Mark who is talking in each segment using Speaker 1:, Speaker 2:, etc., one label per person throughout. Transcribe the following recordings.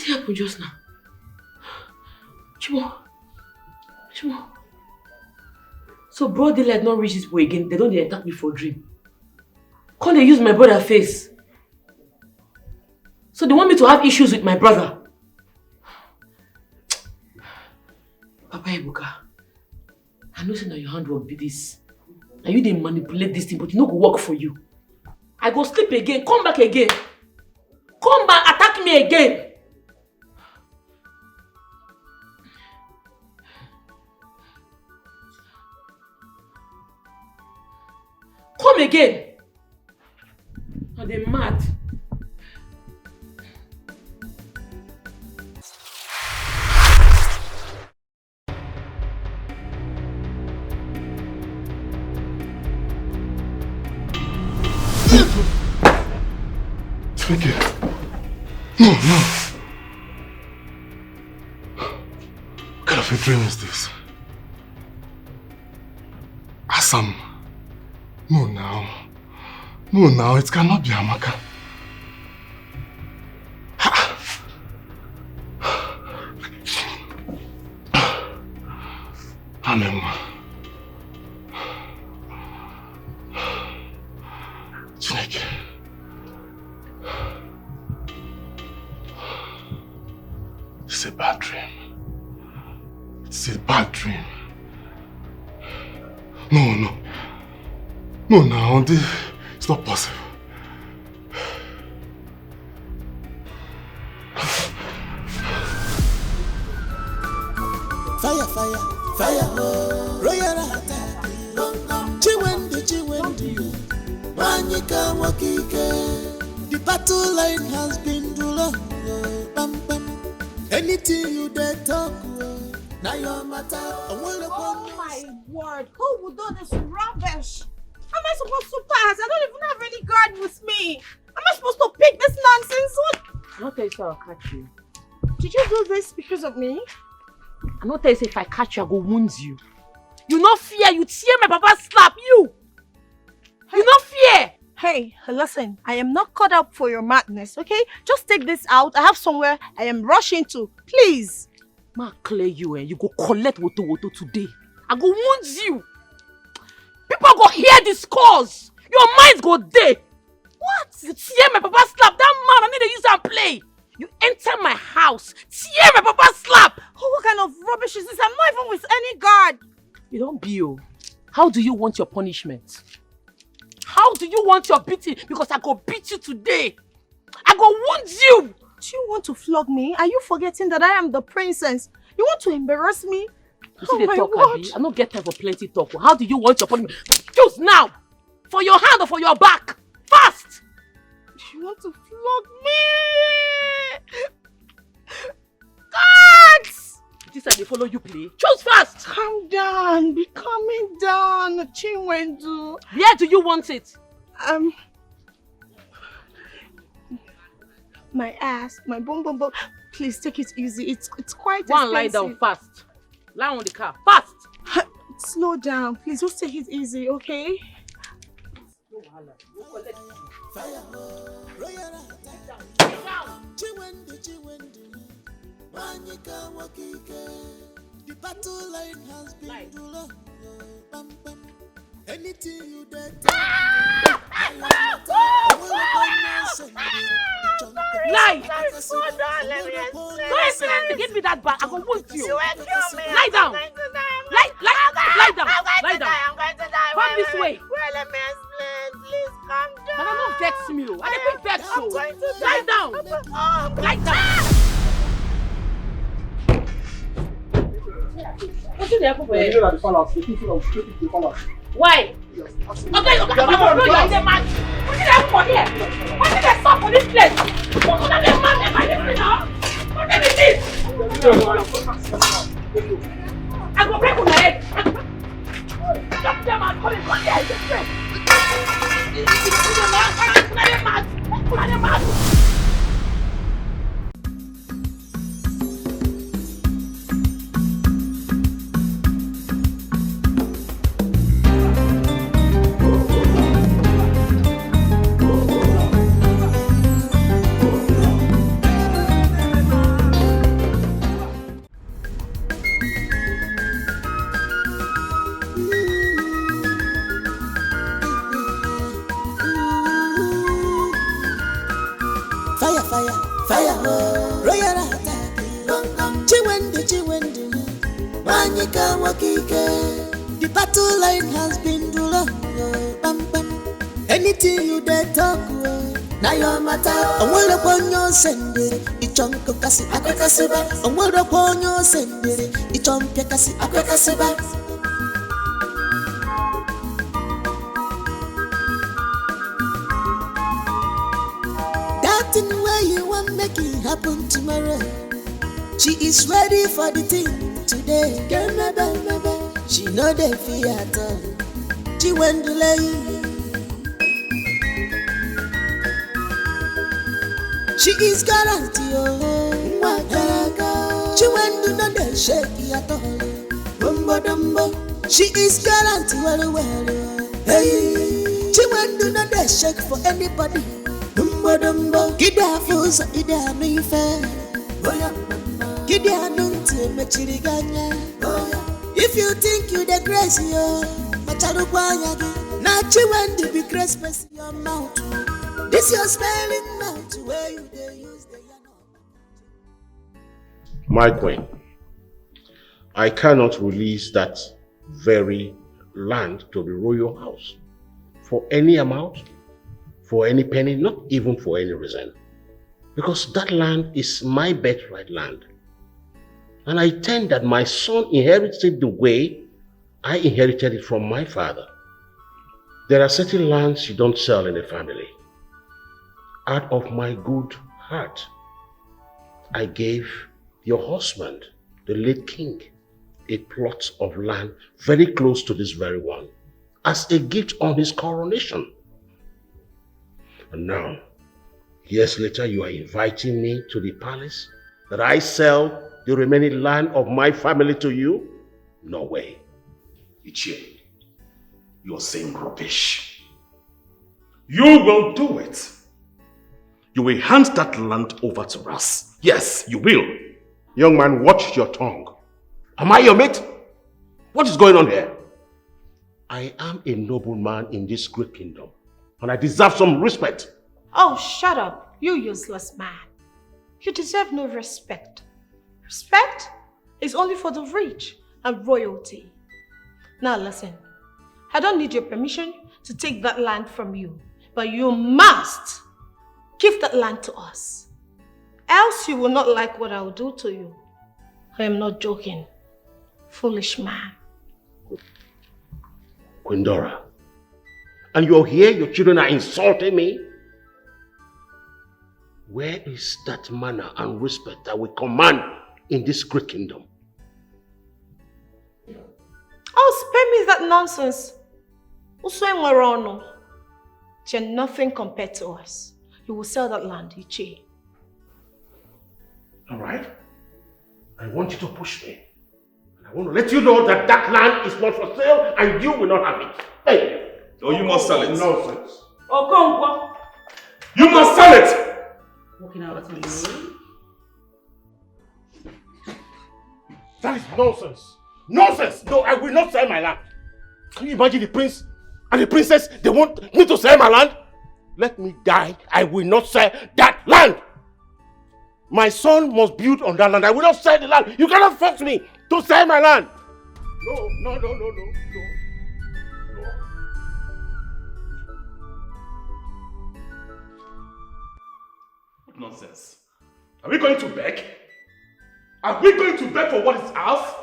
Speaker 1: happened just now? Chimo. So broad daylight not reach this boy again. They don't attack me for dream. Can't they use my brother face? So they want me to have issues with my brother. Papa Ebuka, I know that your handwork be this. And you didn't manipulate this thing, but it no go work for you. I go sleep again, come back again. Come back, attack me again. Come again. Are they mad?
Speaker 2: Vicky. No. What kind of a dream is this? Asam. No now, it cannot be Amaka. Amema. Chineke. It's a bad dream. It's a bad dream. No, now, it's not possible.
Speaker 3: Fire, royal attack. Chiwendi, Manika Wakike. The battle line has been drawn. Anything you dare talk, now your matter.
Speaker 4: Oh my word, who would do this rubbish? How am I supposed to pass? I don't even have any guard with me. Am I supposed to pick this nonsense? What?
Speaker 1: I'm not telling you so I'll catch you.
Speaker 4: Did you do this because of me?
Speaker 1: I'm not telling you if I catch you, I go wound you. You no fear, you tear my papa slap you. You no fear.
Speaker 4: Hey, listen, I am not caught up for your madness, okay? Just take this out. I have somewhere I am rushing to. Please.
Speaker 1: Ma clear you, you go collect woto today. I go wound you. People go hear this cause. Your minds go dead. What? You tear my papa slap. That man, I need to use and play. You enter my house, tear my papa slap.
Speaker 4: Oh, what kind of rubbish is this? I'm not even with any guard.
Speaker 1: You don't be you. How do you want your punishment? How do you want your beating? Because I go beat you today. I go wound you.
Speaker 4: Do you want to flog me? Are you forgetting that I am the princess? You want to embarrass me?
Speaker 1: You see the talk, Abi? I don't get time for plenty talk. How do you want your punishment? Choose now! For your hand or for your back? Fast!
Speaker 4: You want to flog me? God!
Speaker 1: This how they follow you play. Choose fast!
Speaker 4: Calm down. Be calming down. Chinwendu.
Speaker 1: Where do you want it?
Speaker 4: My ass. My bum. Please take it easy. It's quite expensive.
Speaker 1: One lie down fast. Lie on the car. Fast!
Speaker 4: Slow down. Please just take it easy, okay?
Speaker 3: Fire, royal attack. Chiwendi, Manika Wakike. The battle line has been drawn. Anything you dare
Speaker 1: Lie! Don't explain to give me that back. I go wound you. Lie down. Lie down.
Speaker 4: I'm going to die.
Speaker 1: Come this way.
Speaker 4: Well, let me explain. Please calm down.
Speaker 1: But don't vex me. I didn't vex you.
Speaker 4: I'm going to
Speaker 1: Lie down. Lie down. What's in the apple? You know that the palace, the people of the palace. Why? Okay, you're the man. What did I for here? What did I stop for this place? What did I man if I live now? What did it is? I go break on my head. Stop them and call it one day. Put on the mat.
Speaker 3: Chiwende, Wanyika Wakike. The battle line has been drawn. Anything you dare talk, now your matter. And what upon your sender, it chunk of Cassi Akakasiba. And what upon your sender, it chunk Cassi Akakasiba. That in the way you want make it happen tomorrow. She is ready for the thing today. She know they fear at all. She went to lay. She is guarantee, she went to not the shaky at all. Bumbo dumbo, she is guarantee well. Hey, she went to not the shake for anybody. Bumbo dumbo, Gida Fusa, Ida me fair. Gida Nunti, Machiriganya. If you think you the crazy, Macharukwanyagi, now she went to be crazy your mouth. This your spelling mouth where you use the
Speaker 2: My queen, I cannot release that very land to the royal house for any amount, for any penny, not even for any reason. Because that land is my birthright land. And I intend that my son inherits it the way I inherited it from my father. There are certain lands you don't sell in a family. Out of my good heart, I gave your husband, the late king, a plot of land very close to this very one, as a gift on his coronation. And now, years later, you are inviting me to the palace that I sell the remaining land of my family to you? No way.
Speaker 5: Ichie, you're saying rubbish. You will do it. You will hand that land over to us. Yes, you will.
Speaker 2: Young man, watch your tongue. Am I your mate? What is going on here? I am a nobleman in this great kingdom, and I deserve some respect.
Speaker 4: Oh, shut up, you useless man. You deserve no respect. Respect is only for the rich and royalty. Now listen, I don't need your permission to take that land from you, but you must give that land to us. Else you will not like what I will do to you. I am not joking. Foolish man.
Speaker 2: Quindora, and you're here, your children are insulting me? Where is that manner and respect that we command in this great kingdom?
Speaker 4: Oh, spare me that nonsense. You're nothing compared to us. You will sell that land, Ichi.
Speaker 2: Alright. I want you to push me. I want to let you know that that land is not for sale and you will not have it. Hey!
Speaker 5: Oh, you must sell it.
Speaker 2: Nonsense.
Speaker 1: Oh,
Speaker 5: You must sell it!
Speaker 1: walking out of me.
Speaker 2: That is nonsense. Nonsense! No, I will not sell my land. Can you imagine the prince and the princess? They want me to sell my land? Let me die. I will not sell that land. My son must build on that land. I will not sell the land. You cannot force me to sell my land. No.
Speaker 5: What nonsense? Are we going to beg? Are we going to beg for what is ours?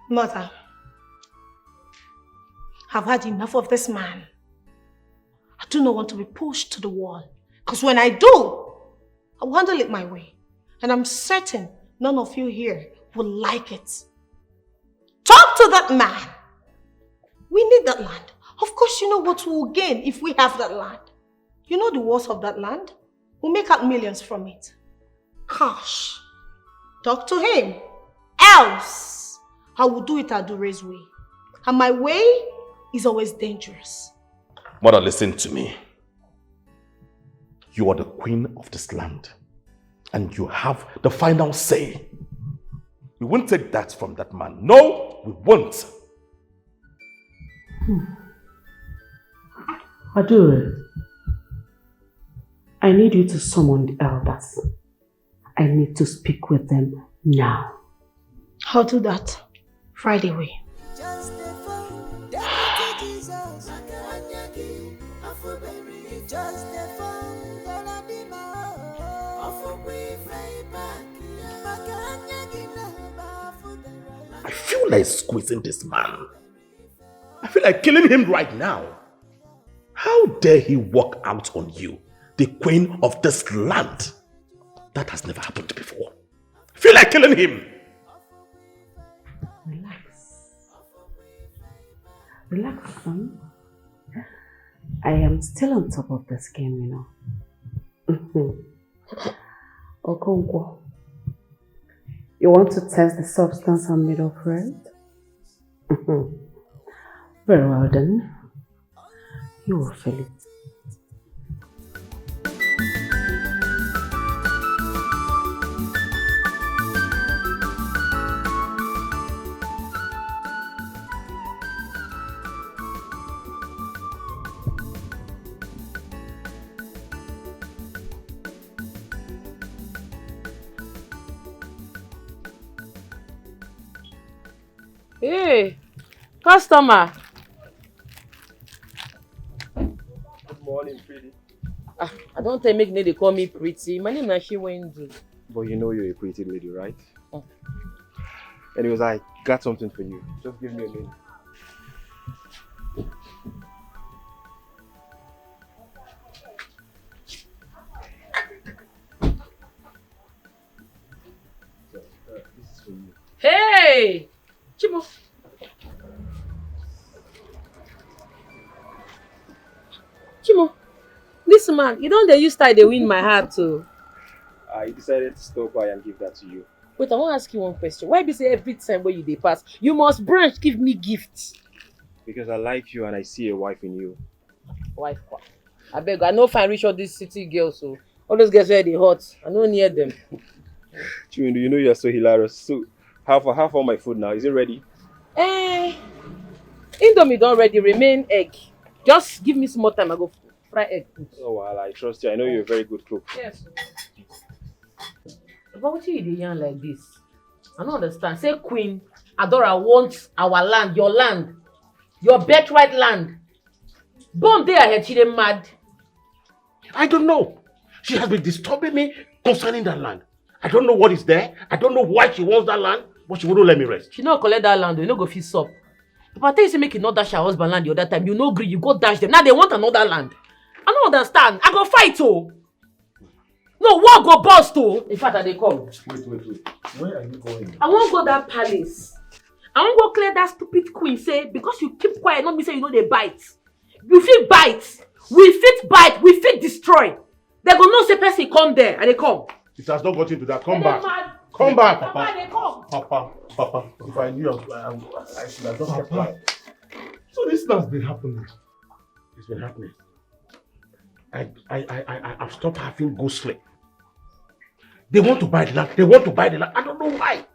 Speaker 4: Mother, I've had enough of this man. I do not want to be pushed to the wall. Because when I do, I'll handle it my way. And I'm certain none of you here will like it. Talk to that man. We need that land. Of course, you know what we'll gain if we have that land. You know the worth of that land? We'll make out millions from it. Gosh. Talk to him. Else, I will do it Adure's way. And my way is always dangerous.
Speaker 5: Mother, listen to me. You are the queen of this land. And you have the final say. We won't take that from that man. No, we won't.
Speaker 1: Adure, I need you to summon the elders. I need to speak with them now.
Speaker 4: I'll do that right away.
Speaker 5: I feel like squeezing this man. I feel like killing him right now. How dare he walk out on you, the queen of this land? That has never happened before. I feel like killing him.
Speaker 1: Relax, son. I am still on top of this game, you know. Okonkwo, you want to test the substance I'm made of, right? Very well then. You will feel it. Hey, customer.
Speaker 6: Good morning, pretty.
Speaker 1: I don't tell make they call me pretty. My name is Shiwendu.
Speaker 6: But you know you're a pretty lady, right?
Speaker 1: Oh.
Speaker 6: Anyways, I got something for you. Just give me a minute. So, this is for you.
Speaker 1: Hey! Chimo. Chimo, this man, you don't use style they win my heart too.
Speaker 6: I decided to stop by and give that to you.
Speaker 1: Wait, I want to ask you one question. Why be say every time when you dey pass, you must branch give me gifts?
Speaker 6: Because I like you and I see a wife in you.
Speaker 1: Wife, I beg, I know fine reach all these city girls, so all those girls where they hot, I know near them.
Speaker 6: Chiwindu, you know you're so hilarious. So, half all my food now. Is it ready?
Speaker 1: Indomie don't ready, remain egg. Just give me some more time, I go fry egg.
Speaker 6: Oh, well, I trust you. I know you're a very good cook.
Speaker 1: Yes. But what you dey yarn like this? I don't understand. Say Queen Adora wants our land, your birthright land. Bomb there ahead, she dey mad.
Speaker 2: I don't know. She has been disturbing me concerning that land. I don't know what is there. I don't know why she wants that land, but she wouldn't let me rest.
Speaker 1: She no collect that land, you no go fit sup. Papa tell you say make you not dash her husband land the other time. You no agree, you go dash them. Now they want another land. I don't understand. I go fight oh. No, war go burst oh. In fact, I dey come.
Speaker 2: Wait. Where are you going?
Speaker 1: I won't go that palace. I won't go clear that stupid queen. Say because you keep quiet, not me say you know they bite. You fit bite. We fit bite. We fit destroy. They go no say person come there and they come.
Speaker 2: It has not got into that. Come back.
Speaker 1: Come
Speaker 2: back,
Speaker 1: Papa.
Speaker 2: Papa.
Speaker 1: They come.
Speaker 2: Papa. If I knew I should have just kept quiet.
Speaker 7: So this has been happening.
Speaker 2: It's been happening. I've stopped having go sleep. They want to buy the land. I don't know why.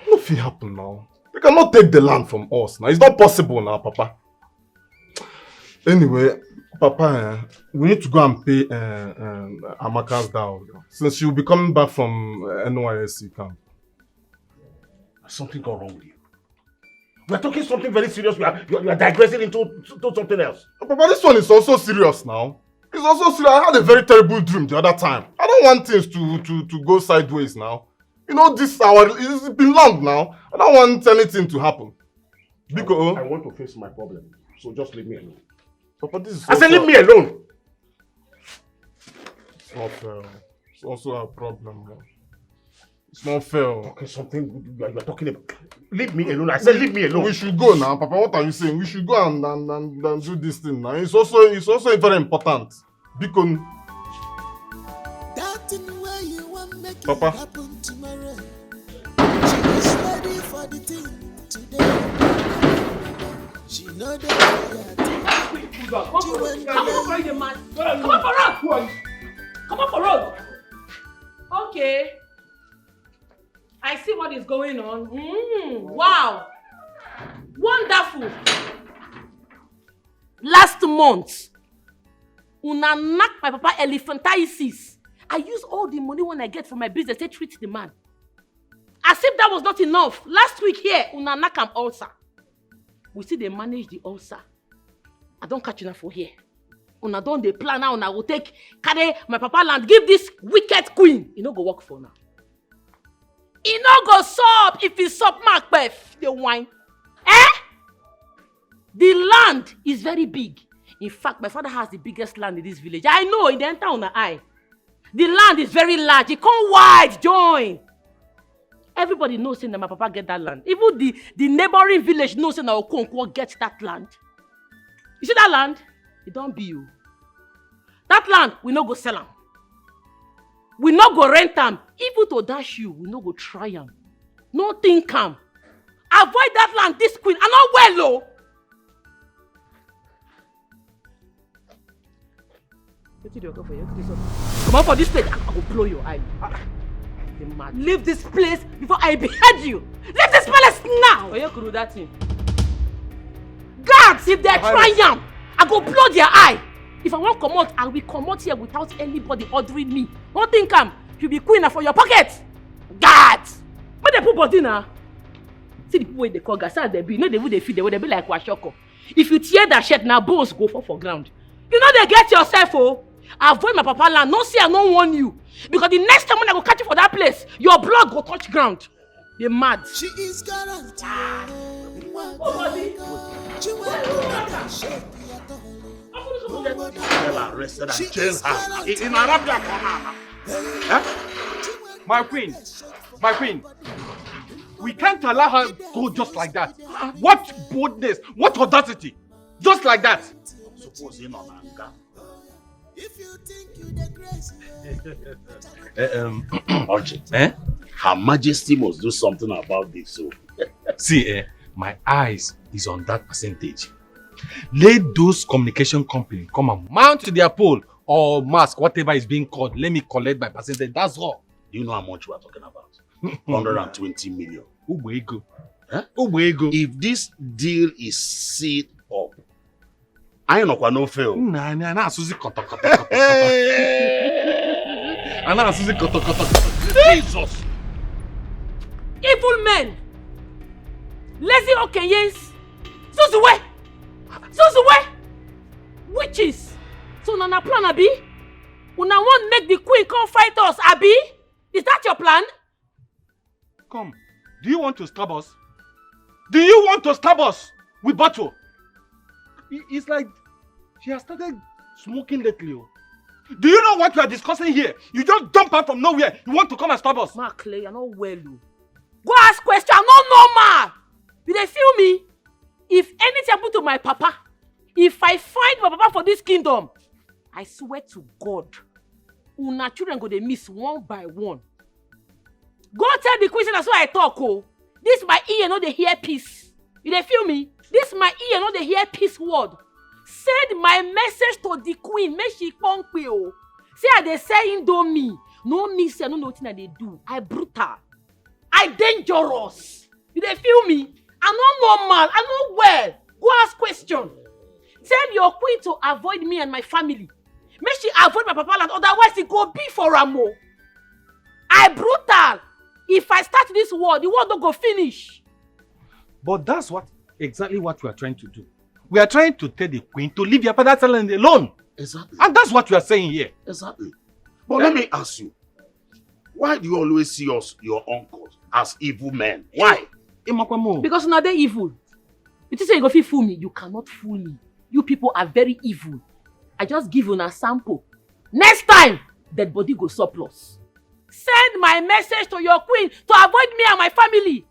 Speaker 7: Nothing happened now. They cannot take the land from us now. It's not possible now, Papa. Anyway, Papa, we need to go and pay Amaka's dowry. Since she'll be coming back from NYSC camp.
Speaker 2: Something got wrong with you. We are talking something very serious. You are digressing into something else.
Speaker 7: Papa, this one is also serious now. It's also serious. I had a very terrible dream the other time. I don't want things to go sideways now. You know, it's been long now. I don't want anything to happen. Because
Speaker 2: I want to face my problem. So just leave me alone.
Speaker 7: Papa, this is
Speaker 2: I said leave me alone.
Speaker 7: It's not fair. It's also a problem. It's not fair.
Speaker 2: Okay, something you are talking about. Leave me alone. I said leave me alone.
Speaker 7: We should go now, Papa. What are you saying? We should go and do this thing now. It's also very important. Because Papa.
Speaker 3: Happen tomorrow. She is ready for the thing today. She know that
Speaker 1: Come on for road. Come on for road. Okay. I see what is going on. Wow. Wonderful. Last month, Una knock my papa elephantiasis. I use all the money when I get from my business to treat the man. As if that was not enough. Last week here, una knock am ulcer. We see they manage the ulcer. I don't catch enough for here. Una don dey plan now, una will carry my papa land, give this wicked queen. You no go work for now. E no go sup if e sup Macbeth, the wine. The land is very big. In fact, my father has the biggest land in this village. I know, it enter on the eye. The land is very large. It come wide, join. Everybody knows that my papa get that land. Even the neighboring village knows that Okonkwo get that land. You see that land? It don't be you. That land, we no go sell am. We no go rent am. Even to dash you, we no go try am. No think am. Avoid that land, this queen. I not well, oh. Come on for this place. I will blow your eye. Leave this place before I behead you. Leave this palace now. Oh, you could do that thing. Guards, if they try am, I go blow their eye. If I want to come out, I will come out here without anybody ordering me. Don't think you be queen for your pocket. Guards, but they put body now. See the people they call guards, they be. No, they would feed. They would be like Washoko. If you tear that shirt now, bones go for ground. You know they get yourself, oh. Avoid my papa land. No see, I don't warn you. Because the next time when I go catch you for that place, your blood go touch ground. You're mad.
Speaker 3: She is guaranteed.
Speaker 8: My queen, we can't allow her go just like that. What boldness, what audacity, just like that.
Speaker 2: Suppose in on anger.
Speaker 3: If you think you the crazy.
Speaker 2: Her Majesty must do something about this. So
Speaker 8: see, my eyes is on that percentage. Let those communication companies come and mount to their pole or mask, whatever is being called. Let me collect my percentage. That's all.
Speaker 2: Do you know how much we are talking about? 120 million.
Speaker 8: Ubwego.
Speaker 2: Huh? If this deal is sealed up, I know no fail.
Speaker 1: Jesus! Evil men! Lazy Okenyes! Suzuwe! Witches! So Nana plan, Abi? Una want make the queen come fight us, Abi? Is that your plan?
Speaker 8: Come. Do you want to stab us? Do you want to stab us with bottle? It's like she has started smoking lately. Do you know what we are discussing here? You just jump out from nowhere. You want to come and stab us?
Speaker 1: Mark Clay, you're not well. Go ask question. I'm not normal. Did they feel me? If anything happened to my papa, if I find my papa for this kingdom, I swear to God, una children go they miss one by one. Go tell the queen that's why I talk. Oh, this my ear, no they hear peace. Did they feel me? This my ear, no they hear peace word. Send my message to the queen. Make she punk oh. See how they say indomie. No miss, I don't know what they do. I brutal. I dangerous. Did they feel me? I'm not normal. I'm not well. Go ask question. Tell your queen to avoid me and my family. Make she avoid my papa land. Otherwise, it go be for Ramo. I brutal. If I start this war, the war don't go finish.
Speaker 8: But that's exactly what we are trying to do. We are trying to tell the queen to leave your father's land alone.
Speaker 2: Exactly.
Speaker 8: And that's what we are saying here.
Speaker 2: Exactly. But let me ask you, why do you always see us, your uncles, as evil men? Why?
Speaker 1: Because now they're evil. You think you go fit fool me? You cannot fool me. You people are very evil. I just give you a sample. Next time, dead body go surplus. Send my message to your queen to avoid me and my family.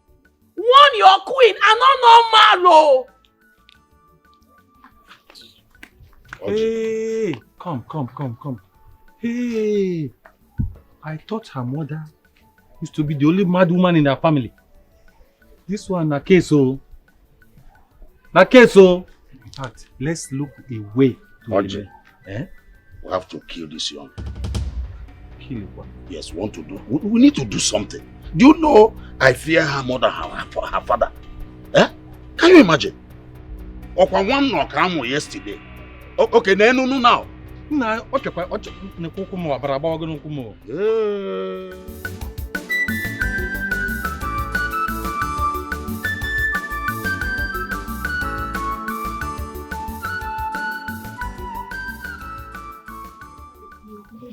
Speaker 1: Warn your queen. I'm not normal.
Speaker 8: Hey, come. Hey, I thought her mother used to be the only mad woman in her family. This one, na case. In fact, let's look away.
Speaker 2: We have to kill this young.
Speaker 8: Kill what?
Speaker 2: Yes, we want to do. We need to do something. Do you know I fear her more than her father? Can you imagine? Okwa one knock yesterday. Okay, no now.
Speaker 8: Na oche nekwu mo abara agbawa go nkwu mo.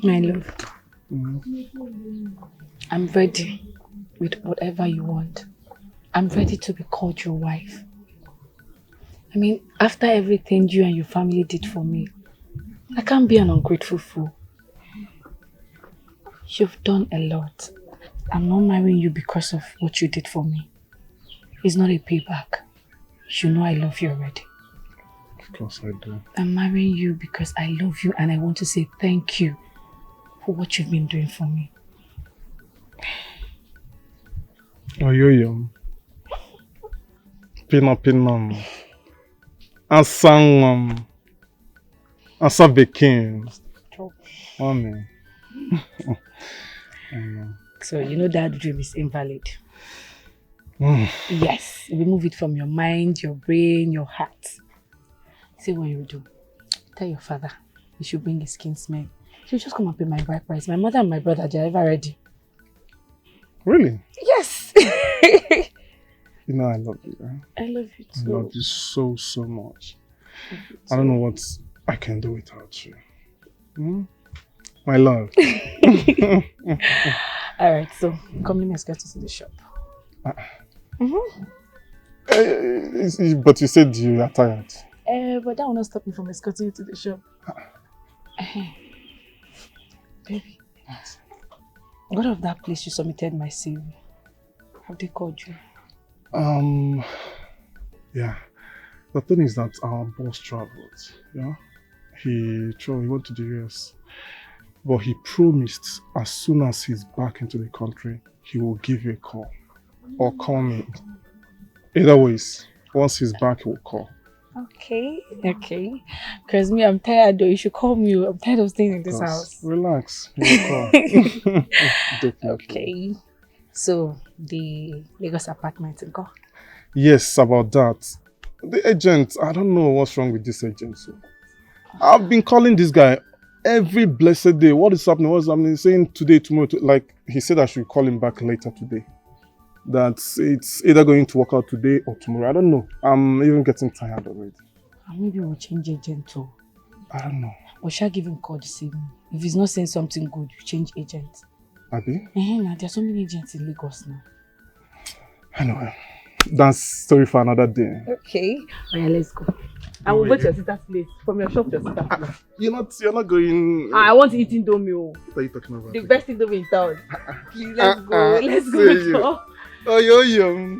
Speaker 1: My love, I'm ready with whatever you want. I'm ready to be called your wife. I mean, after everything you and your family did for me, I can't be an ungrateful fool. You've done a lot. I'm not marrying you because of what you did for me. It's not a payback. You know I love you already.
Speaker 7: Of course I do.
Speaker 1: I'm marrying you because I love you and I want to say thank you for what you've been doing for me.
Speaker 7: Oh, yo. Pinam. Asang Asa Bekin. Oh man.
Speaker 1: So you know that dream is invalid. Yes, remove it from your mind, your brain, your heart. See what you do. Tell your father you should bring his kinsman. He'll just come and pay my bride price. My mother and my brother, they're ever ready.
Speaker 7: Really?
Speaker 1: Yes.
Speaker 7: You know I love you. Right?
Speaker 1: I love you too.
Speaker 7: I love you so much. I don't know what I can do without you. My love.
Speaker 1: Alright, so come let me escort you to the shop.
Speaker 7: But you said you are tired.
Speaker 1: But that will not stop me from escorting you to the shop. Baby, what of that place you submitted my CV? Have they called you?
Speaker 7: Yeah. The thing is that our boss traveled. Yeah, he went to the US, but he promised as soon as he's back into the country, he will give you a call or call me. Either ways, once he's back, he will call.
Speaker 1: Okay. Because me, I'm tired though. You should call me. I'm tired of staying in this house.
Speaker 7: Relax. He will call.
Speaker 1: Okay. So, the Lagos apartment in go?
Speaker 7: Yes, about that. The agent, I don't know what's wrong with this agent. So I've been calling this guy every blessed day. What is happening? What's happening? He's saying today, tomorrow. Like he said I should call him back later today. That it's either going to work out today or tomorrow. I don't know. I'm even getting tired already.
Speaker 1: Maybe we'll change agent too.
Speaker 7: I don't know.
Speaker 1: Or shall I give him a call this evening? If he's not saying something good, you change agent.
Speaker 7: Abi?
Speaker 1: Now there are so many agents in Lagos now.
Speaker 7: Anyway, that's story for another day.
Speaker 1: Okay. Oh yeah, let's go. I will go to your sister's place. From your shop to your sister's place.
Speaker 7: You're not going.
Speaker 1: I want to eat Indomie.
Speaker 7: What are you talking about?
Speaker 1: The best Indomie in town. Please, let's go. Let's go.
Speaker 7: Oh, yo.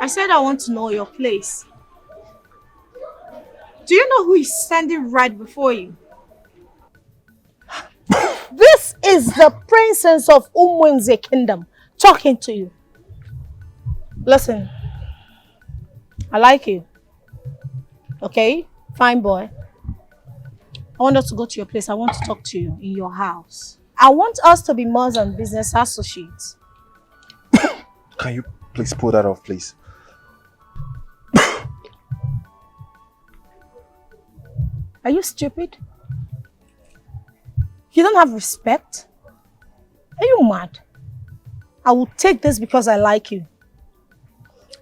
Speaker 4: I said I want to know your place. Do you know who is standing right before you? This is the princess of Umwenze Kingdom talking to you. Listen, I like you. Okay? Fine boy. I want us to go to your place. I want to talk to you in your house. I want us to be more than business associates.
Speaker 6: Can you please pull that off, please?
Speaker 4: Are you stupid? You don't have respect? Are you mad? I will take this because I like you.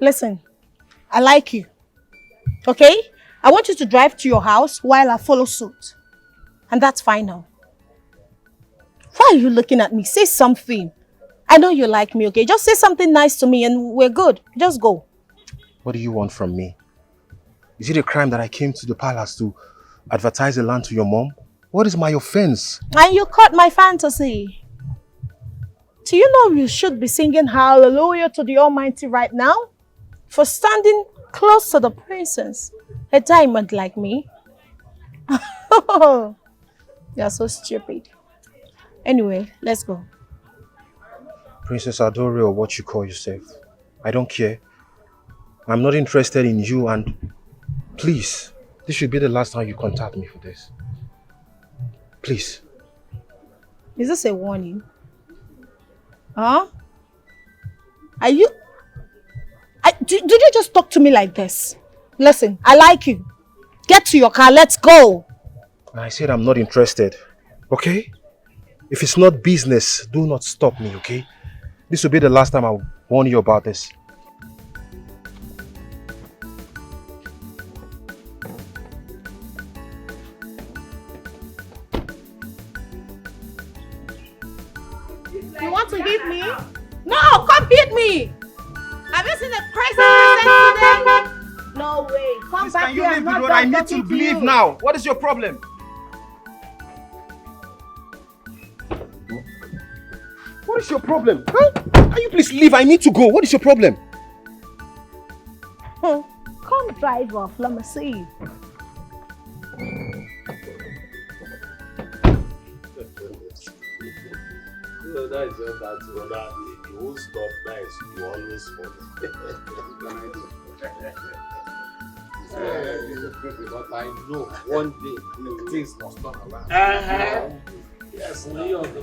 Speaker 4: Listen, I like you. Okay? I want you to drive to your house while I follow suit. And that's fine now. Why are you looking at me? Say something. I know you like me, okay? Just say something nice to me and we're good. Just go.
Speaker 6: What do you want from me? Is it a crime that I came to the palace to advertise the land to your mom? What is my offense?
Speaker 4: And you caught my fantasy. Do you know you should be singing hallelujah to the Almighty right now? For standing close to the princess, a diamond like me. You're so stupid. Anyway, let's go.
Speaker 6: Princess Adore or what you call yourself. I don't care. I'm not interested in you and please, this should be the last time you contact me for this. Please.
Speaker 4: Is this a warning? Huh? Are you... Did you just talk to me like this? Listen, I like you. Get to your car, let's go.
Speaker 6: I said I'm not interested, okay? If it's not business, do not stop me, okay? This will be the last time I'll warn you about this.
Speaker 4: You want to hit me? No, come hit me! Have you seen the crazy person today? No way. Come back
Speaker 6: Can you
Speaker 4: here.
Speaker 6: leave the road? I need to leave now. What is your problem? What is your problem? Huh? Can you please leave? I need to go. What is your problem?
Speaker 4: Come drive off. Let me see.
Speaker 2: No, that is just that brother. You won't stop. That is you always follow. But I know one day things must turn around. Yes, we all do.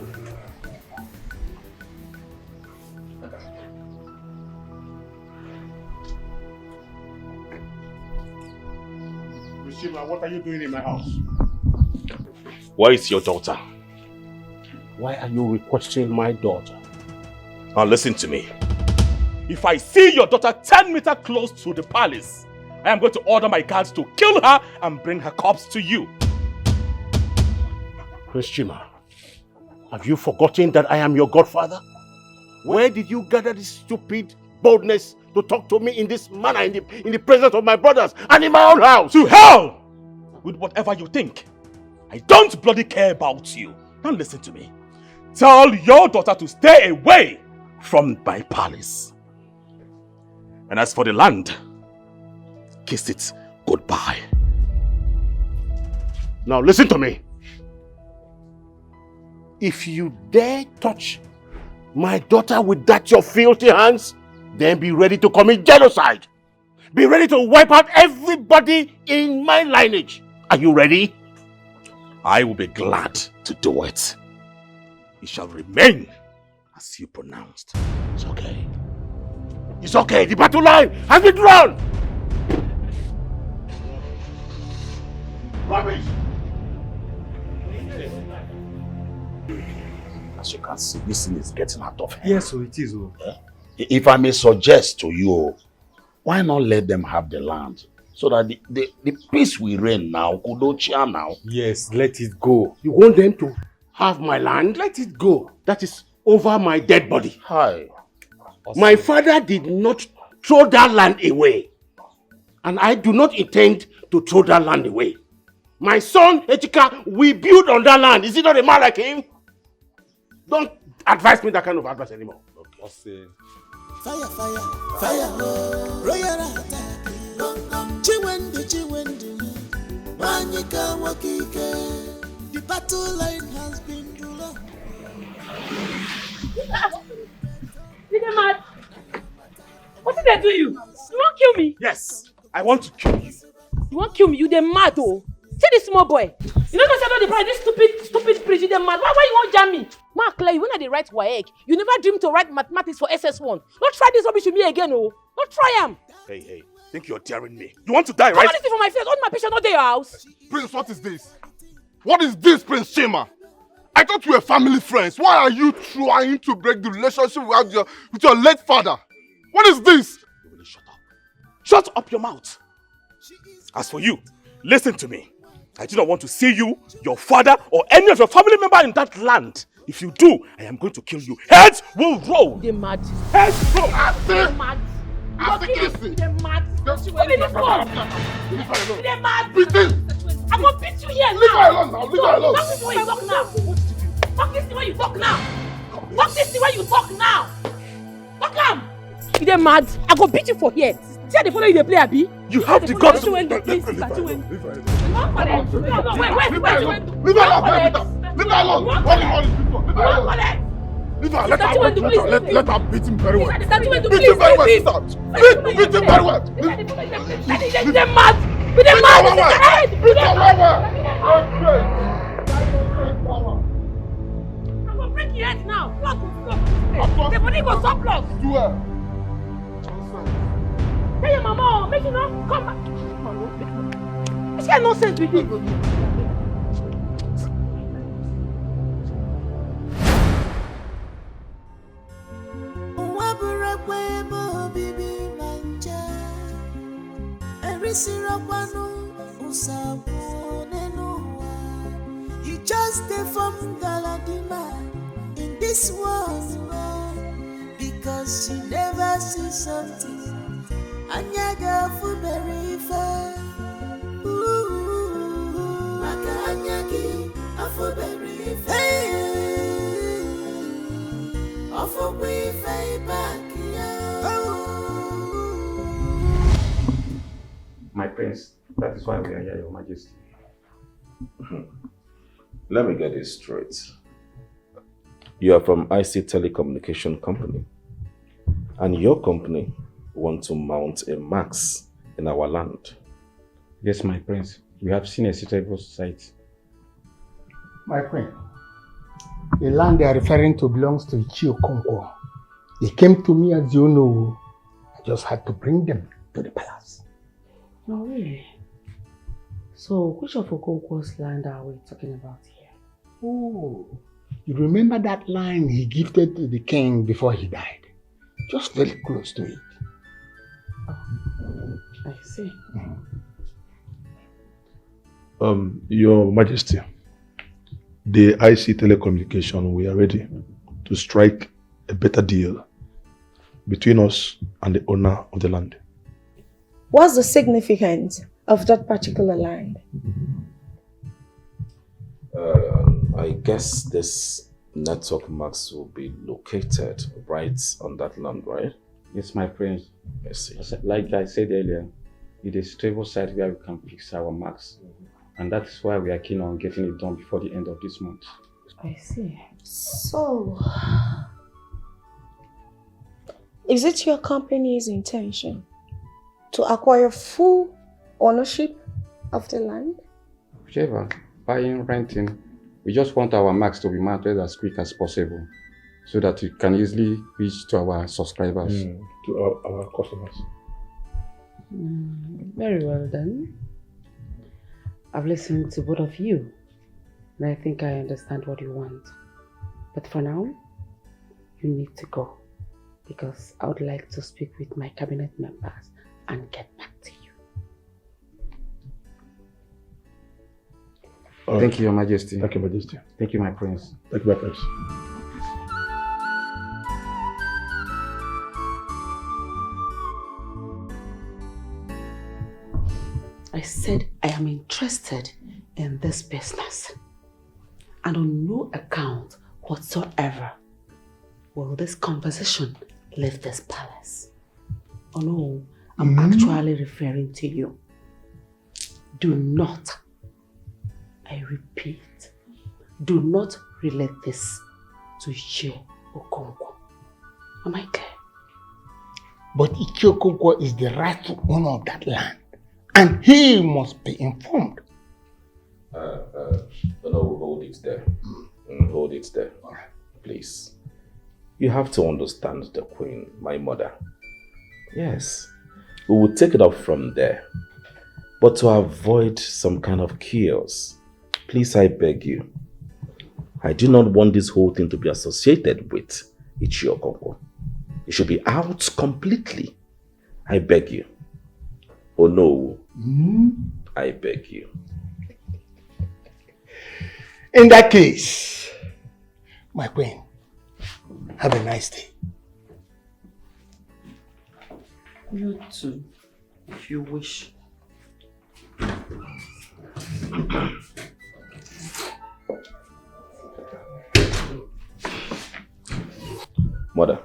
Speaker 8: Shima, what are you doing in my house?
Speaker 2: Where is your daughter? Why are you requesting my daughter?
Speaker 5: Now listen to me. If I see your daughter 10 meters close to the palace, I am going to order my guards to kill her and bring her corpse to you.
Speaker 2: Chima, have you forgotten that I am your godfather? Where did you gather this stupid boldness to talk to me in this manner in the presence of my brothers and in my own house?
Speaker 5: To hell with whatever you think. I don't bloody care about you. Now listen to me. Tell your daughter to stay away from my palace. And as for the land, kiss it goodbye.
Speaker 2: Now listen to me. If you dare touch my daughter with that your filthy hands, then be ready to commit genocide. Be ready to wipe out everybody in my lineage. Are you ready?
Speaker 5: I will be glad to do it. It shall remain as you pronounced.
Speaker 2: It's okay. It's okay. The battle line has been drawn. Rubbish.
Speaker 9: As you can see, this thing is getting out of hand.
Speaker 6: Yes, so it is.
Speaker 9: If I may suggest to you, why not let them have the land? So that the peace we reign now, Kudochia now.
Speaker 6: Yes, let it go.
Speaker 2: You want them to have my land? Let it go. That is over my dead body.
Speaker 9: Hi.
Speaker 2: Awesome. My father did not throw that land away. And I do not intend to throw that land away. My son, Echika, we build on that land. Is he not a man like him? Don't advise me that kind of advice anymore.
Speaker 6: Okay. Awesome.
Speaker 3: Fire, fire, fire, royal attack. Chiwendu, Manyika Wakike. The battle line has been drawn.
Speaker 1: You dey mad? What did they do you? You won't kill me?
Speaker 5: Yes, I want to kill you.
Speaker 1: You won't kill me? You dey mad oh. See this small boy. You don't know about the price, this stupid preach, you dey mad. Why you won't jam me? Mark Clay, when I dey write WAEC, you never dream to write mathematics for SS1. Don't try this rubbish with me again, oh. Don't try am.
Speaker 5: Hey, think you're daring me. You want to die,
Speaker 1: Come
Speaker 5: right?
Speaker 1: on, this thing for my face. All my patients not at your house.
Speaker 7: Prince, what is this? What is this, Prince Shima? I thought we were family friends. Why are you trying to break the relationship we have with your late father? What is this?
Speaker 5: You will shut up. Shut up your mouth. As for you, listen to me. I do not want to see you, your father, or any of your family member in that land. If you do, I am going to kill you. Heads will roll.
Speaker 1: They mad.
Speaker 5: Heads roll.
Speaker 1: They mad. They mad. Come in this one. They mad.
Speaker 7: Beat him.
Speaker 1: I'm gonna beat you here now.
Speaker 7: Leave her alone now. Leave her alone.
Speaker 1: Fuck this way you talk now. Fuck this way you talk now. Fuck this way you talk now. Fuck him. You dey mad? I go beat you for here. See how they follow you dey play abi?
Speaker 5: You have the guts to...
Speaker 1: Wait.
Speaker 7: Leave her alone. Leave her alone. Hold it. Leave her. Let her beat him very well. Beat him very well, sister. Beat him very well.
Speaker 1: They mad. They mad.
Speaker 7: Beat her well.
Speaker 1: I'm gonna break your head now. The body go surplus.
Speaker 7: Do her.
Speaker 1: Tell your mama, make you not come back. kind of nonsense with you?
Speaker 3: You just stay from Galadima in this world because she never sees something. Anyaga for very far. Maka anyagi for very far. Offer we fay back.
Speaker 10: My prince, that is why we are here, Your Majesty.
Speaker 5: Let me get this straight. You are from IC Telecommunication Company, and your company want to mount a max in our land.
Speaker 10: Yes, my prince. We have seen a suitable site.
Speaker 11: My queen, the land they are referring to belongs to Ichiokonko. They came to me, as you know. I just had to bring them to the palace.
Speaker 12: No way. So, which of Okonkwo's land are we talking about here?
Speaker 11: Oh, you remember that line he gifted to the king before he died? Just very close to it.
Speaker 12: I see.
Speaker 13: Your Majesty, the IC Telecommunication, we are ready to strike a better deal between us and the owner of the land.
Speaker 4: What's the significance of that particular land?
Speaker 5: I guess this network max will be located right on that land, right?
Speaker 10: Yes, my prince.
Speaker 5: I see.
Speaker 10: Like I said earlier, it is a stable site where we can fix our marks. And that is why we are keen on getting it done before the end of this month.
Speaker 12: I see.
Speaker 4: So, is it your company's intention to acquire full ownership of the land?
Speaker 10: Whichever, buying, renting, we just want our marks to be mounted as quick as possible so that it can easily reach to our subscribers.
Speaker 13: To our customers.
Speaker 12: Very well then. I've listened to both of you and I think I understand what you want. But for now, you need to go because I would like to speak with my cabinet members and get back to you.
Speaker 10: Thank you, Your Majesty.
Speaker 13: Thank you, Majesty.
Speaker 10: Thank you, my prince.
Speaker 13: Thank you, my prince.
Speaker 12: I said I am interested in this business. And on no account whatsoever will this conversation leave this palace. Oh no, I'm actually referring to you. Do not, I repeat, do not relate this to Ichio Okonkwo. Am I clear?
Speaker 11: But Ichio Okonkwo is the rightful owner of that land. And he must be informed.
Speaker 5: No, hold it there. Hold it there. Please. You have to understand the queen, my mother. Yes, we will take it up from there. But to avoid some kind of chaos, please, I beg you. I do not want this whole thing to be associated with Ichio Okonkwo. It should be out completely. I beg you. Oh no, I beg you.
Speaker 11: In that case, my queen, have a nice day.
Speaker 12: You too, if you wish.
Speaker 5: Mother,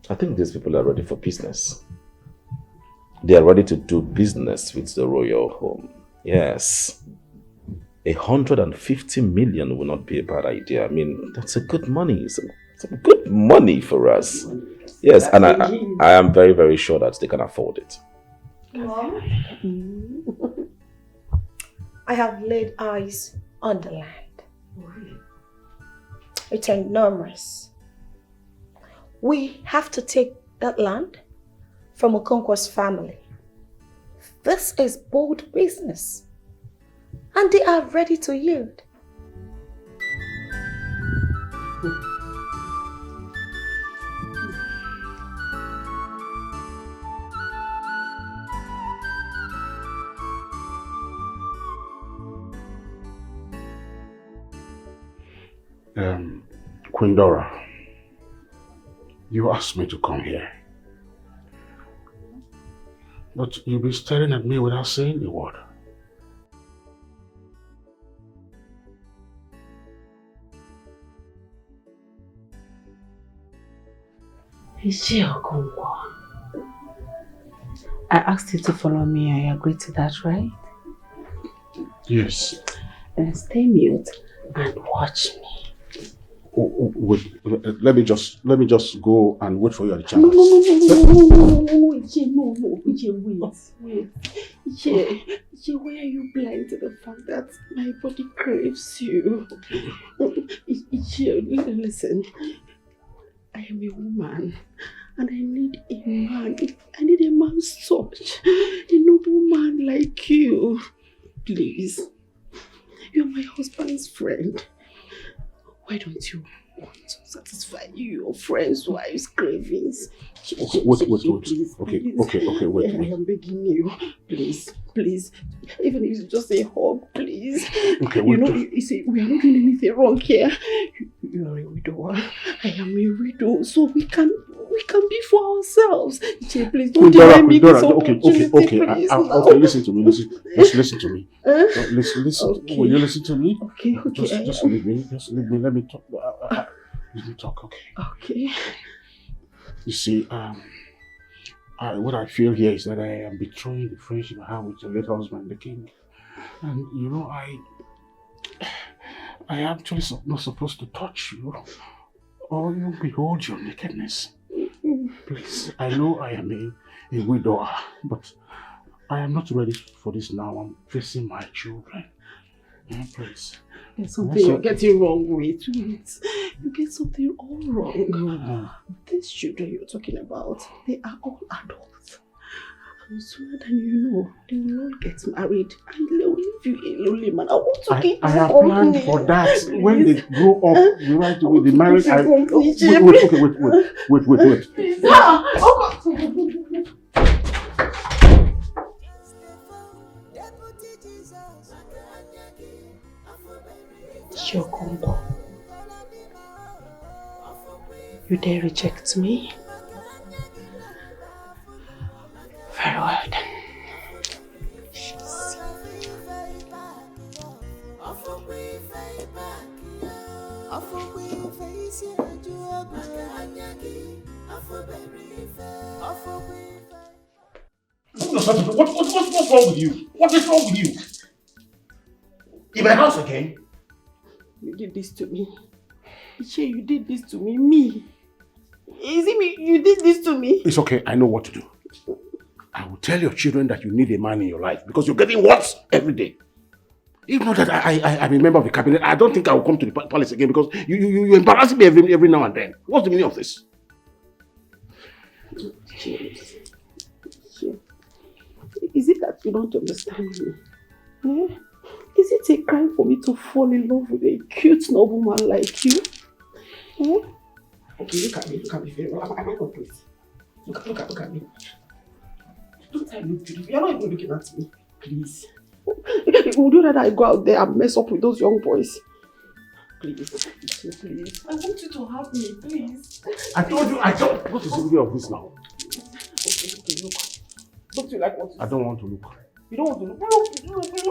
Speaker 5: I think these people are ready for business. They are ready to do business with the royal home. Yes. 150 million will not be a bad idea. I mean, that's a good money. Some good money for us. Yes, and I am very, very sure that they can afford it.
Speaker 4: Mom, I have laid eyes on the land. It's enormous. We have to take that land from Okonkwo's family
Speaker 12: This is bold business. And they are ready to yield.
Speaker 2: Queen Dora, you asked me to come here. But you've been staring at me without saying a word.
Speaker 12: I asked you to follow me and you agreed to that, right?
Speaker 2: Yes.
Speaker 12: Then stay mute and watch me.
Speaker 2: Wait, let me just go and wait for you at the
Speaker 12: No,
Speaker 2: chambers.
Speaker 12: Wait. Why are you blind to the fact that my body craves you? Listen, I am a woman and I need a man. I need a man's touch, a noble man like you. Please, you're my husband's friend. Why don't you want to satisfy your friends' wives' cravings?
Speaker 2: Wait. Okay, wait.
Speaker 12: I am begging you, please. Even if it's just a hug, please.
Speaker 2: Okay,
Speaker 12: wait. You see, we are not doing anything wrong here. You are a widower. I am a widow, so we can be for ourselves. Please don't deny me this opportunity.
Speaker 2: Okay, listen to me. Listen to me. Listen.
Speaker 12: Okay.
Speaker 2: Will you listen to me?
Speaker 12: Okay.
Speaker 2: Just leave me. Let me talk. Let me talk. Okay.
Speaker 12: Okay.
Speaker 2: You see, what I feel here is that I am betraying the friendship I have with your late husband, the king. And you know, I actually not supposed to touch you or even behold your nakedness. Please, I know I am a widower, but I am not ready for this now. I'm facing my children. Please.
Speaker 12: There's something you're getting wrong with. You get something all wrong.
Speaker 2: No.
Speaker 12: These children you're talking about, they are all adults. And sooner than you know, they will all get married and they will leave you a lonely man. I want to get
Speaker 2: I have planned for that. Please. When they grow up, the right way, the marriage. Wait.
Speaker 12: Please. Shokongo, you dare reject me? Very well then.
Speaker 2: What's wrong with you? What is wrong with you? In my house again?
Speaker 12: You did this to me. Iche, you did this to me. Me. Is it me? You did this to me.
Speaker 2: It's okay. I know what to do. I will tell your children that you need a man in your life because you're getting worse every day. If not that I'm a member of the cabinet, I don't think I will come to the palace again because you embarrass me every now and then. What's the meaning of this?
Speaker 12: Is it that you don't understand me? Yeah? Is it a crime for me to fall in love with a cute nobleman like you? Yeah? Okay, look at me very well. Am I not please? Look at me. Don't I look beautiful? You're not even looking at me. Please. Would you rather I go out there and mess up with those young boys? Please. I want you to have me, please.
Speaker 2: I told you, what is the meaning of this now?
Speaker 12: Okay, look. Don't you like what you
Speaker 2: I don't want to look.
Speaker 12: You don't want to look.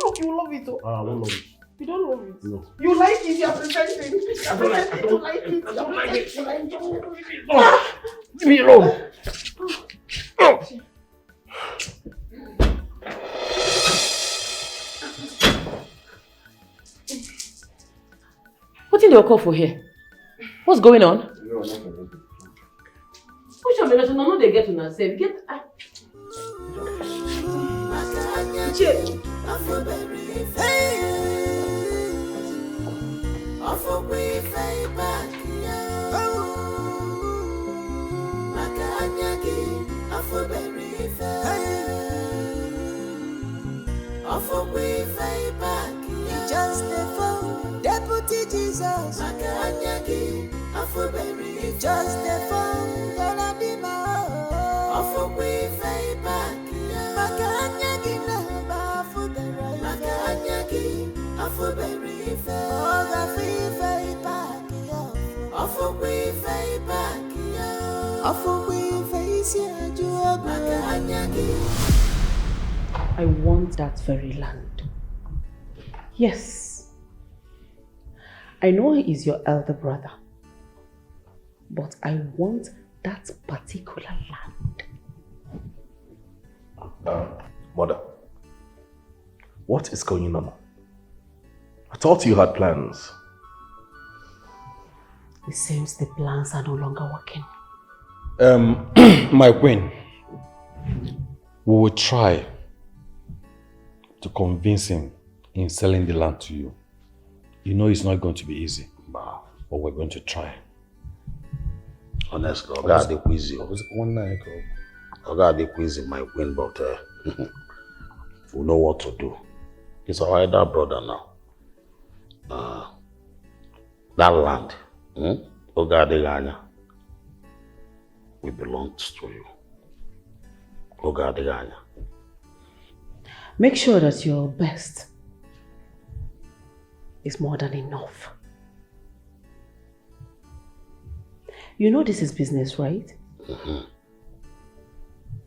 Speaker 12: Look, you love it. Oh.
Speaker 2: I won't love it.
Speaker 12: You don't love it?
Speaker 2: No.
Speaker 12: You like it, you're pretending.
Speaker 2: I don't like it. Oh, leave me alone. Oh.
Speaker 1: What did they call for here? What's going on? Which one? I know they get to now. Say, get.
Speaker 3: Just the phone, Deputy Jesus. Makanyagi, Afuberi. Just the phone, Galadima. Afubri Fayback. Makanyagi, Naba, Afuberi. Makanyagi, Afuberi. Oga Fayback. Afubri Fayback. Afubri Fayback. Makanyagi.
Speaker 12: I want that very land. Yes. I know he is your elder brother, but I want that particular land.
Speaker 5: Mother, what is going on? I thought you had plans.
Speaker 12: It seems the plans are no longer working.
Speaker 10: My queen, we will try to convince him in selling the land to you. You know it's not going to be easy, but we're going to try.
Speaker 9: Honestly, I got the quiz. I got the quiz in my queen, but we know what to do. It's our elder brother now. That land, Ogadeganya, we belongs to you. Ogadeganya.
Speaker 12: Make sure that your best is more than enough. You know this is business, right?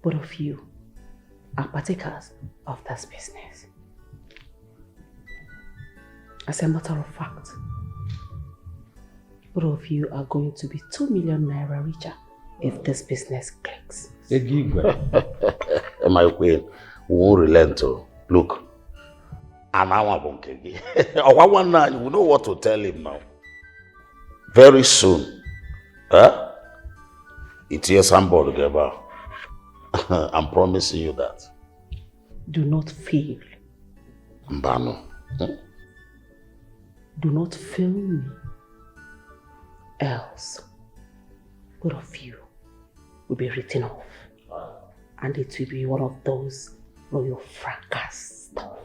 Speaker 12: Both of you are partakers of this business. As a matter of fact, both of you are going to be 2 million naira richer if this business clicks.
Speaker 9: My queen, we won't relent. Look, we know what to tell him now. Very soon, it's here somebody together. I'm promising you that.
Speaker 12: Do not fail.
Speaker 9: Mbano.
Speaker 12: Do not fail me. Else, both of you will be written off. And it will be one of those royal fracas stuff.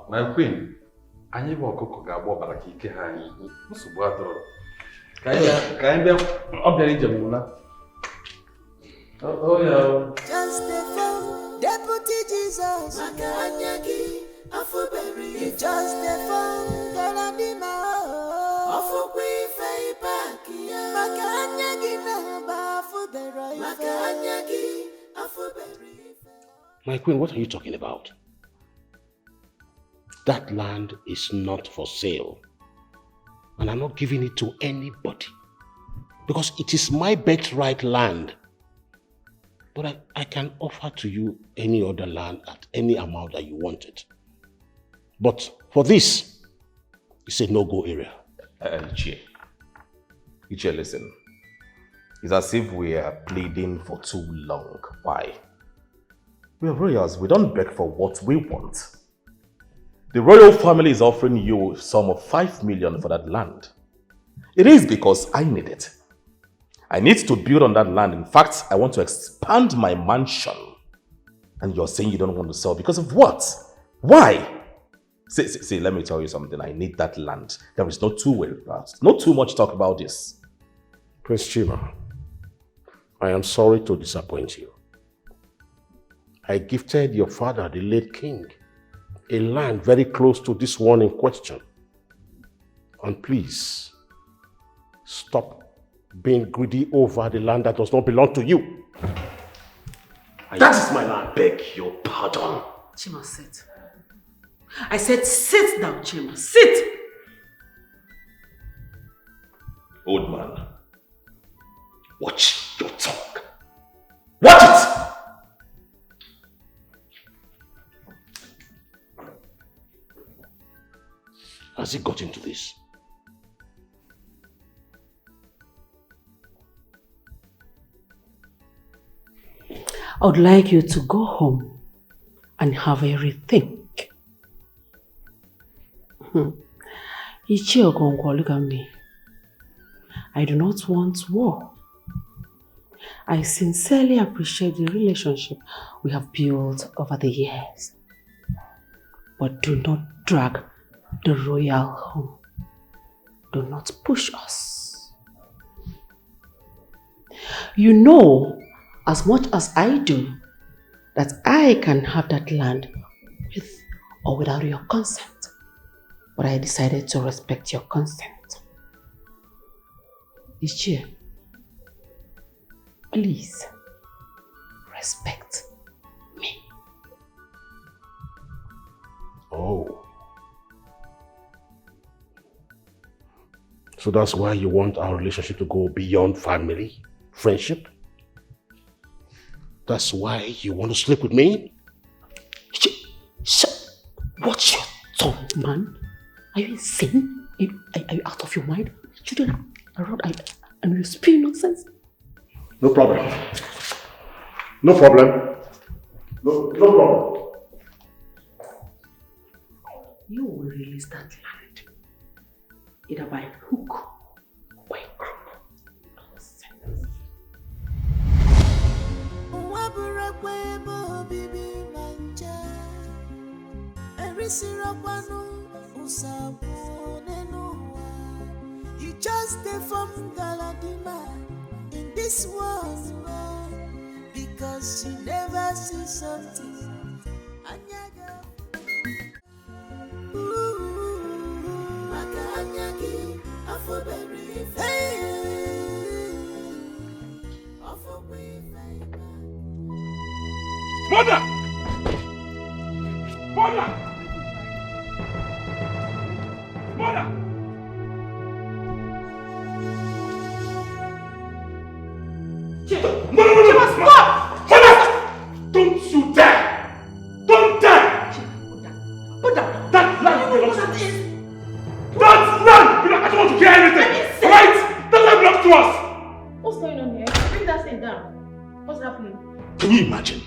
Speaker 10: My queen, anyị bụ ọkụkọ ga-agba ọbara ka ike ha anyị. Nsogbu adọrọ. Ka anyị bịa ọbịa ije mụna.
Speaker 3: Just the phone, Deputy Jesus. Makanyagi, Afuberi. Just the phone, Galadima. Afubri Fayback. Makanyagi, Naba, Afuberi. Makanyagi, Afuberi.
Speaker 2: My queen, what are you talking about? That land is not for sale. And I'm not giving it to anybody. Because it is my birthright land. But I can offer to you any other land at any amount that you want it. But for this, it's a no-go area.
Speaker 5: Ichie, listen. It's as if we are pleading for too long. Why? We are royals. We don't beg for what we want. The royal family is offering you a sum of 5 million for that land. It is because I need it. I need to build on that land. In fact, I want to expand my mansion. And you're saying you don't want to sell because of what? Why? See, let me tell you something. I need that land. There is no two-way about it. Not too much talk about this.
Speaker 2: Prince Chima, I am sorry to disappoint you. I gifted your father, the late king, a land very close to this one in question. And please, stop being greedy over the land that does not belong to you.
Speaker 5: That is my land. Beg your pardon.
Speaker 12: Chima, sit. I said sit down, Chima. Sit!
Speaker 5: Old man, watch your tongue. Watch it!
Speaker 2: Has he got into this?
Speaker 12: I would like you to go home and have a rethink. Ichie Okonkwo, look at me. I do not want war. I sincerely appreciate the relationship we have built over the years. But do not drag the royal home. Do not push us. You know as much as I do that I can have that land with or without your consent. But I decided to respect your consent. Ichie, please respect me.
Speaker 2: Oh. So that's why you want our relationship to go beyond family, friendship? That's why you want to sleep with me?
Speaker 12: Watch your tongue, man. Are you insane? Are you out of your mind? Children around and you speak nonsense?
Speaker 2: No problem. No problem. No problem.
Speaker 12: You will release that land. Either by hook or by crook. Nonsense.
Speaker 3: You just stay from Galadima in this world because she never sees something.
Speaker 8: Mother! Mother! Mother! No! Stop! Mother! Don't you dare! Don't dare! That land belongs to us. That land belongs. I don't want to hear anything. Right? That land belongs to us.
Speaker 4: What's going on here? Bring that thing down. What's happening?
Speaker 5: Can you imagine?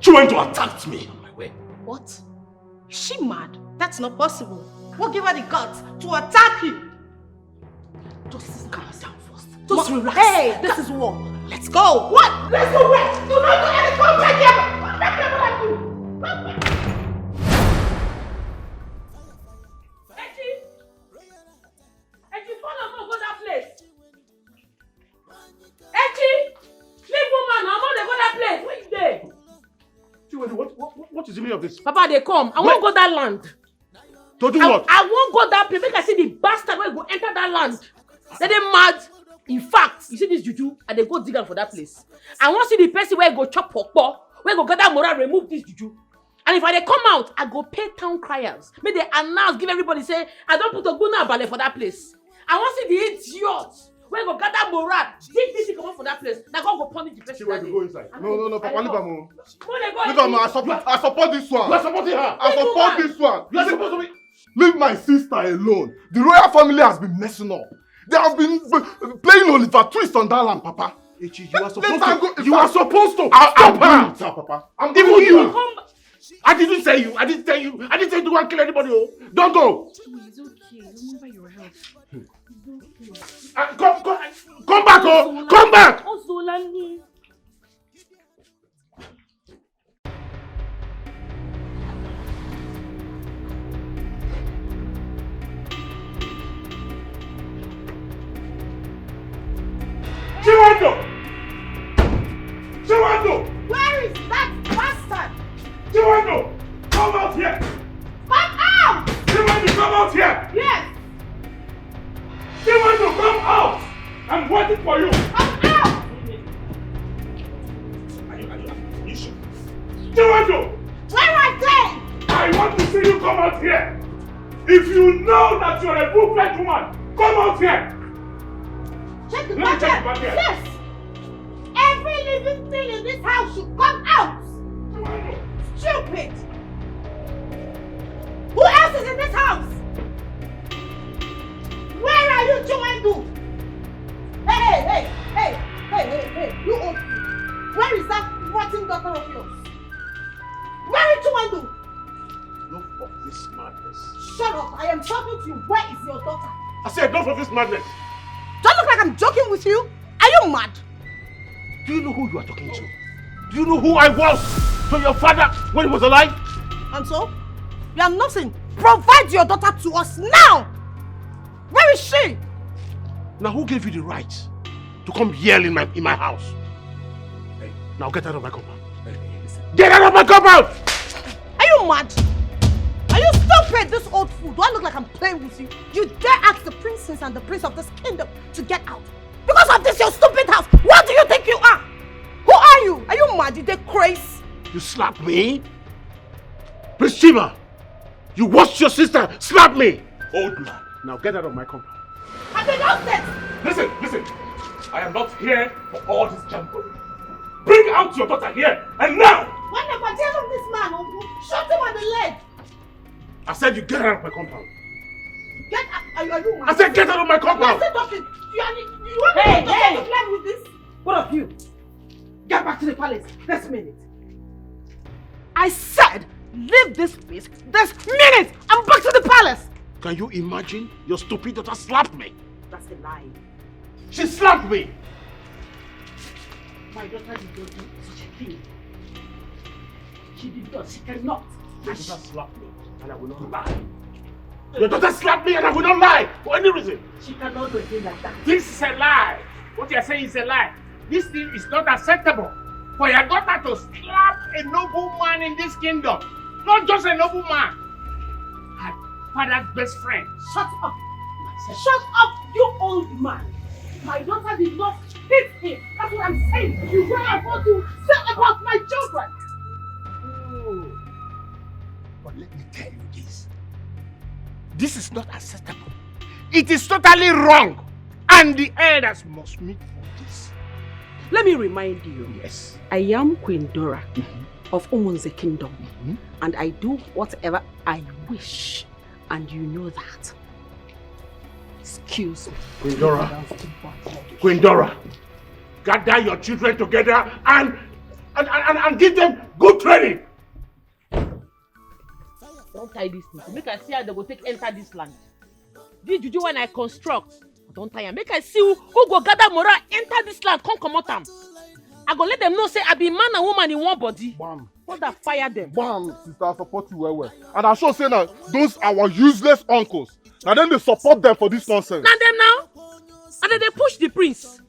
Speaker 5: She went to attack me on my way.
Speaker 4: What? Is she mad? That's not possible. What gave her the guts to attack you?
Speaker 12: Just calm down first. Just relax.
Speaker 4: Hey, this is war. Let's go. What? Let's go where? Do not do anything. Come back here. Come back here. What I do? Come back.
Speaker 1: Echi, follow me, go that place. Echi, leave woman. I'm on go that place. Where you there?
Speaker 8: What is the meaning of this?
Speaker 1: Papa, they come. I won't go that land.
Speaker 8: To do what?
Speaker 1: I won't go that place. Make I see the bastard where go enter that land. Then they mad. In fact, you see this juju, and they go dig out for that place. I want to see the person where go chop pokpo, where go gather moral, remove this juju. And if I they come out, I go pay town criers. Make they announce, give everybody say, I don't put a guna ballet for that place. I want to see the idiots where go gather moral, dig this come out for that place. Now go punish the person.
Speaker 7: Go inside. No, Papa, leave her more.
Speaker 1: Leave
Speaker 7: her more. I support this one.
Speaker 8: You are supporting her.
Speaker 7: I support this one.
Speaker 8: You are supposed to be.
Speaker 7: Leave my sister alone. The royal family has been messing up. They have been playing Oliver Twist on that land, Papa.
Speaker 8: Ichi, you are supposed to. You are supposed to.
Speaker 7: I'll do it, Papa.
Speaker 8: Even you. I didn't say you. I didn't tell you. I didn't say you go and kill anybody. Oh. Don't go.
Speaker 1: It's okay. Remember your health.
Speaker 8: Come back, oh. Come back. Chiwando!
Speaker 4: Where is that bastard?
Speaker 8: Chiwando! Come out here!
Speaker 4: Come out!
Speaker 8: Chiwando, come out here!
Speaker 4: Yes!
Speaker 8: Chiwando, come out! I'm waiting for you!
Speaker 4: Come out!
Speaker 8: Chiwando!
Speaker 4: Where are they?
Speaker 8: I want to see you come out here! If you know that you're a full-fledged woman, come out here!
Speaker 4: Check the
Speaker 8: Let me check the back here.
Speaker 4: Yes! Every living thing in this house should come out! Stupid! Who else is in this house? Where are you, Chiwando? Hey! You old people. Where is that rotten daughter of yours? Where is Chiwando?
Speaker 8: Enough of this madness.
Speaker 4: Shut up! I am talking to you. Where is your daughter?
Speaker 8: I said enough of this madness.
Speaker 4: Don't look like I'm joking with you. Are you mad?
Speaker 2: Do you know who you are talking to? Do you know who I was to your father when he was alive?
Speaker 4: And so? You have nothing. Provide your daughter to us now! Where is she?
Speaker 2: Now who gave you the right to come yell in my house? Hey, now get out of my compound. Get out of my compound!
Speaker 4: Are you mad? Are you stupid, this old fool? Do I look like I'm playing with you? You dare ask the princess and the prince of this kingdom to get out? Because of this, your stupid house! What do you think you are? Who are you? Are you mad? You did crazy?
Speaker 2: You slapped me? Prince Chima, you watched your sister slap me! Old man, now get out of my compound.
Speaker 4: I did not say.
Speaker 2: Listen. I am not here for all this jamboree. Bring out your daughter here, and now!
Speaker 4: When the material of this man, Uncle, shot him on the leg.
Speaker 2: I said you get out of my compound.
Speaker 4: Get out. Are you mad?
Speaker 2: I said get out of my compound.
Speaker 4: I said talking. You want me to play with this? What of you? Get back to the palace this minute. I said leave this place this minute. I'm back to the palace.
Speaker 2: Can you imagine? Your stupid daughter slapped me.
Speaker 4: That's a lie.
Speaker 2: She slapped me.
Speaker 4: My daughter did not do such a thing. She did not. She cannot.
Speaker 2: Your daughter slapped me, and I will not lie. Your daughter slapped me, and I will not lie for any reason.
Speaker 4: She cannot do a thing like that.
Speaker 14: This is a lie. What you are saying is a lie. This thing is not acceptable for your daughter to slap a noble man in this kingdom. Not just a noble man. Her father's best friend.
Speaker 4: Shut up. Shut up, you old man. My daughter did not hit him. That's what I'm saying. You were about to say about my children.
Speaker 2: Oh. But let me tell you this. This is not acceptable. It is totally wrong. And the elders must meet for this.
Speaker 1: Let me remind you.
Speaker 2: Yes.
Speaker 1: I am Queen Dora of Umunze Kingdom. And I do whatever I wish. And you know that. Excuse me.
Speaker 2: Queen Dora, gather your children together and give them good training.
Speaker 1: Don't tie this thing. Make I see how they go take enter this land. This juju when I construct. Don't tie am. Make I see who go gather moral enter this land. Come out am. I go let them know say I be man and woman in one body.
Speaker 7: Bam.
Speaker 1: What that fire them?
Speaker 7: Bam, sister, I support you well. And I sure say now those our useless uncles. Now then they support them for this nonsense.
Speaker 1: Now them now. And then they push the prince.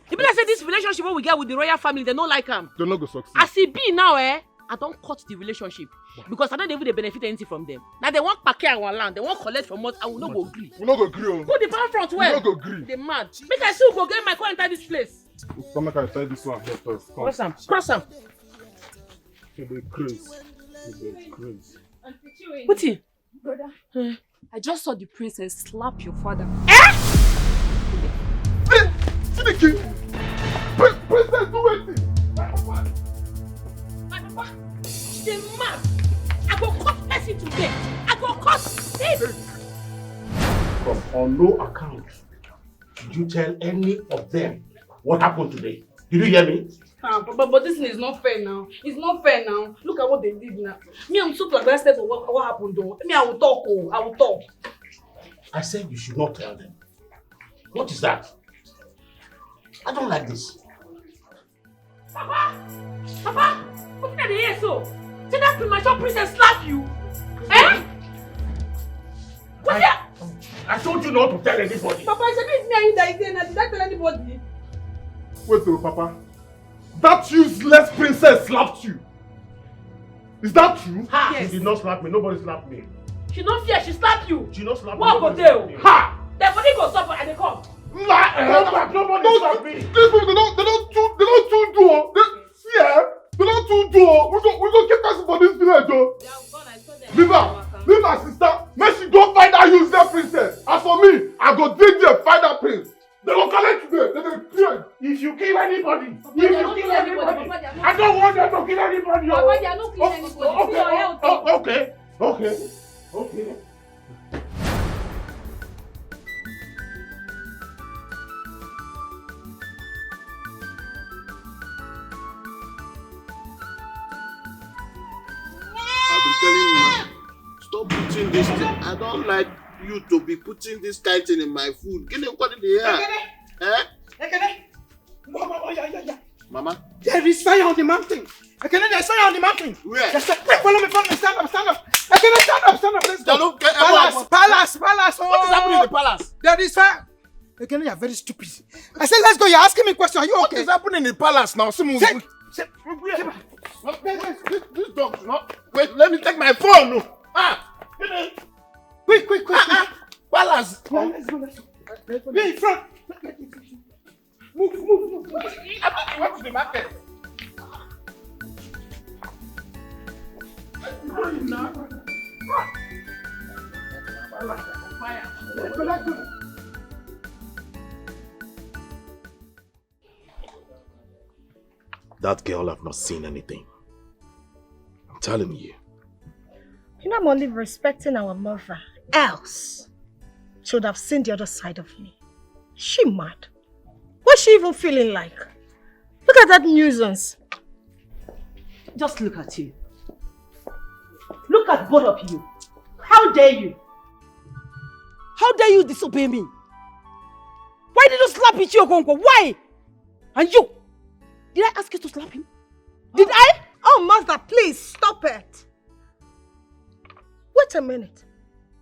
Speaker 1: If I say this relationship we get with the royal family, they don't like him.
Speaker 7: They're not gonna succeed.
Speaker 1: As it be now, I don't cut the relationship. Because I don't even benefit anything from them. Now they want pack our land, they want collect from us, I will not go agree.
Speaker 7: We'll not go agree.
Speaker 1: Put the pound front well.
Speaker 7: We'll not go agree.
Speaker 1: They mad. Make I still go get my car enter this place.
Speaker 7: Come make I tell this one first.
Speaker 1: Cross them. Cross them.
Speaker 7: They crazy.
Speaker 1: What's it?
Speaker 15: Brother, I just saw the princess slap your father.
Speaker 7: See the king? Princess do anything.
Speaker 1: My papa, she's mad. I go cut person today. I go cut him.
Speaker 2: From on no account did you tell any of them what happened today. Did you hear me?
Speaker 15: But this thing is not fair now. It's not fair now. Look at what they did now. Me, I'm so flabbergasted for what happened though. Me, I will talk. I will talk.
Speaker 2: I said you should not tell them. What is that? I don't like this.
Speaker 1: Papa, what did they hear so? See that premature princess slap you? Eh? What's that?
Speaker 2: I told you not to tell anybody.
Speaker 15: Papa, it's me and you that is there. Did I tell anybody?
Speaker 7: Wait though, Papa. That useless princess slapped you. Is that true?
Speaker 1: Ha!
Speaker 2: Yes. She did not slap me. Nobody slapped me.
Speaker 1: She don't fear. She slap you.
Speaker 2: She not slap me.
Speaker 1: What go there?
Speaker 2: Ha!
Speaker 1: Their body go suffer and they come.
Speaker 2: Nobody slapped me.
Speaker 7: These people, they don't do. They don't do. We go get us for this village, though. Leave her, sister. May she go find that useless princess. As for me, I go dig there, find that prince. They will collect today. They will clear.
Speaker 2: If you kill anybody,
Speaker 14: I don't want them to kill anybody.
Speaker 15: Papa, they are not killing anybody.
Speaker 2: Okay.
Speaker 9: I've been telling you, stop putting this thing. I don't like you to be putting this kind of thing in my food. Get it what in the air.
Speaker 2: Mama?
Speaker 11: There is fire on the mountain. Okay, there's fire on the mountain.
Speaker 2: Where?
Speaker 11: Wait, follow me, stand up. Okay, stand up, let's go. Palace.
Speaker 2: What is happening in the palace?
Speaker 11: There is fire. Okay, you are very stupid. I said, let's go. You're asking me a question. Are you okay?
Speaker 2: What is happening in the palace now?
Speaker 11: This
Speaker 2: dog is not. Wait, let me take my phone.
Speaker 11: Quick.
Speaker 2: Palace.
Speaker 11: Let's go. Be in front. Move.
Speaker 2: What is the market?
Speaker 5: That girl have not seen anything. I'm telling you.
Speaker 4: You know, I'm only respecting our mother. Else, she would have seen the other side of me. She mad. What's she even feeling like? Look at that nuisance.
Speaker 1: Just look at you. Look at both of you. How dare you? How dare you disobey me? Why did you slap Ichi Okonkwo? Why? And you? Did I ask you to slap him? Did I?
Speaker 4: Oh, mother, please stop it. Wait a minute.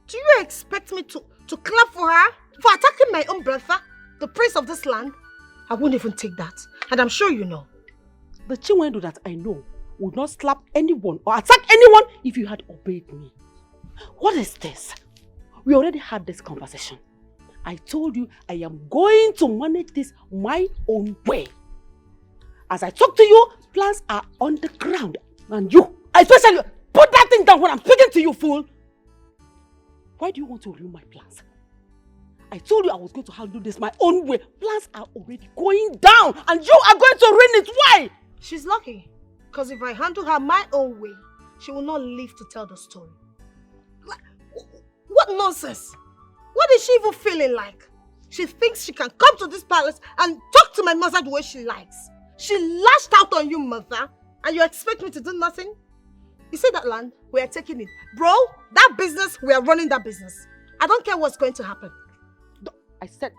Speaker 4: Do you expect me to clap for her? For attacking my own brother? The prince of this land? I won't even take that. And I'm sure you know.
Speaker 1: The Chinwendu that I know would not slap anyone or attack anyone if you had obeyed me. What is this? We already had this conversation. I told you I am going to manage this my own way. As I talk to you, plans are on the ground. And you, especially, put that thing down when I'm speaking to you, fool. Why do you want to ruin my plans? I told you I was going to handle this my own way. Plans are already going down and you are going to ruin it. Why?
Speaker 4: She's lucky. Because if I handle her my own way, she will not live to tell the story. What nonsense? What is she even feeling like? She thinks she can come to this palace and talk to my mother the way she likes. She lashed out on you, mother, and you expect me to do nothing? You see that land? We are taking it. Bro, that business, we are running that business. I don't care what's going to happen.
Speaker 1: I said...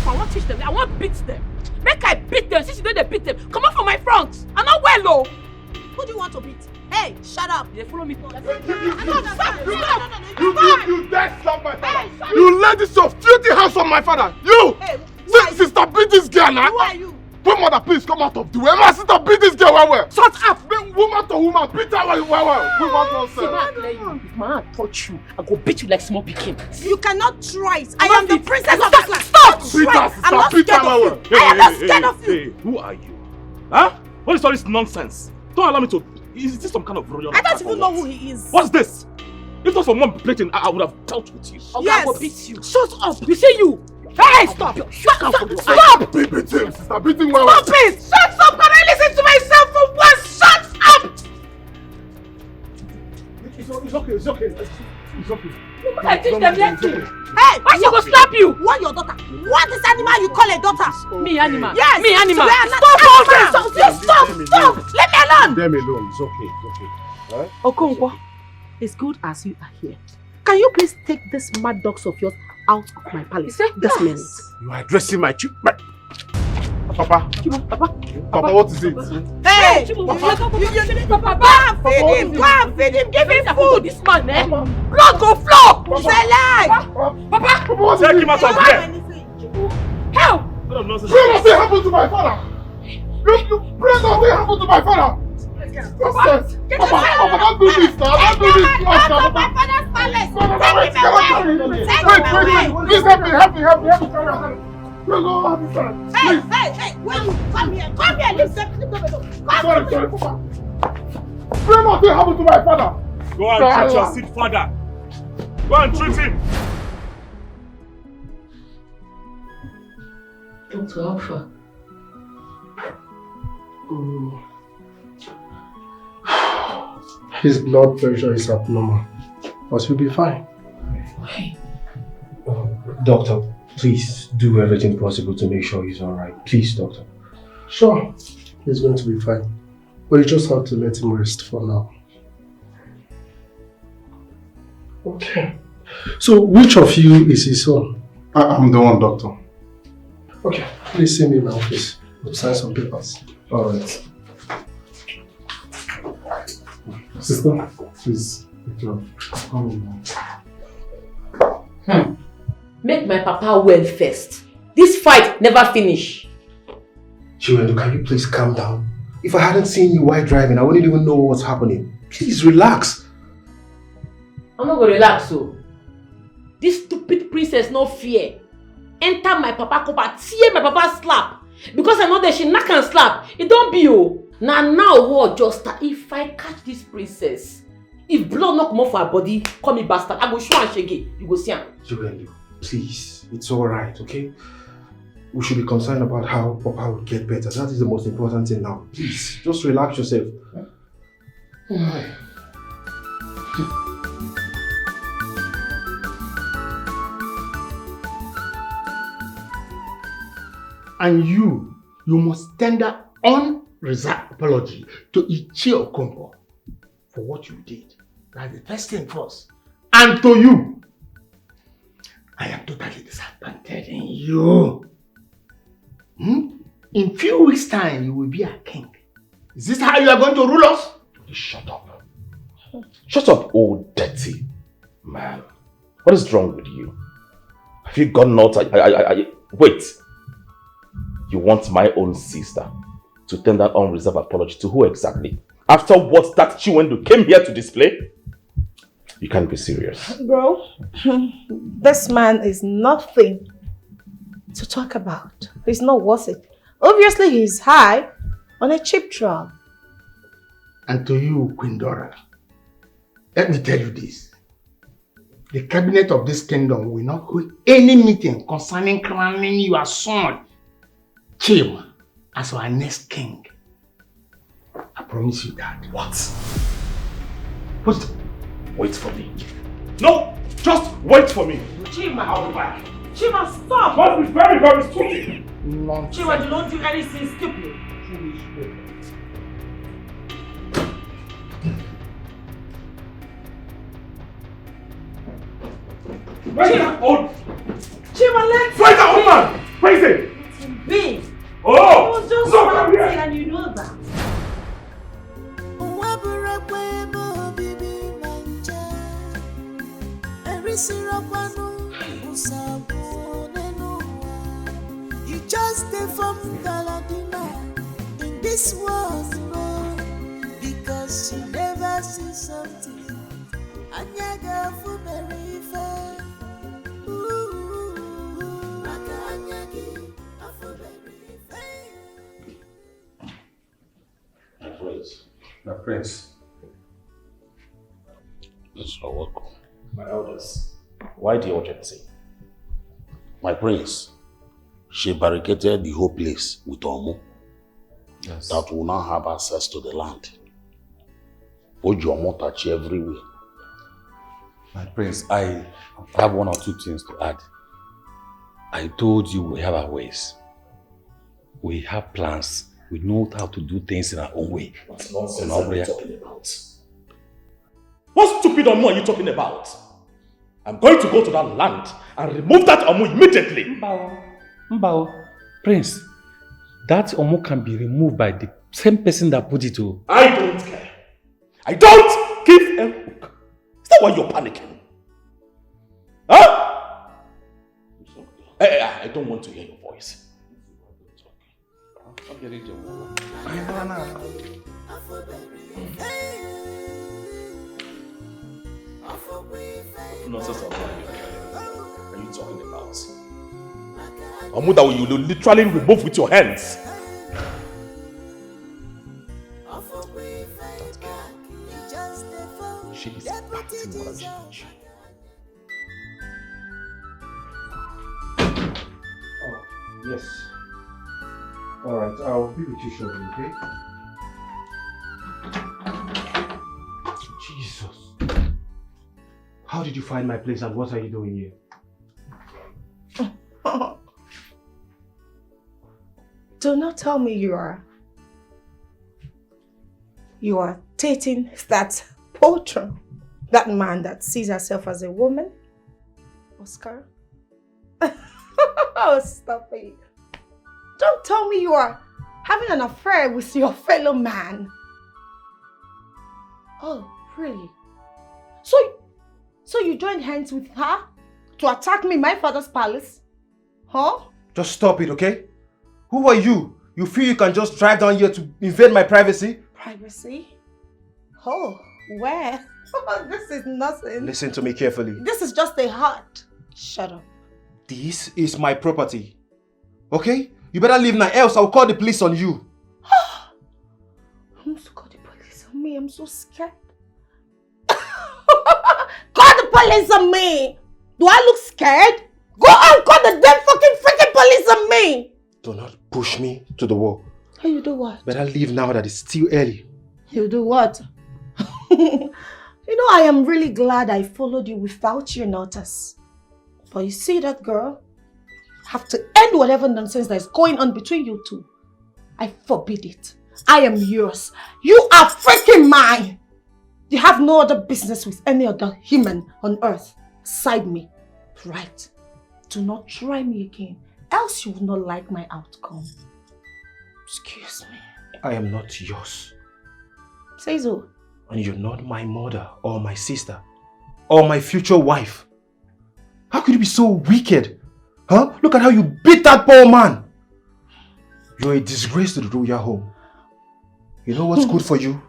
Speaker 1: I want to teach them. I want to beat them. Make I beat them since you know they beat them. Come on from my front. I'm not well, oh.
Speaker 4: Who do you want to beat? Hey, shut up.
Speaker 1: They follow me.
Speaker 7: You dare slap my father. You let this your filthy hands on my father. You.
Speaker 4: Hey,
Speaker 7: sister, beat this girl now.
Speaker 4: Who are you?
Speaker 7: Put mother, please come out of the way. My sister, beat this girl well.
Speaker 1: Shut up.
Speaker 7: Woman to woman, beat her well. We want nonsense.
Speaker 1: If my hand touch you, I go beat you like small pikin.
Speaker 4: You cannot try it. I am the princess of this land.
Speaker 1: Stop!
Speaker 7: Beat her, sister.
Speaker 4: I'm not
Speaker 7: Beat
Speaker 4: scared
Speaker 7: her
Speaker 4: of
Speaker 7: well.
Speaker 4: you. I am not scared of you.
Speaker 5: Hey, who are you? Huh? What is all this nonsense? Don't allow me to... Is this some kind of royal...
Speaker 4: I don't even know who he is.
Speaker 5: What's this? If not for one plating, I would have dealt with you.
Speaker 1: Okay,
Speaker 4: yes.
Speaker 1: I will beat you. Shut up. You say you. Hey, stop. Stop.
Speaker 7: Beat him, sister. Beat him well.
Speaker 1: Stop it. Shut up. Can I listen to myself for once? Shut up.
Speaker 7: It's okay.
Speaker 1: I teach them lesson. Hey, why she go slap you?
Speaker 4: What your daughter? What is animal you call a daughter?
Speaker 1: Me animal.
Speaker 4: Yes.
Speaker 1: Me animal.
Speaker 4: Stop. Let me alone.
Speaker 2: Leave them alone. It's okay. Huh?
Speaker 1: Okonkwo, as good as you are here, can you please take this mad dogs of yours out of my palace this minute?
Speaker 2: You are addressing my children.
Speaker 7: Papa, what is it?
Speaker 4: Hey,
Speaker 1: Papa,
Speaker 4: feed him, give him food.
Speaker 1: This man, eh? Blood go flow.
Speaker 4: It's a lie.
Speaker 1: Papa,
Speaker 5: take him out of here.
Speaker 1: Help!
Speaker 7: Pray nothing happen to my father. You pray nothing happen to my father. Papa, don't do this now. Don't do this to us now.
Speaker 4: My father's palace.
Speaker 7: Wait. Please help me. Hey,
Speaker 4: wait, come here, leave them alone.
Speaker 7: Sorry, Papa. Pray nothing happen to my father.
Speaker 5: Go and treat your sick father. Go and treat him.
Speaker 12: Dr. Alpha.
Speaker 6: His blood pressure is abnormal, but he'll be fine.
Speaker 12: Why?
Speaker 6: Doctor, please do everything possible to make sure he's alright. Please, doctor.
Speaker 11: Sure.
Speaker 6: He's going to be fine. But you just have to let him rest for now. Okay. So, which of you is his son?
Speaker 7: I'm the one, doctor.
Speaker 6: Okay, please see me in my office. We'll sign some papers. Alright.
Speaker 7: Sister, please, come in.
Speaker 1: Make my papa well first. This fight never finish.
Speaker 6: Chiwendu, can you please calm down? If I hadn't seen you while driving, I wouldn't even know what's happening. Please relax.
Speaker 1: I'm not gonna relax, so. This stupid princess no fear. Enter my papa cup, tear my papa slap. Because I know that she knock and slap. It don't be you. Now what just start. If I catch this princess, if blood not come off her body, call me bastard. I go show and shake. You go see her.
Speaker 6: Chiwendu, please. It's alright, okay? We should be concerned about how Papa will get better. That is the most important thing now. Please, just relax yourself. Alright.
Speaker 11: And you must tender unreserved apology to Ichie Okonkwo for what you did. That's the first thing first. And to you, I am totally disappointed in you. In few weeks' time, you will be a king. Is this how you are going to rule us?
Speaker 5: Shut up. Shut up, old dirty man. What is wrong with you? Have you gone nuts? Wait. You want my own sister to tender unreserved apology to who exactly? After what that Chiwendu came here to display? You can't be serious.
Speaker 4: Bro, this man is nothing to talk about. He's not worth it. Obviously, he's high on a cheap drug.
Speaker 11: And to you, Queen Dora, let me tell you this. The cabinet of this kingdom will not hold any meeting concerning crowning your son, Chima, as our next king. I promise you that.
Speaker 5: What? Wait for me. No! Just wait for me!
Speaker 1: Chima!
Speaker 5: I'll be back.
Speaker 1: Chima, stop!
Speaker 5: Must be very, very stupid!
Speaker 11: Nonsense.
Speaker 1: Chima, you don't do anything stupid.
Speaker 5: Where's that old?
Speaker 1: Chima, let's
Speaker 5: Where's that old man? Where is it?
Speaker 1: Be.
Speaker 5: Oh!
Speaker 1: It was just
Speaker 5: Look,
Speaker 1: one
Speaker 5: I'm
Speaker 1: thing
Speaker 5: here.
Speaker 1: and you know that.
Speaker 3: You just stay from Galadina in this world, no, because you never see something. And you go for very fair.
Speaker 10: My prince.
Speaker 9: Yes, you're welcome.
Speaker 5: My elders, why the urgency?
Speaker 9: My prince, she barricaded the whole place with Omo.
Speaker 10: Yes.
Speaker 9: That will not have access to the land. Ojo touch everywhere.
Speaker 10: My prince, I have one or two things to add. I told you we have our ways. We have plans. We know how to do things in our own way.
Speaker 5: What nonsense are you talking about? What stupid Omo are you talking about? I'm going to go to that land and remove that Omo immediately.
Speaker 10: Mbao, Prince, that Omo can be removed by the same person that put it to.
Speaker 5: I don't care. I don't give a hook. Is that why you're panicking? Huh? I don't want to hear your voice. What nonsense are you talking about? Omo that you will literally remove with your hands. She is acting more than she is.
Speaker 6: Oh, yes. Alright, I'll be with you shortly, okay? Jesus. How did you find my place and what are you doing here?
Speaker 4: Do not tell me you are You are dating that patron, that man that sees herself as a woman? Oscar? Oh, stop it. Don't tell me you are having an affair with your fellow man. Oh, really? So you joined hands with her to attack me in my father's palace? Huh?
Speaker 6: Just stop it, okay? Who are you? You feel you can just drive down here to invade my privacy?
Speaker 4: Privacy? Oh, where? This is nothing.
Speaker 6: Listen to me carefully.
Speaker 4: This is just a heart. Shut up.
Speaker 6: This is my property. Okay? You better leave now, else I'll call the police on you.
Speaker 4: I'm so call the police on me. I'm so scared. Call the police on me. Do I look scared? Go and call the damn fucking freaking police on me.
Speaker 6: Do not push me to the wall.
Speaker 4: Hey, you do what?
Speaker 6: Better leave now that it's still early.
Speaker 4: You do what? You know, I am really glad I followed you without your notice. But you see that girl? Have to end whatever nonsense that is going on between you two. I forbid it. I am yours. You are freaking mine. You have no other business with any other human on earth aside me. Right? Do not try me again, else you will not like my outcome. Excuse me.
Speaker 6: I am not yours.
Speaker 4: Say so.
Speaker 6: And you're not my mother or my sister or my future wife. How could you be so wicked? Huh? Look at how you beat that poor man. You're a disgrace to the royal home. You know what's good for you?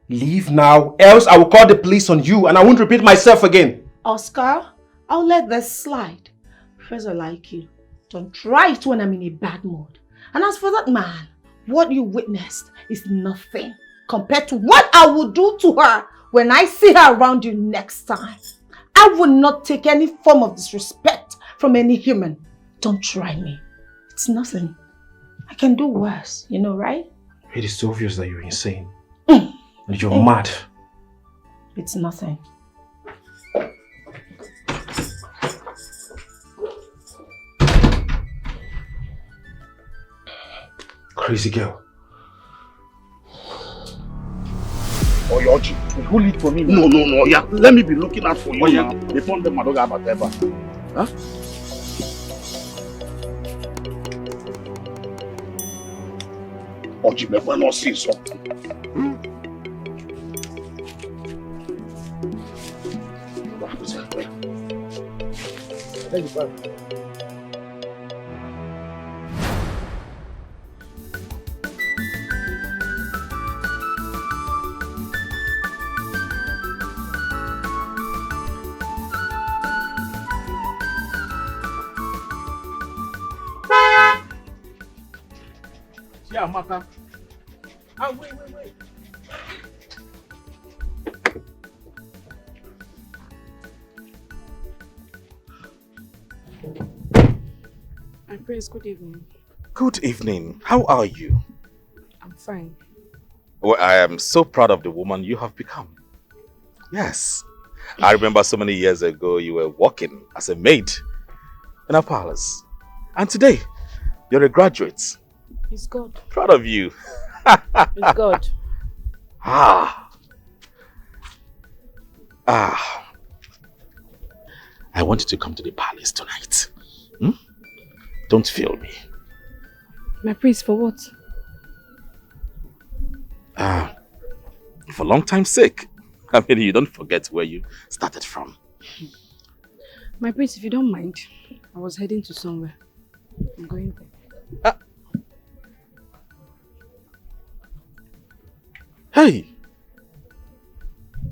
Speaker 6: Leave now, else I will call the police on you and I won't repeat myself again.
Speaker 4: Oscar, I'll let this slide. Because I like you. Don't try it when I'm in a bad mood. And as for that man, what you witnessed is nothing compared to what I will do to her when I see her around you next time. I will not take any form of disrespect from any human. Don't try me. It's nothing. I can do worse, you know, right?
Speaker 6: It is obvious that you're insane. And you're mad.
Speaker 4: It's nothing.
Speaker 6: Crazy girl.
Speaker 9: Oh, Yoji, who lead for me? No, yeah. Let me be looking out for you now. Before the Madoga Bateba. Huh? Oji, me when I see something. What happens here? Thank you,
Speaker 14: Yeah, Maka. Ah, wait.
Speaker 15: My praise, good evening.
Speaker 16: Good evening. How are you?
Speaker 15: I'm fine.
Speaker 16: Well, I am so proud of the woman you have become. Yes. I remember so many years ago you were working as a maid in our palace. And today, you're a graduate.
Speaker 15: It's God.
Speaker 16: Proud of you.
Speaker 15: It's God.
Speaker 16: I want you to come to the palace tonight. Don't fail me.
Speaker 15: My praise for what?
Speaker 16: For long time's sake. I mean, you don't forget where you started from.
Speaker 15: My praise, if you don't mind, I was heading to somewhere. I'm going there.
Speaker 16: Hey!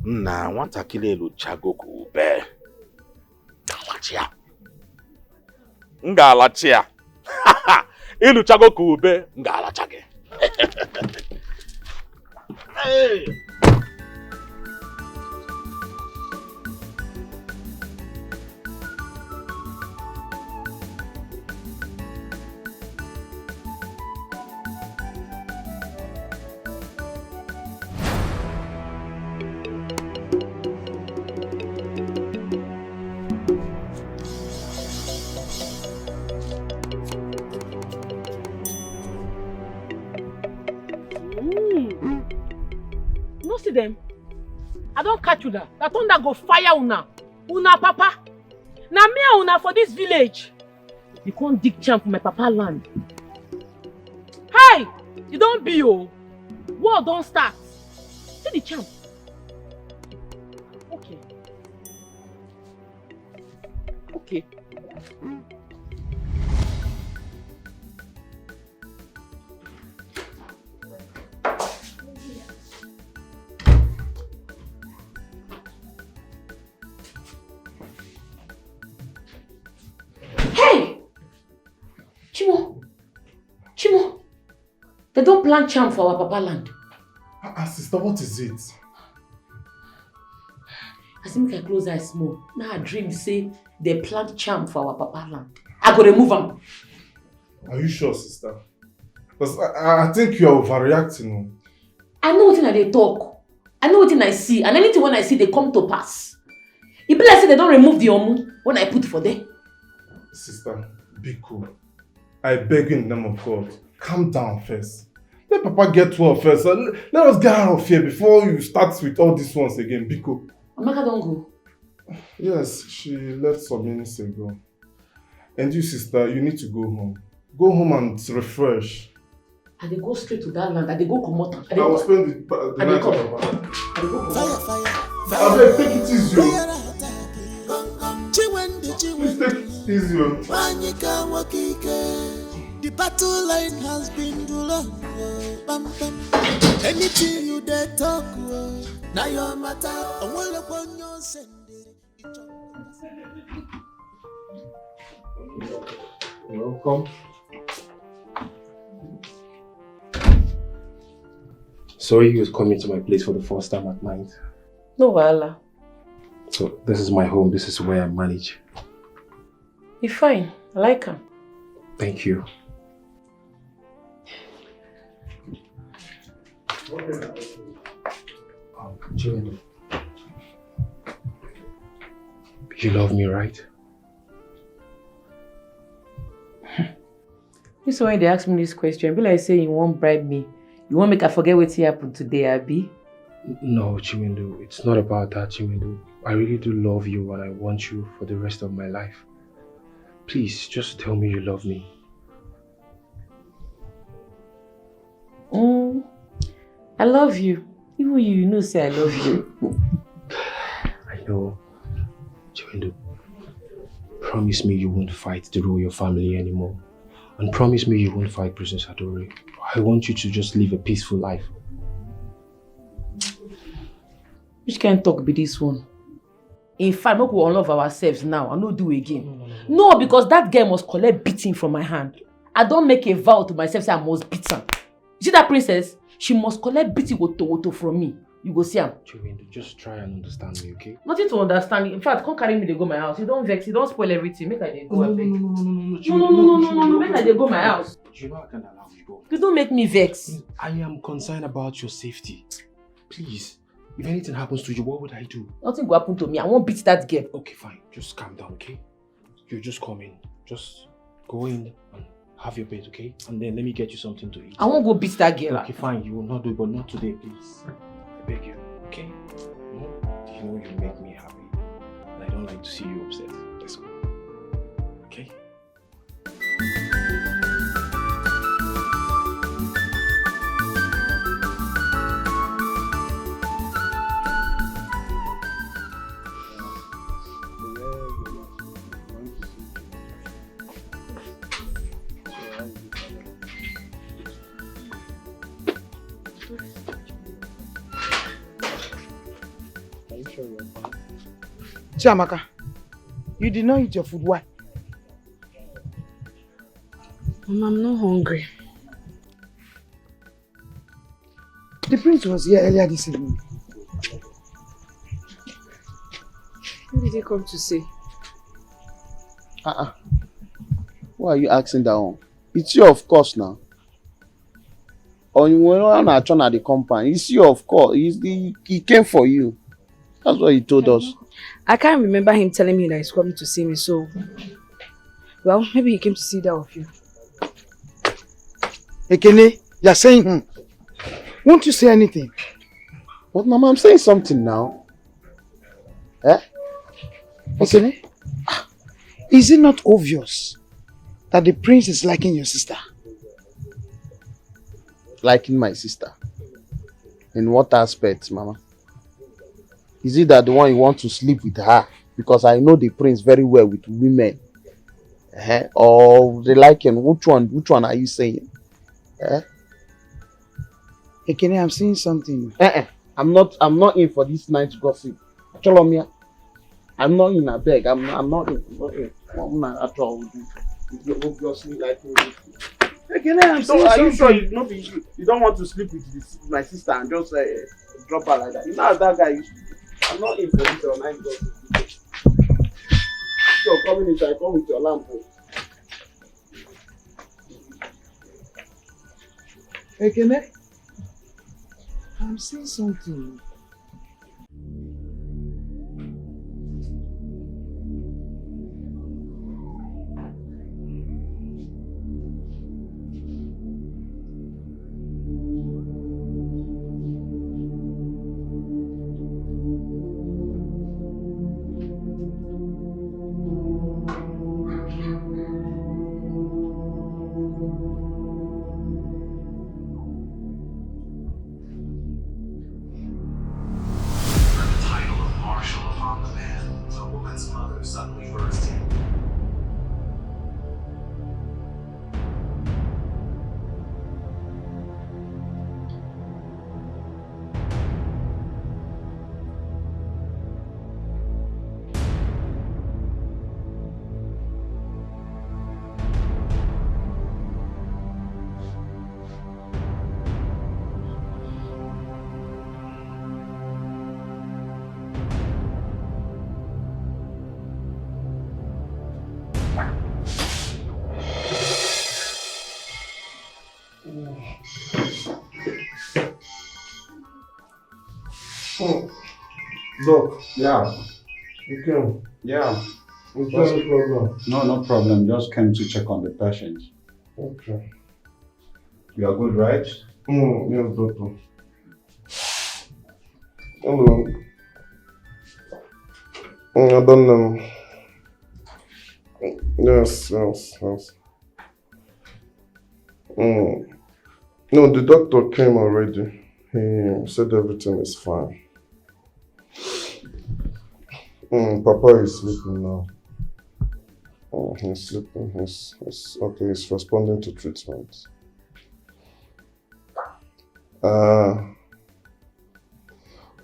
Speaker 16: Nah, want to kill a chago kube. Galachia. Galachia. Ilu chago kube. Galachage. Hey!
Speaker 1: them. I don't catch you that. That thunder go fire una. Una papa. Na me and una for this village. You can't dig champ for my papa land. Hey! You don't be oh. War don't start. See the champ. Okay. Okay. Hey! Chimo. They don't plant charm for our papa land.
Speaker 7: Sister, what is it?
Speaker 1: I think I close eyes small. Now I dream say they plant charm for our papa land. I go remove them.
Speaker 7: Are you sure, sister? Because I think you are overreacting.
Speaker 1: I know what they talk. I know what I see. And anything when I see, they come to pass. It be like say they don't remove the omu when I put for them.
Speaker 7: Sister, be cool. I beg you in the name of God. Calm down first. Let Papa get well first. Let us get out of here before you start with all this once again. Be cool.
Speaker 1: Amaka don't go.
Speaker 7: Yes, she left some minutes ago. And you, sister, you need to go home. Go home and refresh.
Speaker 1: And they go straight to that land. And they go come out.
Speaker 7: I will spend the night with Papa.
Speaker 3: Fire.
Speaker 7: Abeg, take it easy.
Speaker 3: Please
Speaker 7: take it easy.
Speaker 3: The battle line has been too long. Anything you dare talk, now your matter. I will upon your send.
Speaker 6: Welcome. Sorry you was coming to my place for the first time at night.
Speaker 1: No wahala.
Speaker 6: So this is my home, this is where I manage.
Speaker 1: You're fine. I like her.
Speaker 6: Thank you. Jane, you love me, right?
Speaker 1: This when they ask me this question, be like say you won't bribe me. You won't make I forget what happened today, Abi?
Speaker 6: No, Chimindu, it's not about that, Chimindu. I really do love you and I want you for the rest of my life. Please, just tell me you love me.
Speaker 1: I love you. Even you know say I love you.
Speaker 6: I know. Chimindu, promise me you won't fight the royal family anymore. And promise me you won't fight Princess Adore. I want you to just live a peaceful life.
Speaker 1: Which kind of talk be this one? In fact, we will unlove ourselves now. I no do again. No, because that girl must collect beating from my hand. I don't make a vow to myself say I must beat her. You see that princess? She must collect beating woto from me. You go see her.
Speaker 6: Just try and understand me, okay?
Speaker 1: Nothing to understand. In fact, come carry me to go my house. You don't vex. You don't spoil everything. Make I dey go.
Speaker 6: No,
Speaker 1: Make I dey go my house.
Speaker 6: You know I can't allow you go.
Speaker 1: You don't make me vex.
Speaker 6: I am concerned about your safety. Please. If anything happens to you, what would I do?
Speaker 1: Nothing will happen to me. I won't beat that girl.
Speaker 6: Okay, fine. Just calm down, okay? You just come in. Just go in and have your bed, okay? And then let me get you something to eat.
Speaker 1: I won't go beat that girl.
Speaker 6: Okay, fine. You will not do it, but not today, please. I beg you, okay? You know you make me happy. And I don't like to see you upset. Let's go. Okay?
Speaker 14: Chiamaka, you did not eat your food. Why?
Speaker 15: Mom, I'm not hungry.
Speaker 14: The prince was here earlier this evening.
Speaker 15: What did he come to say?
Speaker 17: Why are you asking that one? It's you, of course, now. Or you were not trying at the compound. It's you, of course. He came for you. That's what he told us.
Speaker 15: I can't remember him telling me that he's coming to see me, so... Well, maybe he came to see that of you.
Speaker 14: Ekene, you're saying, won't you say anything?
Speaker 17: But Mama, I'm saying something now. Eh?
Speaker 11: Okay. Is it not obvious that the prince is liking your sister?
Speaker 17: Liking my sister? In what aspect, Mama? Is it that the one you want to sleep with her? Because I know the prince very well with women. Or they like him. Which one are you saying?
Speaker 11: Ekene, I'm saying something.
Speaker 17: I'm not in for this night gossip. Cholomia. I'm not in a beg. I'm not in. I'm not at all. You obviously like me.
Speaker 11: Ekene, I'm saying
Speaker 17: Are you sure
Speaker 11: something.
Speaker 17: you don't want to sleep with my sister and just drop her like that? You know how that guy used to do. I'm not in for this all night gossip. So coming inside, come with your lamp.
Speaker 11: Ekene, I'm saying something.
Speaker 13: Look, yeah. Okay. Yeah. Okay, no problem.
Speaker 18: No problem. Just came to check on the patient.
Speaker 13: Okay.
Speaker 18: You are good, right?
Speaker 13: Yes, doctor. Hello. I don't know. Yes. No, the doctor came already. He said everything is fine. Papa is sleeping now. He's sleeping. He's okay. He's responding to treatment.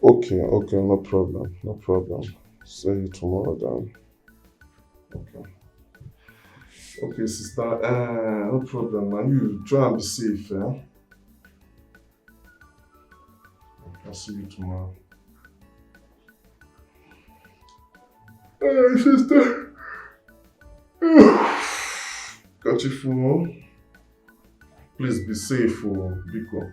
Speaker 13: Okay, no problem. See you tomorrow then. Okay, sister. No problem, man. You try and be safe, yeah? I'll see you tomorrow. Hey, sister. Got your phone? Please be safe, Biko.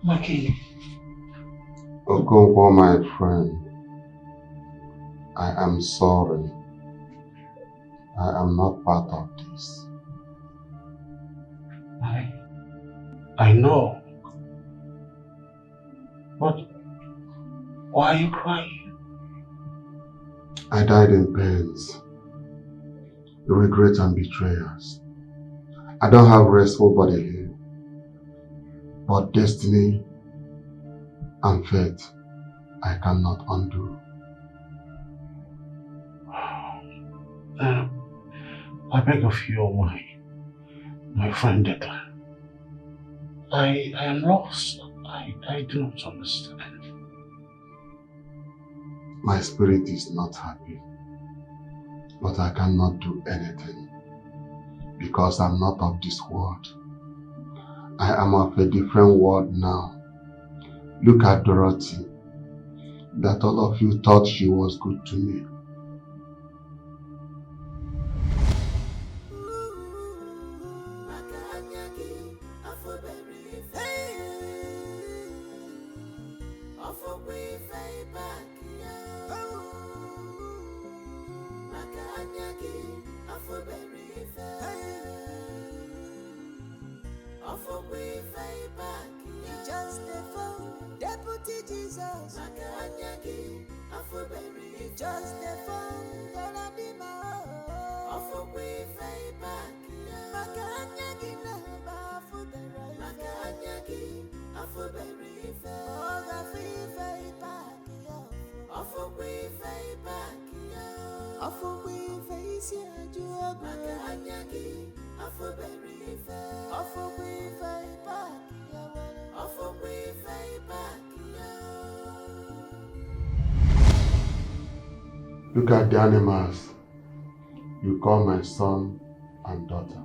Speaker 11: Maki.
Speaker 9: Okonkwo, my friend, I am sorry. I am not part of this.
Speaker 2: I know. But why are you crying?
Speaker 9: I died in pains, regret and betrayals. I don't have restful body here, but destiny and fate I cannot undo.
Speaker 2: I beg of you, my friend Declan.
Speaker 9: I am lost. I do not understand.
Speaker 19: My spirit is not happy, but I cannot do anything because I'm not of this world. I am of a different world now. Look at Dorothy, that all of you thought she was good to me. Look at the animals you call my son and daughter.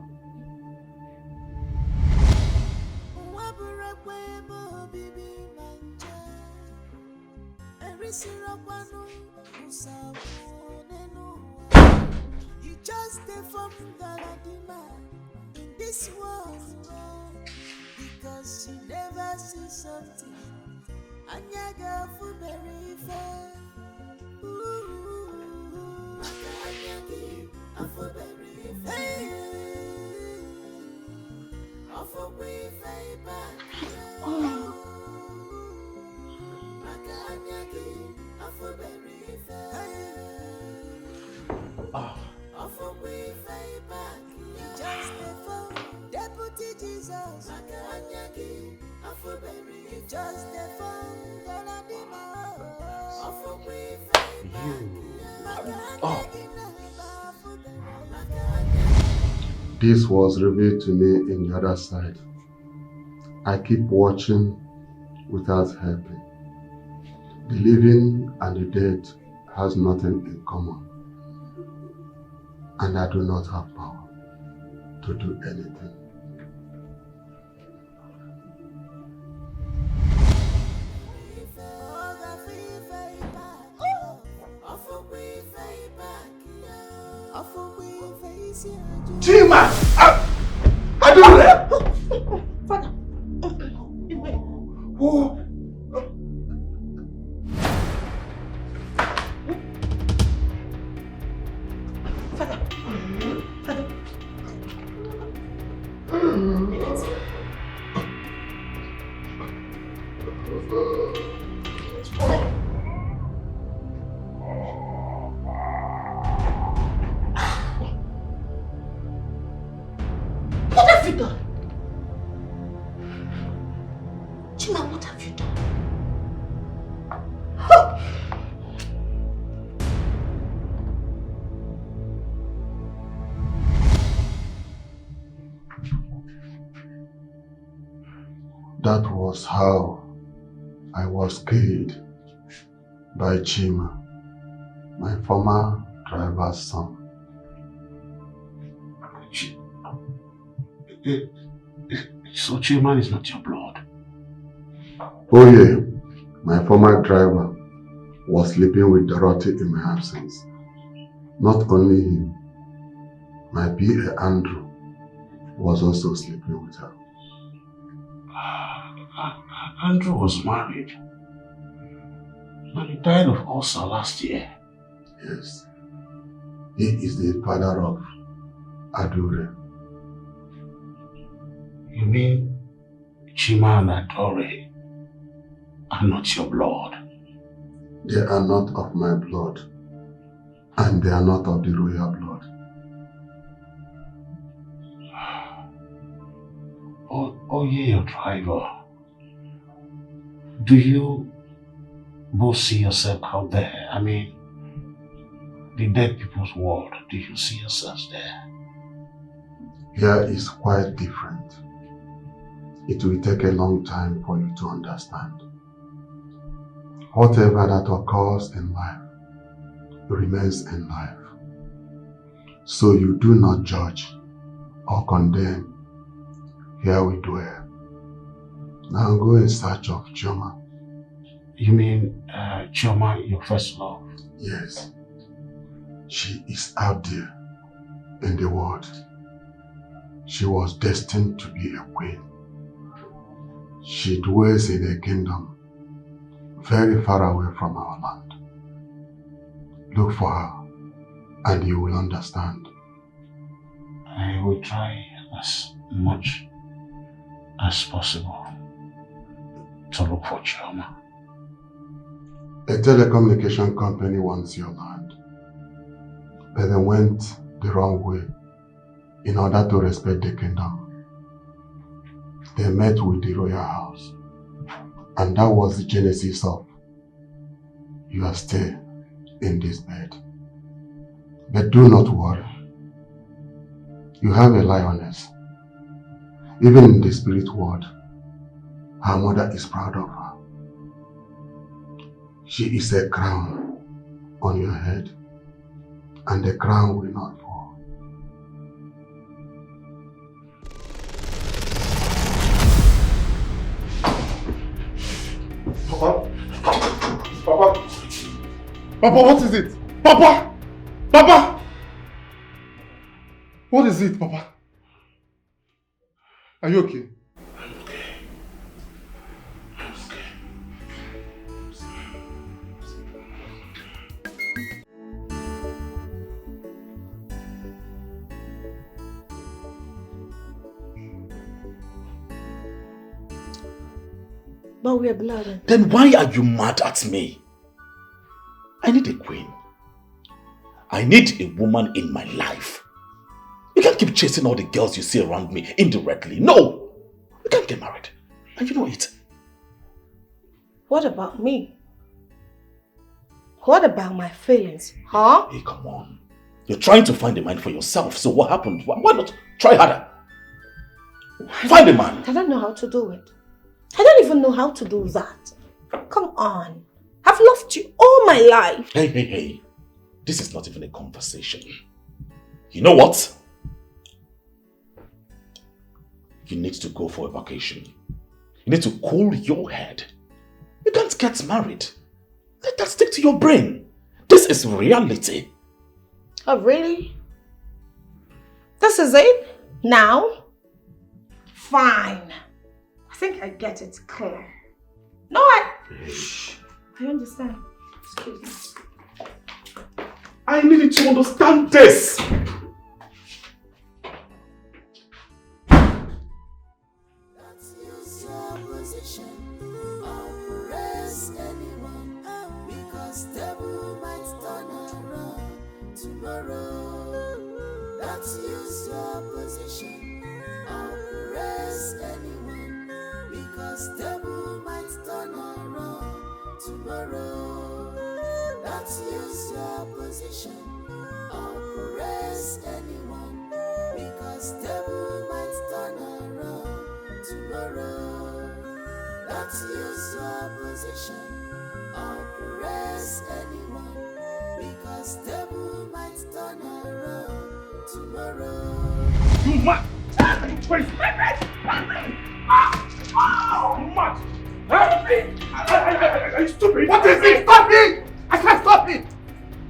Speaker 3: You just from Galadima in this world because she never sees something. Anyaga for very fair.
Speaker 19: This was revealed to me in the other side. I keep watching without helping. The living and the dead has nothing in common. And I do not have power to do anything.
Speaker 5: Chima! I do that!
Speaker 4: Father!
Speaker 5: Oh.
Speaker 4: Father! Father!
Speaker 1: What have you done? Chima, what have you done?
Speaker 19: That was how I was killed by Chima, my former driver's son.
Speaker 9: So Chima is not your blood?
Speaker 19: Oh yeah, my former driver was sleeping with Dorothy in my absence. Not only him, my PA Andrew was also sleeping with her.
Speaker 9: Andrew was married. And he died of ulcer last year.
Speaker 19: Yes. He is the father of Adore.
Speaker 9: You mean Chima and Adore are not your blood?
Speaker 19: They are not of my blood. And they are not of the royal blood.
Speaker 9: Oh yeah, your driver. Do you both see yourself out there? I mean, the dead people's world. Do you see yourselves there?
Speaker 19: Here is quite different. it will take a long time for you to understand. Whatever that occurs in life remains in life. So you do not judge or condemn. Here we dwell. Now go in search of Chioma.
Speaker 11: You mean Chioma, your first love?
Speaker 19: Yes. She is out there in the world. She was destined to be a queen. She dwells in a kingdom very far away from our land. Look for her and you will understand.
Speaker 11: I will try as much as possible to look for Chioma.
Speaker 19: A telecommunication company wants your land, but they went the wrong way in order to respect the kingdom. They met with the royal house, and that was the genesis of your stay in this bed. But do not worry. You have a lioness. Even in the spirit world, her mother is proud of her. She is a crown on your head, and the crown will not fall.
Speaker 7: Papa? Papa? Papa, what is it? Papa! Papa! What is it, Papa? Are you okay?
Speaker 4: But we are blood.
Speaker 16: Then why are you mad at me? I need a queen. I need a woman in my life. You can't keep chasing all the girls you see around me indirectly. No! You can't get married. And you know it.
Speaker 4: What about me? What about my feelings? Huh?
Speaker 16: Hey, come on. You're trying to find a man for yourself, so what happened? Why not try harder? Find a man.
Speaker 4: I don't know how to do it. I don't even know how to do that. Come on. I've loved you all my life.
Speaker 16: Hey. This is not even a conversation. You know what? You need to go for a vacation. You need to cool your head. You can't get married. Let that stick to your brain. This is reality.
Speaker 4: Oh, really? This is it? Now? Fine. I think I get it clear. No, I understand. Excuse me.
Speaker 16: I need you to understand this.
Speaker 3: Let's use your position. Oppress anyone, because devil might turn around tomorrow. Let's use your position. Oppress anyone, because devil might turn around tomorrow. Let's use your position. Oppress anyone, because devil might turn around tomorrow.
Speaker 14: You mad? Are you crazy? You mad? Are you stupid?
Speaker 7: What is it? Stop it! I can't stop it!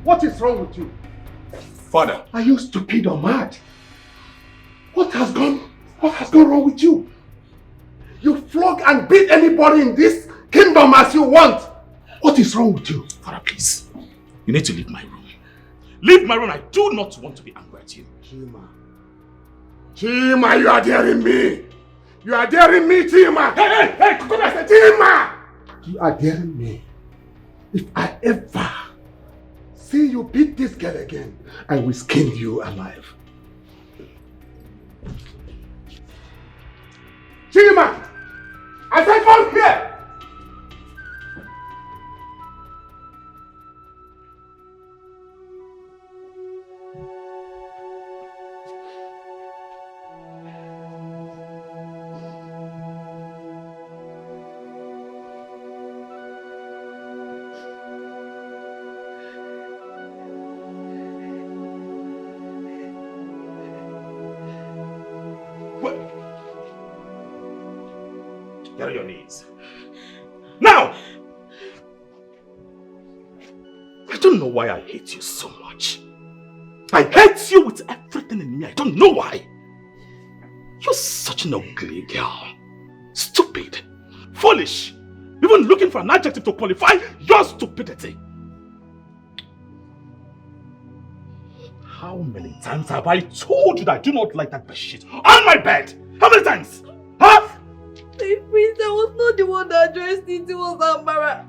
Speaker 7: What is wrong with you?
Speaker 8: Father.
Speaker 7: Are you stupid or mad? What has gone wrong with you? You flog and beat anybody in this kingdom as you want. What is wrong with you?
Speaker 16: Father, please. You need to leave my room. Leave my room. I do not want to be angry at you.
Speaker 7: Chima, you are daring me. You are daring me, Chima. Hey, come here, Chima. You are daring me. If I ever see you beat this girl again, I will skin you alive. Chima, I said come here.
Speaker 5: on your knees. Now! I don't know why I hate you so much. I hate you with everything in me. I don't know why. You're such an ugly girl. Stupid. Foolish. Even looking for an adjective to qualify your stupidity. How many times have I told you that I do not like that bedsheet on my bed? How many times? Huh?
Speaker 15: Please, I was not the one that addressed it. It was Amara.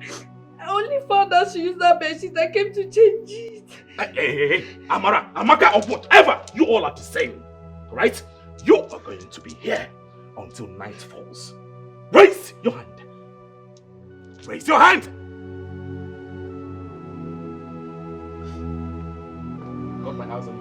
Speaker 15: I only found out she used that bedsheet. I came to change it.
Speaker 5: Hey, Amara, Amaka, or whatever, you all are the same. Right? You are going to be here until night falls. Raise your hand. Raise your hand! Got my eyes on you.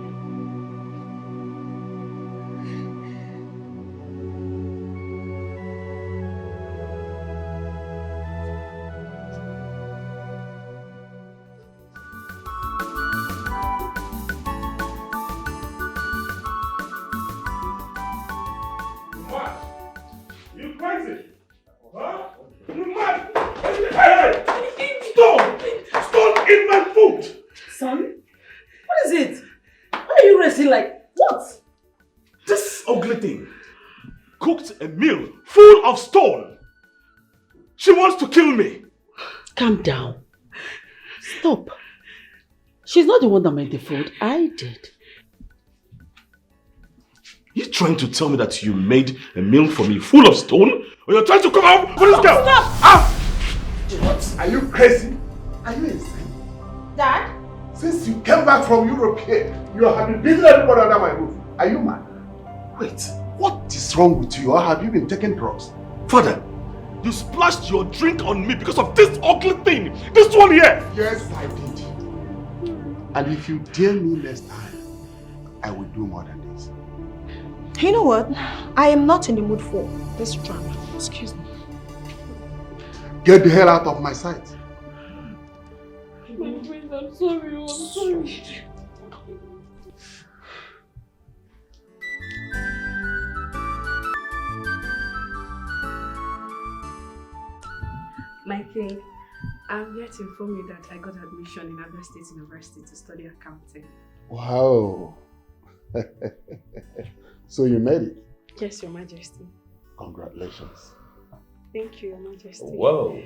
Speaker 5: You crazy? Huh? You mad? Hey! Stone in my food!
Speaker 1: Son, what is it? Why are you racing like what?
Speaker 5: This ugly thing cooked a meal full of stone. She wants to kill me.
Speaker 12: Calm down. Stop. She's not the one that made the food. I did.
Speaker 5: You trying to tell me that you made a meal for me full of stone? Or you're trying to come out with this girl?
Speaker 1: Stop!
Speaker 5: Ah!
Speaker 11: What? Are you crazy? Are you insane?
Speaker 4: Dad?
Speaker 11: Since you came back from Europe here, you have been beating everybody under my roof. Are you mad? Wait, what is wrong with you? Or have you been taking drugs?
Speaker 5: Father, you splashed your drink on me because of this ugly thing. This one here.
Speaker 11: Yes, I did. And if you dare me next time, I will do more than this.
Speaker 4: You know what? I am not in the mood for this drama. Excuse me.
Speaker 11: Get the hell out of my sight.
Speaker 15: My friend, I'm sorry. I'm sorry. My king, I'm here to inform you that I got admission in Abia State University to study accounting.
Speaker 11: Wow. So you made it?
Speaker 15: Yes, Your Majesty.
Speaker 11: Congratulations.
Speaker 15: Thank you, Your Majesty.
Speaker 16: Whoa.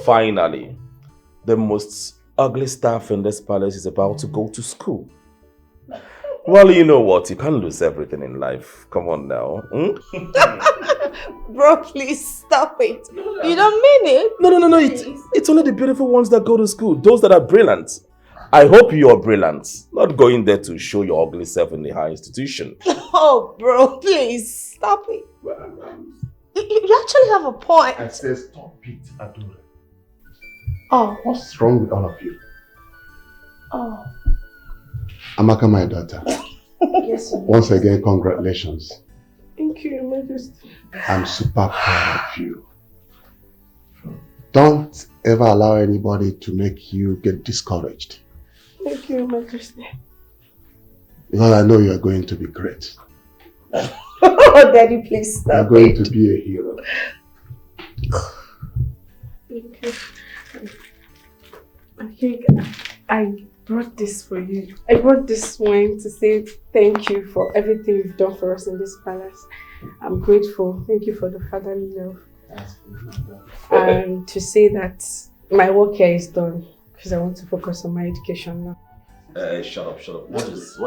Speaker 16: Finally, the most ugly staff in this palace is about to go to school. Well, you know what? You can't lose everything in life. Come on now.
Speaker 4: Bro, please stop it. You don't mean it?
Speaker 16: No. It's only the beautiful ones that go to school. Those that are brilliant. I hope you are brilliant. Not going there to show your ugly self in the high institution.
Speaker 4: Oh, bro, please stop it. You actually have a point.
Speaker 11: I said stop it, Adore.
Speaker 4: Oh.
Speaker 11: What's wrong with all of you?
Speaker 4: Oh.
Speaker 11: Amaka, my daughter.
Speaker 15: Yes, sir.
Speaker 11: Once again, congratulations.
Speaker 15: Thank you, Your Majesty.
Speaker 11: I'm super proud of you. Don't ever allow anybody to make you get discouraged.
Speaker 15: Thank you, Your Majesty.
Speaker 11: Because I know you're going to be great.
Speaker 4: Oh, Daddy, please stop.
Speaker 11: You're going to be a hero.
Speaker 15: Thank you. I think I brought this for you. I brought this wine to say thank you for everything you've done for us in this palace. I'm grateful. Thank you for the fatherly love. And to say that my work here is done because I want to focus on my education now.
Speaker 16: Shut up. What is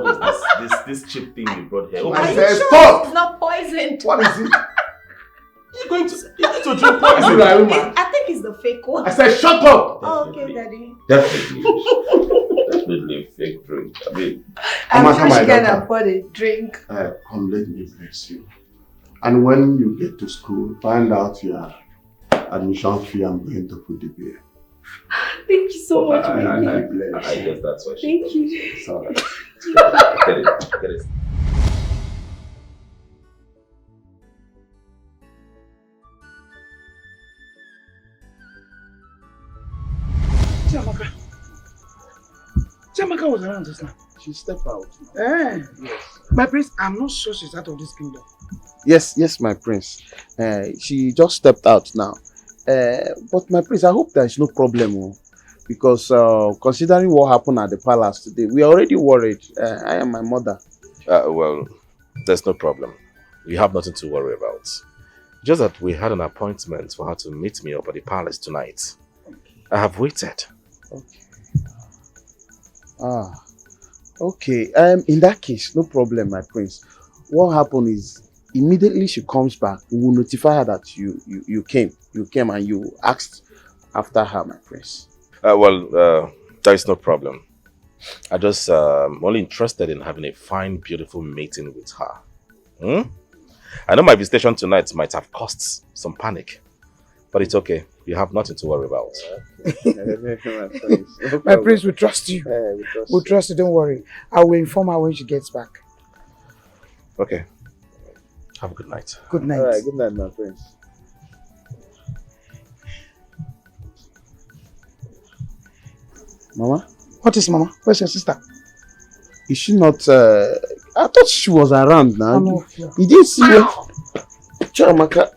Speaker 16: this cheap thing you brought here?
Speaker 11: I said stop!
Speaker 4: It's not poisoned.
Speaker 11: What is it?
Speaker 16: You're going to drink poison.
Speaker 4: I think it's the fake one.
Speaker 11: I said shut up!
Speaker 4: Oh, okay, Daddy.
Speaker 16: Definitely fake drink. I mean,
Speaker 4: I'm sure she can afford a drink.
Speaker 11: Come, let me bless you. And when you get to school, find out your admission fee. I'm going to put the beer.
Speaker 15: Thank you so much,
Speaker 16: I guess that's what she
Speaker 15: Thank you.
Speaker 11: It's all right.
Speaker 16: Get it.
Speaker 14: Chiamaka was around just now.
Speaker 11: She stepped out.
Speaker 14: Eh. Yes. My prince, I'm not sure she's out of this kingdom.
Speaker 17: Yes, my prince. She just stepped out now. But my prince, I hope there is no problem. Because considering what happened at the palace today, we are already worried. I am my mother.
Speaker 16: Well, there's no problem. You have nothing to worry about. Just that we had an appointment for her to meet me up at the palace tonight. I have waited.
Speaker 17: Okay. Okay. In that case, no problem, my prince. What happened is, immediately she comes back, we will notify her that you came. You came and you asked after her, my prince.
Speaker 16: There is no problem. I just only interested in having a fine, beautiful meeting with her. I know my visitation tonight might have caused some panic, but it's okay. You have nothing to worry about.
Speaker 20: My prince, we trust you. We trust you, don't worry. I will inform her when she gets back.
Speaker 16: Okay. Have a good night.
Speaker 20: Good night.
Speaker 17: All right, good night, my prince. Mama?
Speaker 20: What is Mama? Where's your sister?
Speaker 17: Is she not... I thought she was around now.
Speaker 20: No.
Speaker 17: You didn't see her? Chiamaka.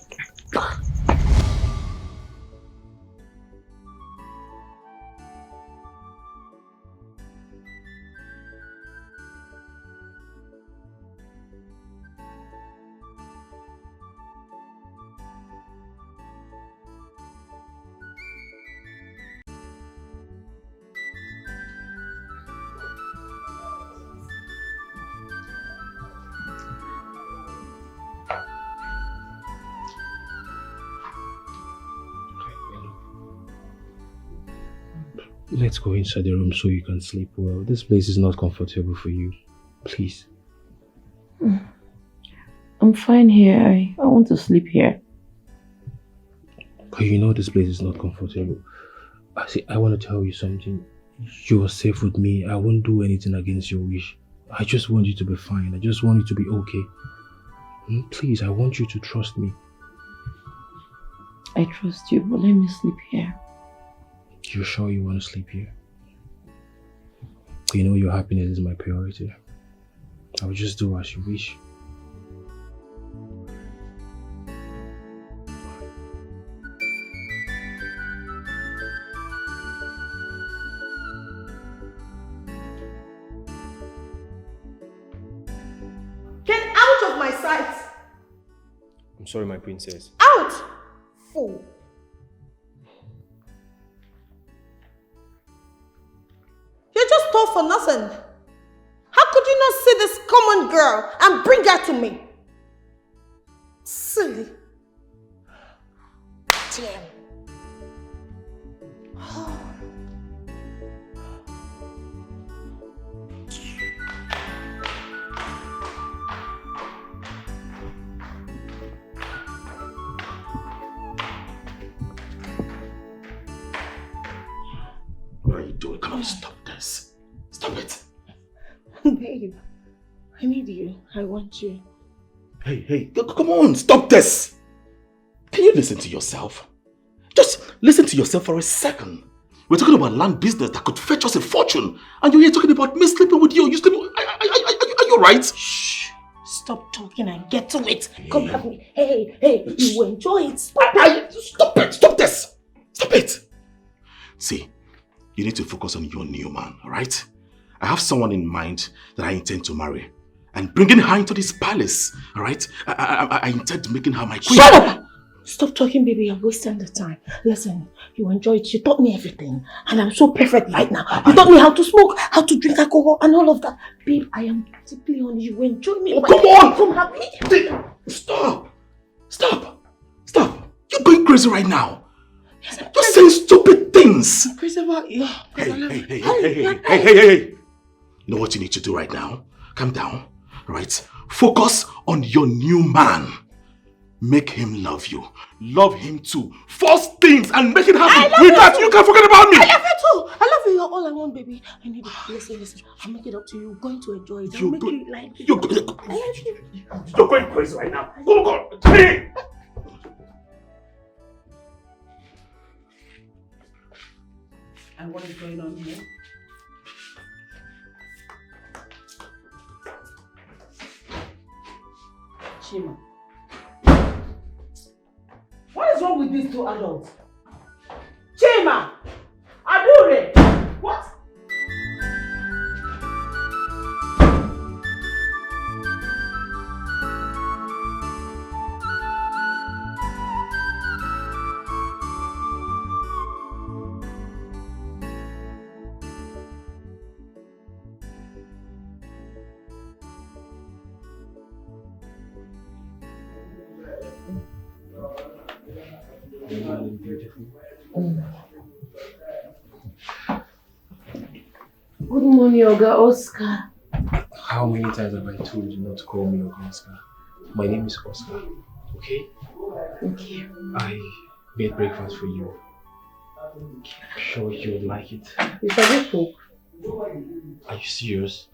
Speaker 6: Let's go inside the room so you can sleep well. This place is not comfortable for you. Please.
Speaker 1: I'm fine here. I want to sleep here.
Speaker 6: But you know this place is not comfortable. I want to tell you something. You are safe with me. I won't do anything against your wish. I just want you to be fine. I just want you to be okay. Please, I want you to trust me.
Speaker 1: I trust you, but let me sleep here.
Speaker 6: You're sure you want to sleep here? You know your happiness is my priority. I will just do as you wish.
Speaker 4: Get out of my sight!
Speaker 6: I'm sorry, my princess.
Speaker 4: Out! Fool! You just talk for nothing. How could you not see this common girl and bring her to me? Silly. Damn.
Speaker 16: What are you doing? Come on, stop this. Stop it.
Speaker 4: Babe, I need you. I want you.
Speaker 16: Hey, come on, stop this. Can you listen to yourself? Just listen to yourself for a second. We're talking about land business that could fetch us a fortune. And you're here talking about me sleeping with you. You sleep. Are you right?
Speaker 4: Shh. Stop talking and get to it. Come help me. Hey, you will enjoy it. Stop it.
Speaker 16: Stop it. Stop this. Stop it. See, you need to focus on your new man, alright? I have someone in mind that I intend to marry. And bringing her into this palace, alright? I intend making her my queen.
Speaker 4: Shut up! Stop talking, baby. You're wasting the time. Listen, you enjoy it. You taught me everything. And I'm so perfect right now. You taught me how to smoke, how to drink alcohol, and all of that. Babe, I am deeply on you. Enjoy me.
Speaker 16: Oh, come on!
Speaker 4: Come help me.
Speaker 16: Stop! You're going crazy right now. You're saying stupid things.
Speaker 4: I'm crazy about you.
Speaker 16: Hey. You know what you need to do right now? Calm down, right? Focus on your new man. Make him love you. Love him too. Force things and make it happen. With that, you can forget about me.
Speaker 4: I love you too. I love you. You're all I want, baby. I need it. Listen. I'll make it up to you. You're going to enjoy it. I'll make you like it. I love you.
Speaker 16: You're going crazy right now. Go. Hey!
Speaker 12: And what is going on here? Chima,
Speaker 1: with these two adults? Chima! Adure! What?
Speaker 21: Good morning, Oga Oscar.
Speaker 6: How many times have I told you not to call me Oscar? My name is Oscar, okay?
Speaker 21: Okay.
Speaker 6: I made breakfast for you. I'm sure you would like it.
Speaker 21: You said cook?
Speaker 6: Are you serious?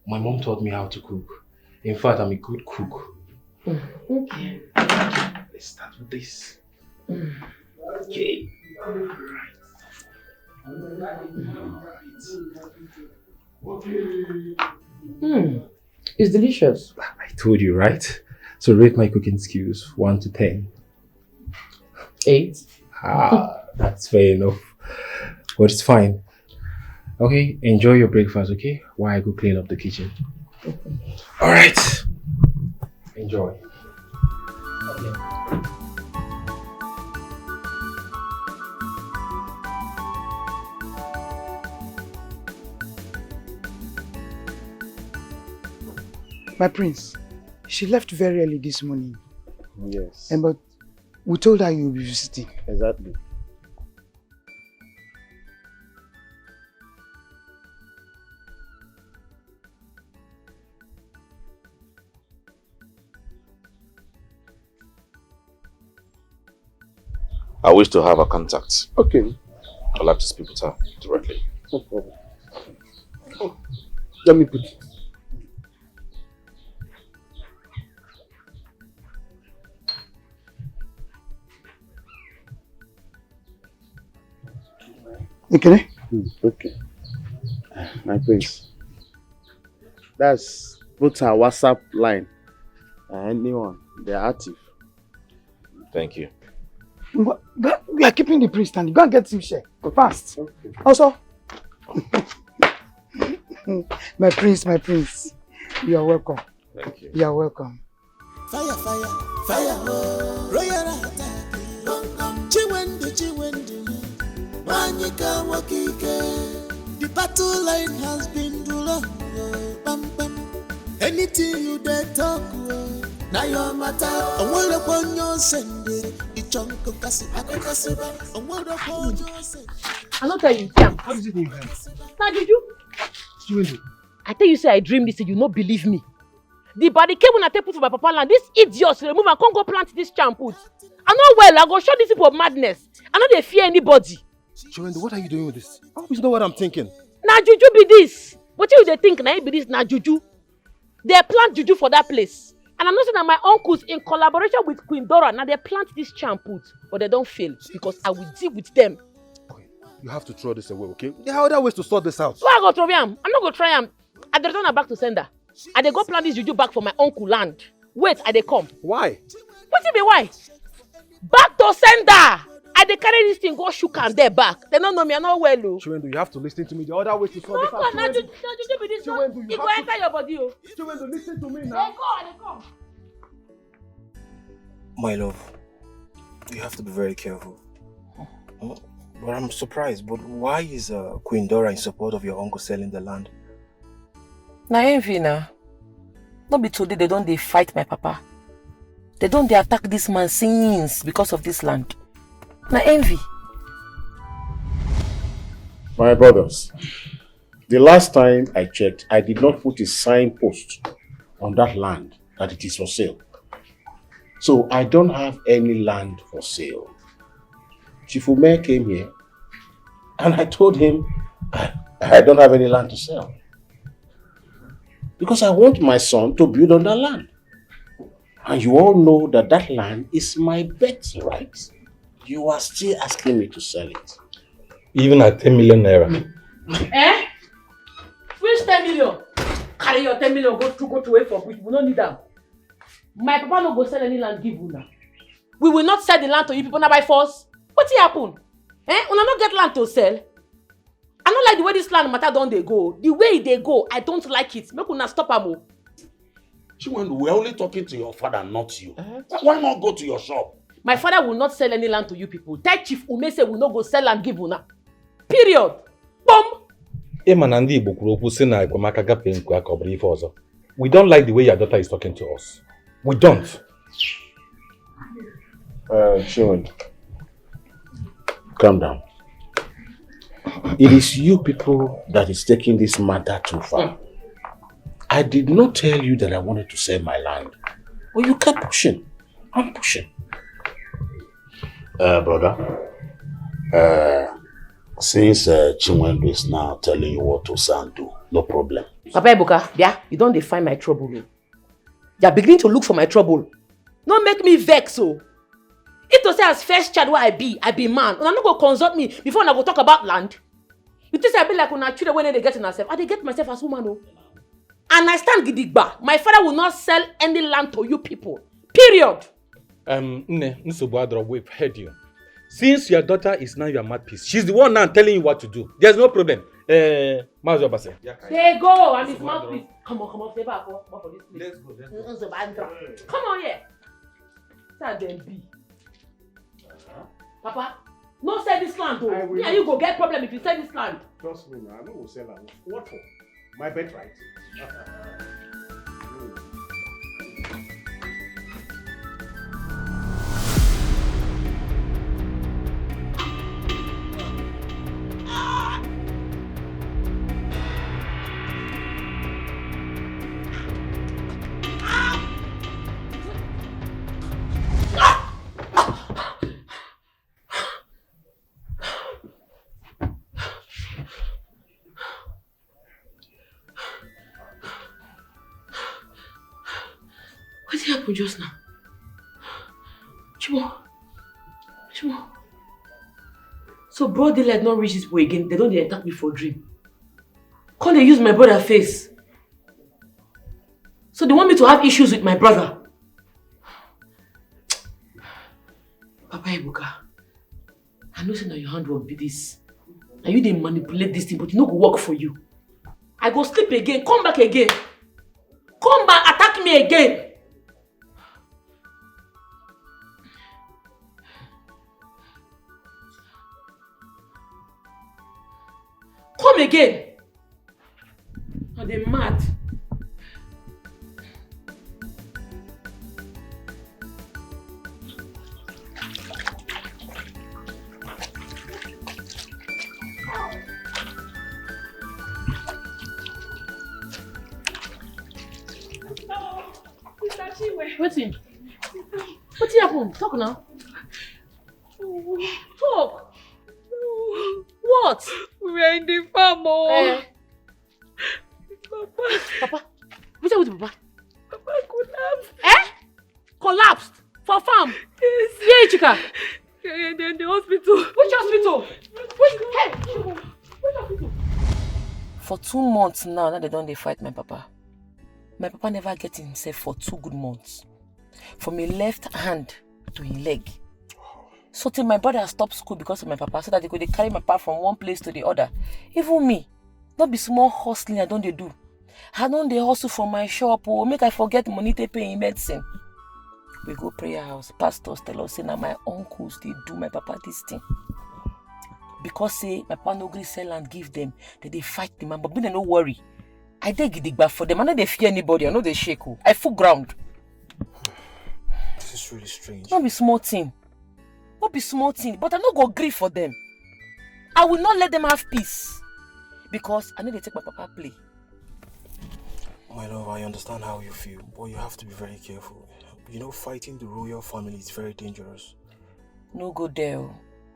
Speaker 6: My mom taught me how to cook. In fact, I'm a good cook.
Speaker 21: Okay.
Speaker 6: Let's start with this. Okay.
Speaker 21: It's delicious.
Speaker 6: I told you, right? So rate my cooking skills 1 to 10.
Speaker 21: 8.
Speaker 6: That's fair enough. But it's fine. Okay, enjoy your breakfast, okay? While I go clean up the kitchen. Alright. Enjoy.
Speaker 20: My prince, she left very early this morning.
Speaker 17: Yes.
Speaker 20: But we told her you'll be visiting.
Speaker 17: Exactly.
Speaker 16: I wish to have her contact.
Speaker 17: Okay.
Speaker 16: I'd like to speak with her directly.
Speaker 17: No problem. Oh, let me put it.
Speaker 20: Okay.
Speaker 17: Okay. My prince. That's both our WhatsApp line. Anyone, they're active.
Speaker 16: Thank you.
Speaker 20: We are keeping the prince standing. Go and get him share. Fast. Okay. Also. my prince. You are welcome.
Speaker 16: Thank you.
Speaker 20: You are welcome.
Speaker 3: Fire, royal attack. Chiwendu. Wanyika wakike. The battle line has been drawn. Bam bam. Anything you dare talk. Now your matter. I want upon your send the chunk of cassie. I want upon your send.
Speaker 1: I not tell you, Jam.
Speaker 6: How does it even?
Speaker 1: Now did you? I tell you, say I dreamed this, and you not believe me. The body came when I take put for my papa land. This idiot remove and can't go plant this champut. I know well. I go show this people madness. I know they fear anybody.
Speaker 6: Chewendo, what are you doing with this? I hope it's not what I'm thinking.
Speaker 1: Now juju be this. What you they think? Now be this. Now juju. They plant juju for that place. And I'm not saying that my uncles, in collaboration with Queen Dora, now they plant this champut, but they don't fail because I will deal with them.
Speaker 6: Okay, you have to throw this away, okay? There are other ways to sort this out.
Speaker 1: So I go throw him. I'm not gonna try him. I return her back to sender. I they go plant this juju back for my uncle land. Wait, I they come.
Speaker 6: Why?
Speaker 1: What you be why? Back to sender. I they carry this thing go shook and there back. They don't know me. I know well.
Speaker 6: Chewendo, you have to listen to me. The other way to sort this out.
Speaker 1: No, juju be this. It go enter your body.
Speaker 6: Chewendo, listen to me now.
Speaker 1: They come.
Speaker 6: My love, you have to be very careful. But I'm surprised. But why is Queen Dora in support of your uncle selling the land?
Speaker 1: Na envy na. Not be today they don't they fight my papa. They don't they attack this man since because of this land. Na envy.
Speaker 2: My brothers, the last time I checked, I did not put a signpost on that land that it is for sale. So I don't have any land for sale. Chief Ume came here and I told him I don't have any land to sell. Because I want my son to build on that land. And you all know that that land is my birthright. You are still asking me to sell it.
Speaker 10: Even at 10 million naira.
Speaker 1: Eh? Which 10 million? Carry your 10 million, go to wait for which we don't need them. My papa no go sell any land give you now. We will not sell the land to you people now by force. What happen? Una not get land to sell. I don't like the way this land matter don't they go. The way they go, I don't like it. Make una stop am.
Speaker 9: Chiwendu, we're only talking to your father, not you. Why not go to your shop?
Speaker 1: My father will not sell any land to you people. That Chief Umese will not go sell and give una. Period. Boom.
Speaker 10: We don't like the way your daughter is talking to us. We don't.
Speaker 2: Chiwendu, calm down. It is you people that is taking this matter too far. I did not tell you that I wanted to sell my land. But you kept pushing. I'm pushing.
Speaker 9: Brother, since Chiwendu is now telling you what to say and do, no problem.
Speaker 1: Papa Ebuka, yeah, you don't define my trouble. You're beginning to look for my trouble. Don't make me vex, so. If to say as first child where I be man, and I'm not going to consult me before I go talk about land. You think I be like when I children when they get in herself, I they get myself as woman, no. And I stand gidigba. My father will not sell any land to you people. Period.
Speaker 10: We've heard you. Since your daughter is now your mouthpiece, she's the one now telling you what to do. There's no problem.
Speaker 1: They go and his mouthpiece. Come on, stay back for this place. Let's go. Come on here. Tell them be. Papa, no sell this land though. Me and you go get problem if you sell this land.
Speaker 2: Trust me, I will sell land. What for? My bet, right?
Speaker 1: What happened just now? Chimo. So broad daylight not reach this boy again. They don't attack me for dream. Can't they use my brother's face? So they want me to have issues with my brother. Papa Ebuka, I know say your handwork be this. And you didn't manipulate this thing, but it no go work for you. I go sleep again, come back again. Come back, attack me again. Come again. Are they mad? Waiting. What happened? Talk now. Talk. What?
Speaker 18: We were in the farm.
Speaker 1: Papa. What's up with Papa?
Speaker 18: Papa collapsed.
Speaker 1: Collapsed? For farm?
Speaker 18: Yes.
Speaker 1: Yeah, Chika.
Speaker 18: Yeah, they're in the hospital.
Speaker 1: Which hospital? Which hospital? For 2 months now they don't fight my papa. My papa never get himself for 2 good months. From his left hand to his leg. So till my brother stopped school because of my papa, so that they could carry my papa from one place to the other. Even me, not be small hustling I don't they do. I don't they hustle from my shop or make I forget money to pay in medicine. We go prayer house, pastors tell us say now my uncles they do my papa this thing. Because say my papa no gree sell and give them, they fight the man, but me they no worry. I dey gidigba for them. I know they fear anybody. I know they shake. I full ground.
Speaker 6: This is really strange.
Speaker 1: Not be small thing. Not be small thing. But I no go grieve for them. I will not let them have peace. Because I know they take my papa play.
Speaker 6: My love, I understand how you feel, but you have to be very careful. You know, fighting the royal family is very dangerous.
Speaker 1: No go there.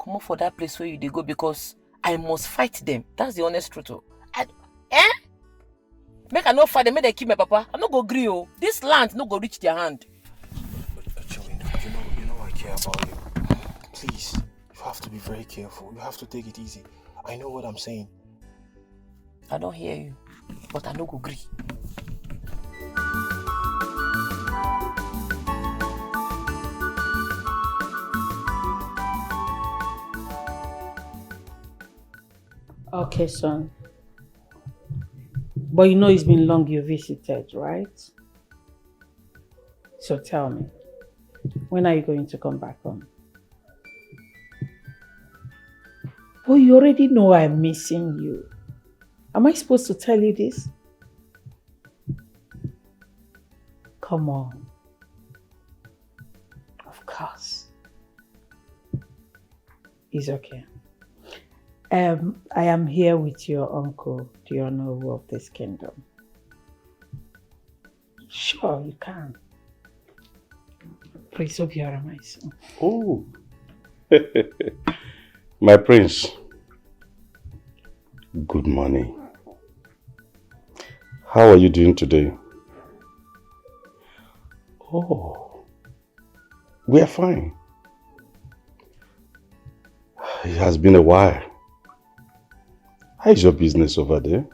Speaker 1: Come on for that place where you dey go because I must fight them. That's the honest truth. Make I no fight them, make they keep my papa. I no go agree. This land no go reach their hand.
Speaker 6: You know I care about you. Please, you have to be very careful. You have to take it easy. I know what I'm saying.
Speaker 1: I don't hear you, but I no go agree.
Speaker 13: Okay, son. But you know it's been long you visited, right? So tell me, when are you going to come back home? Well, you already know I'm missing you. Am I supposed to tell you this? Come on. Of course. It's okay. I am here with your uncle, the honorable of this kingdom. Sure, you can. Please, Obiora, my son.
Speaker 9: Oh, my prince. Good morning. How are you doing today? Oh, we are fine. It has been a while. How is your business over there?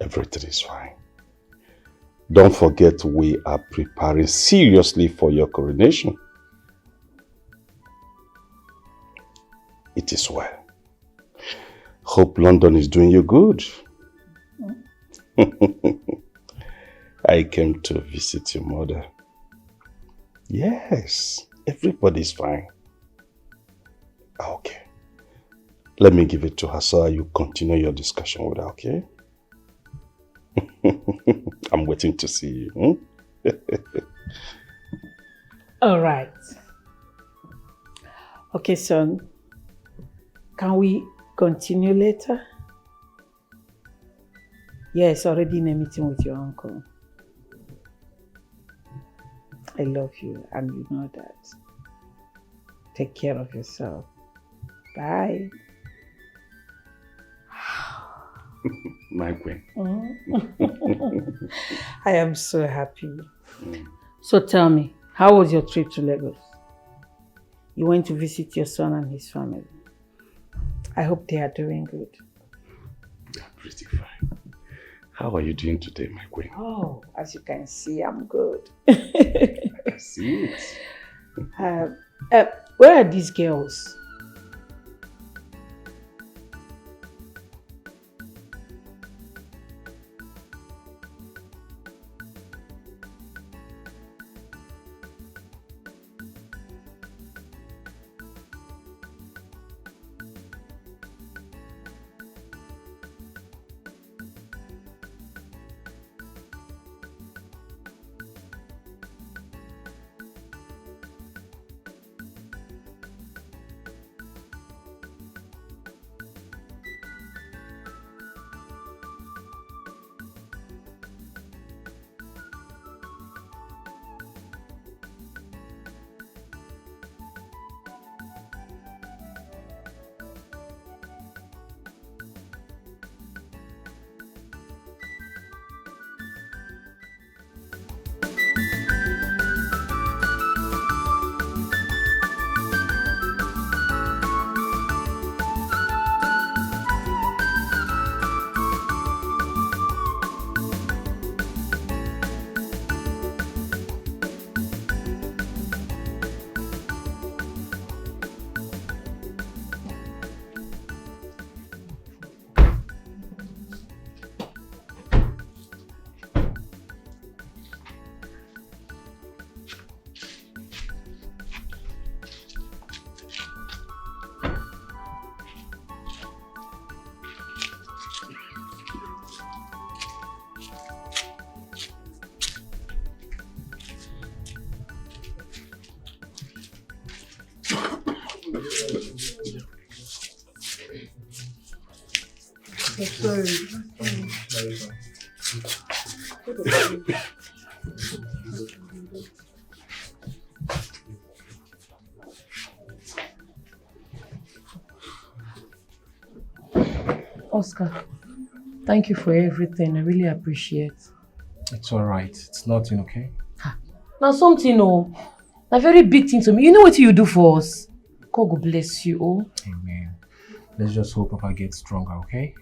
Speaker 9: Everything is fine. Don't forget we are preparing seriously for your coronation. It is well. Hope London is doing you good. I came to visit your mother. Yes, everybody's fine. Okay. Let me give it to her so you continue your discussion with her, okay? I'm waiting to see you.
Speaker 13: All right. Okay, son. Can we continue later? Yes, already in a meeting with your uncle. I love you and you know that. Take care of yourself. Bye.
Speaker 9: My queen.
Speaker 13: I am so happy. So tell me, how was your trip to Lagos? You went to visit your son and his family. I hope they are doing good.
Speaker 9: They are pretty fine. How are you doing today, my queen?
Speaker 13: Oh, as you can see, I'm good.
Speaker 9: I see it.
Speaker 13: Where are these girls? Oscar, thank you for everything. I really appreciate.
Speaker 6: It's alright. It's nothing, okay?
Speaker 21: Now something, oh, a very big thing to me. You know what you do for us? God will bless you, oh.
Speaker 6: Amen. Let's just hope Papa gets stronger, okay?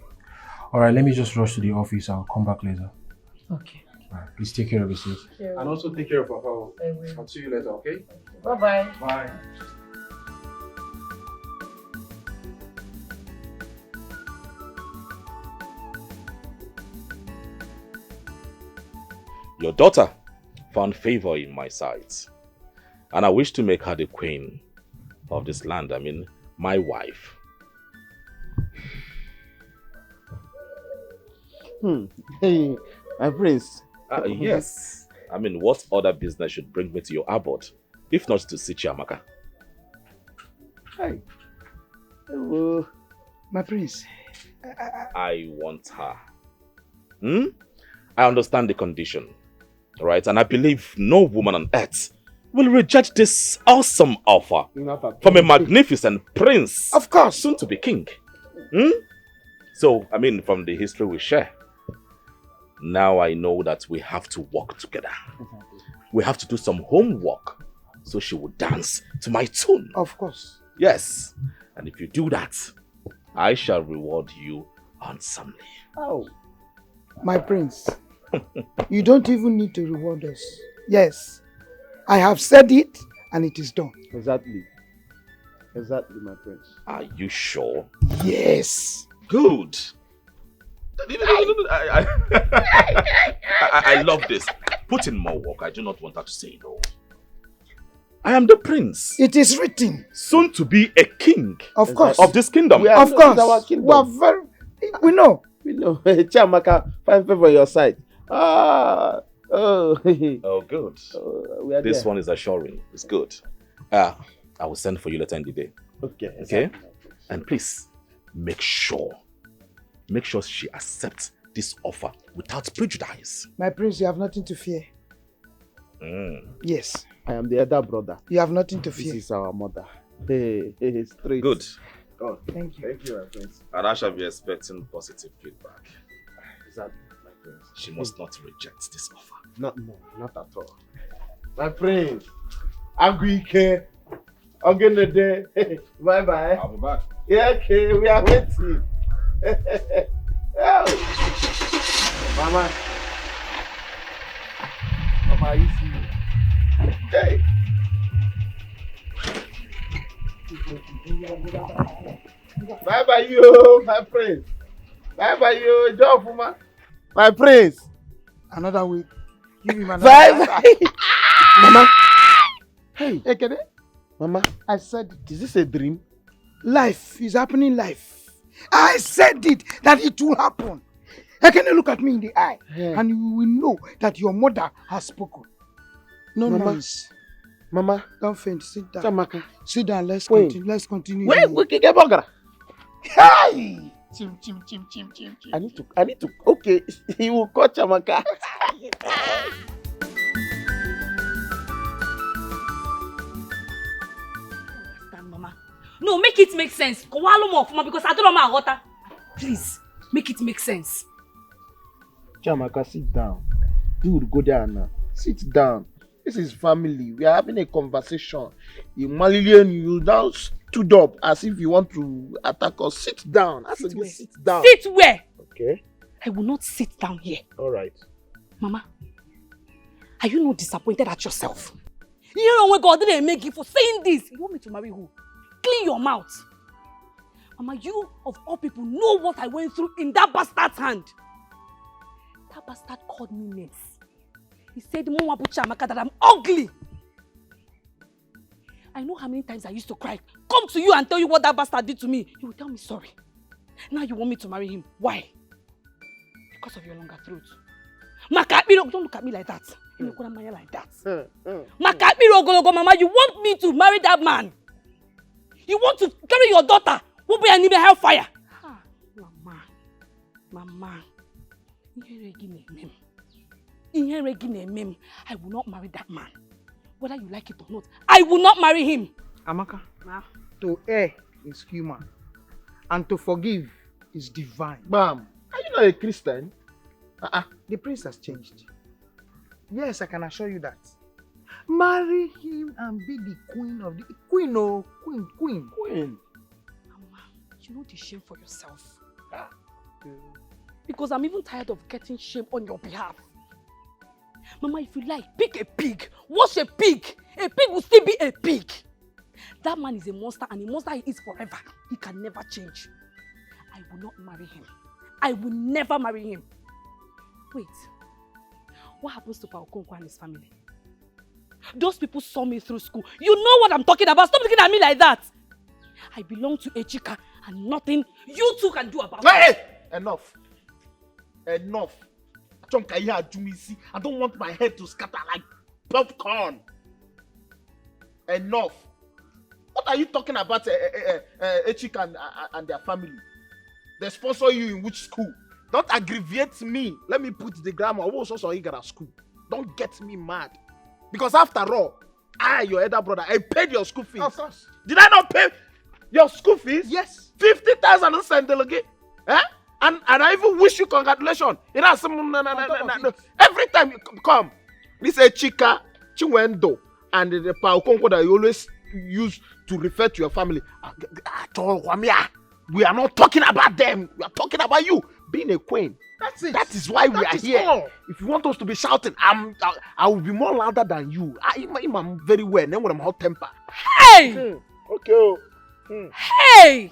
Speaker 6: Alright, let me just rush to the office. I'll come back later.
Speaker 21: Okay.
Speaker 6: Alright, please take care of yourself.
Speaker 21: Sure.
Speaker 6: And also take care of Papa.
Speaker 21: I will.
Speaker 6: I'll see you later, okay?
Speaker 21: Bye-bye.
Speaker 6: Bye.
Speaker 16: Your daughter found favor in my sight. And I wish to make her the queen of this land. I mean, my wife.
Speaker 17: Hey, my prince.
Speaker 16: Yes. I mean, what other business should bring me to your abode, if not to see Chiamaka?
Speaker 17: Hey. Hello. My prince.
Speaker 16: I want her. I understand the condition, right? And I believe no woman on earth will reject this awesome offer from a magnificent prince.
Speaker 17: Of course.
Speaker 16: Soon to be king. So, I mean, from the history we share, now I know that we have to work together. We have to do some homework so she will dance to my tune.
Speaker 17: Of course.
Speaker 16: Yes. And if you do that, I shall reward you handsomely.
Speaker 17: Oh.
Speaker 20: My prince, you don't even need to reward us. Yes, I have said it and it is done.
Speaker 17: Exactly. Exactly, my prince.
Speaker 16: Are you sure?
Speaker 20: Yes.
Speaker 16: Good. I love this. Put in more work. I do not want her to say no. I am the prince.
Speaker 20: It is written.
Speaker 16: Soon to be a king.
Speaker 20: Of course.
Speaker 16: Of this kingdom.
Speaker 20: Of course.
Speaker 17: Our kingdom.
Speaker 20: We are very... We know.
Speaker 17: We know. Chiamaka, find favor on your side. Oh,
Speaker 16: good. This
Speaker 17: there.
Speaker 16: one is assuring. It's good. I will send for you later in the day.
Speaker 17: Okay.
Speaker 16: Okay? And please, make sure she accepts this offer without prejudice.
Speaker 20: My prince, you have nothing to fear. Yes.
Speaker 17: I am the elder brother.
Speaker 20: You have nothing to fear.
Speaker 17: This is our mother. Hey, straight.
Speaker 16: Good.
Speaker 17: Oh,
Speaker 20: thank you.
Speaker 17: Thank you, my prince.
Speaker 16: And I shall be expecting positive feedback.
Speaker 17: Exactly, my prince.
Speaker 16: She must not reject this offer.
Speaker 17: No, not at all. My prince. Aguike. Ogenede. Bye-bye.
Speaker 16: I'll be back.
Speaker 17: Yeah, okay, we are waiting. Oh. Mama. Mama, you see. Hey. Bye-bye, you, my prince. Bye-bye, you, Jofuma. My prince.
Speaker 20: Another week. Give him another
Speaker 17: Bye-bye. Mama. Hey.
Speaker 20: Ekene.
Speaker 17: Mama.
Speaker 20: I said it.
Speaker 17: Is this a dream?
Speaker 20: Life is happening life. I said it, that it will happen. Ekene, look at me in the eye.
Speaker 17: Yeah.
Speaker 20: And you will know that your mother has spoken. No
Speaker 17: Mama.
Speaker 20: noise.
Speaker 17: Mama.
Speaker 20: Don't faint. Sit down.
Speaker 17: Chamaka.
Speaker 20: Sit down. Let's
Speaker 17: Wait.
Speaker 20: continue. Let's continue.
Speaker 17: Wait, we can get burger.
Speaker 20: Hey!
Speaker 17: Chim. I need to. Okay, he will call Chamaka.
Speaker 21: Mama. No, make it make sense. Because I don't know my water. Please, make it make sense.
Speaker 17: Chamaka, sit down. Dude, go there now. Sit down. This is family. We are having a conversation. You now stood up as if you want to attack us. Sit down. I said, sit down.
Speaker 21: Sit where?
Speaker 17: Okay.
Speaker 21: I will not sit down here.
Speaker 17: All right.
Speaker 21: Mama, are you not disappointed at yourself? You know when God didn't make you for saying this. You want me to marry who? Clean your mouth. Mama, you of all people know what I went through in that bastard's hand. That bastard called me names. He said, Mama Buchamaka, that I'm ugly. I know how many times I used to cry. Come to you and tell you what that bastard did to me. You will tell me sorry. Now you want me to marry him. Why? Because of your longer throat. Makapiro, don't look at me like that. You look at me like that. Makapiro, Mama, you want me to marry that man? You want to carry your daughter? Who be an hellfire? Ah, Mama. I will not marry that man. Whether you like it or not, I will not marry him.
Speaker 20: Amaka, to err is human, and to forgive is divine.
Speaker 17: Ma'am, are you not a Christian?
Speaker 20: The priest has changed. Yes, I can assure you that. Marry him and be the queen of the queen.
Speaker 21: Mama, you know the shame for yourself. Because I'm even tired of getting shame on your behalf. Mama, if you like, pick a pig. Wash a pig. A pig will still be a pig. That man is a monster, and a monster he is forever. He can never change. I will not marry him. I will never marry him. Wait. what happens to Paukonko and his family? Those people saw me through school. You know what I'm talking about. Stop looking at me like that. I belong to Echika and nothing you two can do about it.
Speaker 11: Hey! Enough. Enough. I don't want my head to scatter like popcorn. Enough. What are you talking about, Echika and their family? They sponsor you in which school? Don't aggravate me. Let me put the grammar. Also, school. Don't get me mad. Because after all, your elder brother, I paid your school fees. Of course. Did I not pay your school fees? Yes. 50,000 send delegate. Eh? And I even wish you congratulations. You know, every time you come, this is Chika, Chiwendo, and the Paukonko that you always use to refer to your family. We are not talking about them. We are talking about you being a queen. That's it. That is why we are here. All. If you want us to be shouting, I will be more louder than you. I'm very well. Then when I'm hot temper.
Speaker 21: Hey!
Speaker 11: Okay.
Speaker 21: Hey!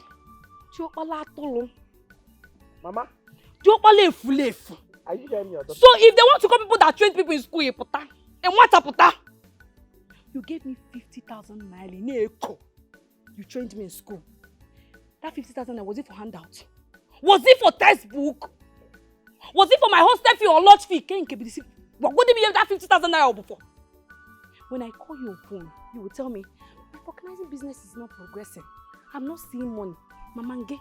Speaker 11: Mama?
Speaker 21: Are you
Speaker 11: hearing me?
Speaker 21: So if they want to call people that train people in school, and what you gave me 50,000 naira in Eko. You trained me in school. That 50,000 naira, was it for handout? Was it for textbook? Was it for my hostel fee or lodge fee? What did you have that 50,000 naira before? When I call you on phone, you will tell me, my organizing business is not progressing. I'm not seeing money. Mamange.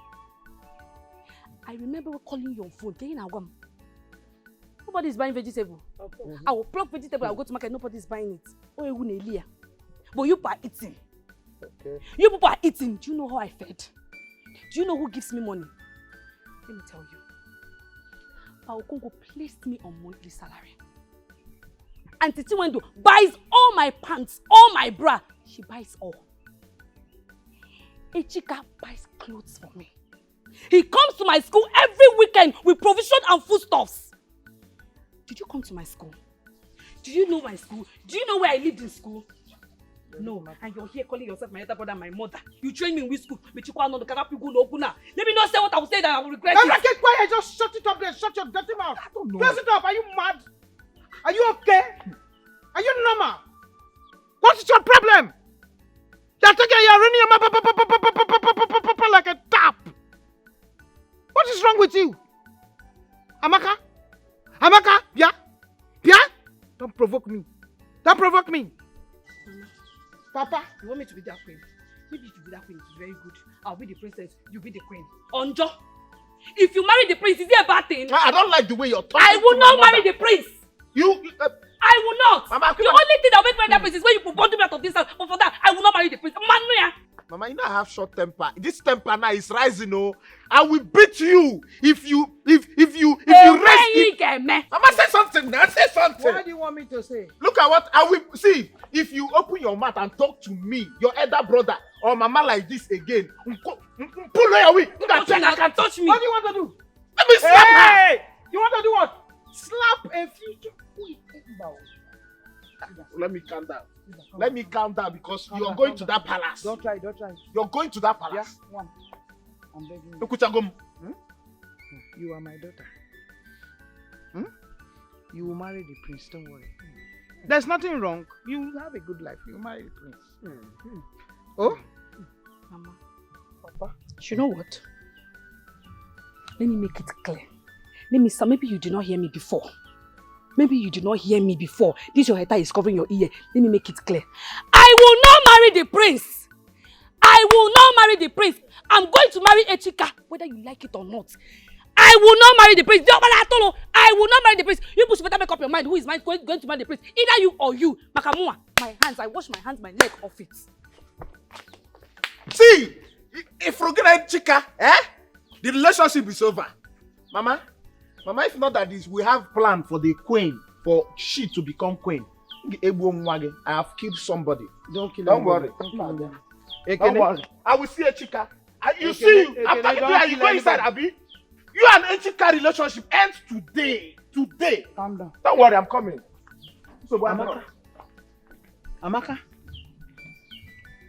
Speaker 21: I remember calling you on phone. Nobody is buying vegetable. I will pluck vegetable, I will go to market, nobody is buying it. But you people are eating. Okay. You people are eating. Do you know how I fed? Do you know who gives me money? Let me tell you. Paukonko placed me on monthly salary. And Titi Wendo buys all my pants, all my bra. She buys all. Echika buys clothes for me. He comes to my school every weekend with provision and foodstuffs. Did you come to my school? Do you know my school? Do you know where I lived in school? No, and you're here calling yourself my elder brother and my mother. You trained me in which school? Let me not say what I will say that I will regret it.
Speaker 20: Get quiet, just shut it up there. Shut your dirty mouth. I don't know. Close it up. Are you mad? Are you okay? Are you normal? What is your problem? You're running your mouth like a tap. What is wrong with you? Amaka? Amaka? Yeah? Yeah? Don't provoke me. Don't provoke me.
Speaker 21: Papa, you want me to be that queen? Maybe you should be that queen. It's very good. I'll be the princess. You be the queen. Onjo, if you marry the prince, is it a bad thing?
Speaker 11: I don't like the way you're talking.
Speaker 21: I will not marry the prince. I will not.
Speaker 11: Mama,
Speaker 21: the only thing that will make me that prince is when you put bundle me out of this house. But for that, I will not marry the prince.
Speaker 11: Mama, you know I have short temper. This temper now is rising, oh. I will beat you if you rest it. Mama, say something now. Say something.
Speaker 20: What do you want me to say?
Speaker 11: Look at what I will see. If you open your mouth and talk to me, your elder brother, or mama like this again, pull away. You can touch me.
Speaker 20: What do you want to do?
Speaker 11: Let me slap her.
Speaker 20: You want to do what? Slap a future queen.
Speaker 11: Let me calm down. Let me calm down because you are going to that palace.
Speaker 20: Don't try.
Speaker 11: You're going to that palace.
Speaker 20: Yeah, one. I'm begging you. You are my daughter. You will marry the prince, don't worry. There's nothing wrong. You will have a good life. You will marry the prince. Oh?
Speaker 21: Mama. Papa. You know what? Let me make it clear. Maybe you did not hear me before. This your hair is covering your ear. Let me make it clear. I will not marry the prince. I'm going to marry Echika, whether you like it or not. I will not marry the prince. I will not marry the prince. You push better make up your mind. Who is going to marry the prince? Either you or you. Makamua, my hands. I wash my hands, my leg off it.
Speaker 11: See, if we're gonna Echika, the relationship is over. Mama, if not that this, we have plan for the queen, for she to become queen. I have killed somebody. Don't worry. Don't worry. I will see Echika. You see you. I'm talking to you. You go inside, Abi. You and Echika relationship ends today.
Speaker 20: Calm down.
Speaker 11: Don't worry, I'm coming. So,
Speaker 20: Amaka,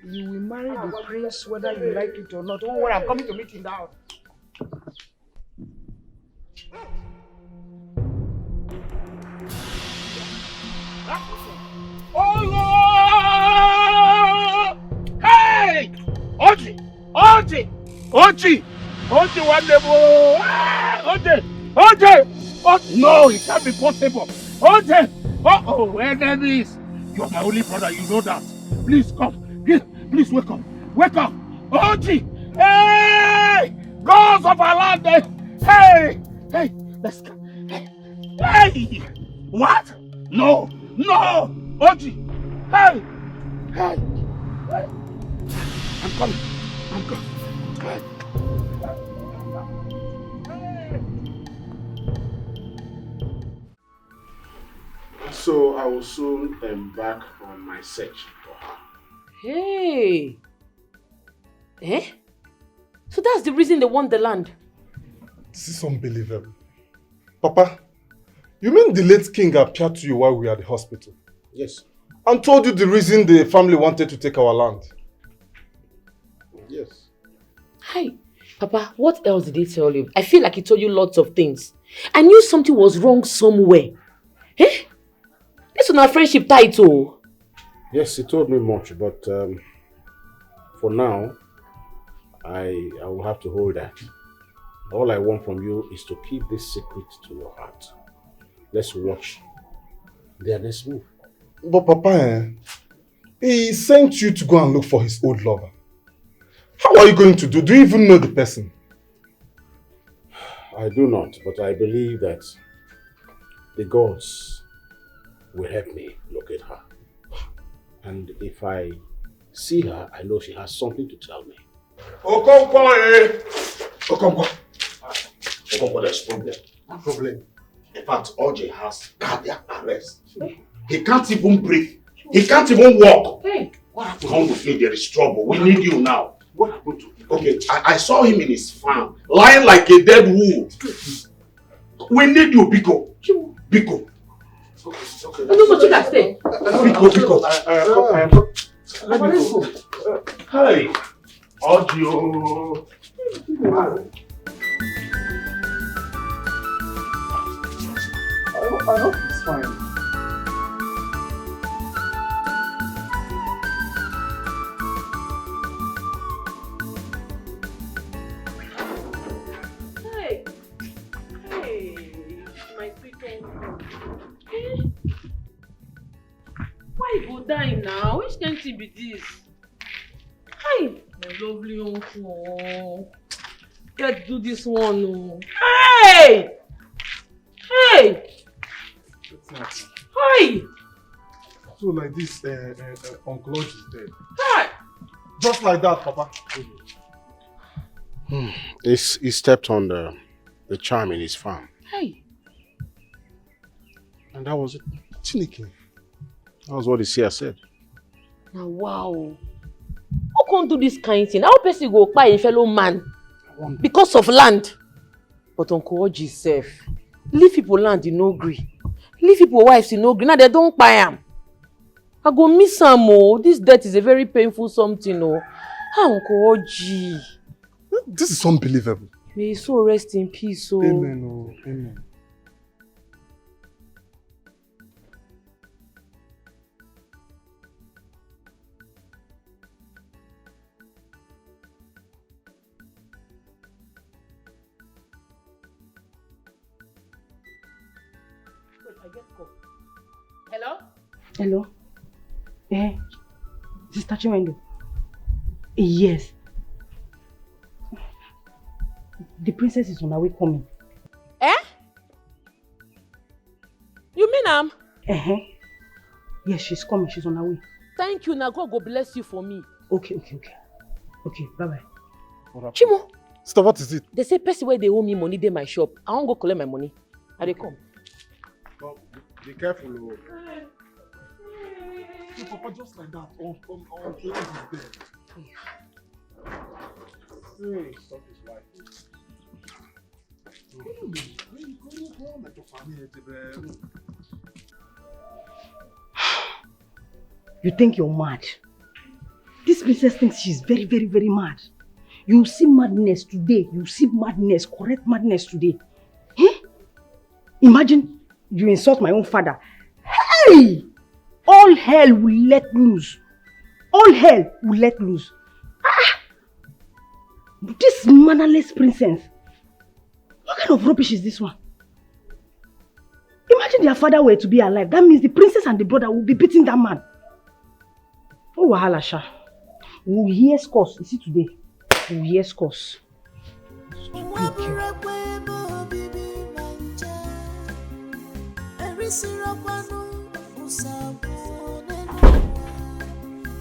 Speaker 20: you will marry the prince whether you like it or not. Don't worry, I'm coming to meet him down.
Speaker 14: Oji! Oji! Oji! Oji, one level! Oji! Oji! Oh, no, it can't be possible. Oji! Oh, enemies! You're my only brother, you know that. Please come. Please wake up. Wake up! Oji! Hey! Gods of our land! Hey! Hey! Let's go. Hey! What? No! No! Oji! Hey! Hey! Hey! I'm coming. I'm coming. Hey!
Speaker 2: So I will soon embark on my search for her.
Speaker 1: Hey! Eh? So that's the reason they want the land?
Speaker 7: This is unbelievable. Papa, you mean the late king appeared to you while we were at the hospital?
Speaker 2: Yes.
Speaker 7: And told you the reason the family wanted to take our land?
Speaker 2: Yes.
Speaker 1: Hi. Papa, what else did he tell you? I feel like he told you lots of things. I knew something was wrong somewhere. Eh? This is not friendship title.
Speaker 2: Yes, he told me much, but for now, I will have to hold that. All I want from you is to keep this secret to your heart. Let's watch their next move.
Speaker 7: But Papa, he sent you to go and look for his old lover. How are you going to do? Do you even know the person?
Speaker 2: I do not, but I believe that the gods will help me locate her. And if I see her, I know she has something to tell me.
Speaker 7: Okonkwo,
Speaker 9: Okonkwo, there's problem. No problem. In fact, OJ has cardiac arrest. He can't even breathe. He can't even walk.
Speaker 1: Hey.
Speaker 9: What happened? Come with me, there is trouble. We need you now. What happened to him? Okay, I saw him in his farm, lying like a dead wolf. We need you, Biko. Biko.
Speaker 1: Okay. No, but you guys stay.
Speaker 9: Biko. Hey, audio.
Speaker 7: I hope it's fine.
Speaker 1: Why you go die now? Which kind of be this? Hi, my lovely uncle. Let's do this one. Oh. Hey! Hey! Hi!
Speaker 7: So like this, Uncle Lodge is dead.
Speaker 1: Hi!
Speaker 7: Just like that, Papa.
Speaker 2: He stepped on the charm in his farm.
Speaker 1: Hey!
Speaker 2: And that was it. Chineke. That was what the seer said.
Speaker 1: Now, wow. Who can't do this kind of thing? How person go buy a fellow man? Because of land. But Uncle Oji self. Leave people land in no agree. Leave people wives in no agree. Now they don't buy them. I go miss some more. This death is a very painful something. Oh. Uncle Oji.
Speaker 7: This is unbelievable.
Speaker 1: May he so rest in peace. Oh.
Speaker 7: Amen. Oh. Amen.
Speaker 1: Hello?
Speaker 13: Hello? Sister Chimendo? Yes. The princess is on her way coming.
Speaker 1: Eh? You mean
Speaker 13: Yes, she's coming. She's on her way.
Speaker 1: Thank you. Now God go bless you for me.
Speaker 13: Okay, bye-bye.
Speaker 1: Chimo.
Speaker 7: Sister, what is it?
Speaker 1: They say person where they owe me money, they my shop. I won't go collect my money. I they come.
Speaker 7: Oh, be careful. Oh. No, Papa, just like that. Oh, is there. Stop his wife.
Speaker 13: You think you're mad? This princess thinks she's very, very, very mad. You see madness today. You see madness, correct madness today. Imagine you insult my own father. Hey! All hell will let loose. All hell will let loose.
Speaker 1: This mannerless princess. What kind of rubbish is this one? Imagine their father were to be alive. That means the princess and the brother will be beating that man. Oh, wahala sha. We will hear scores. You see today? We will hear scores.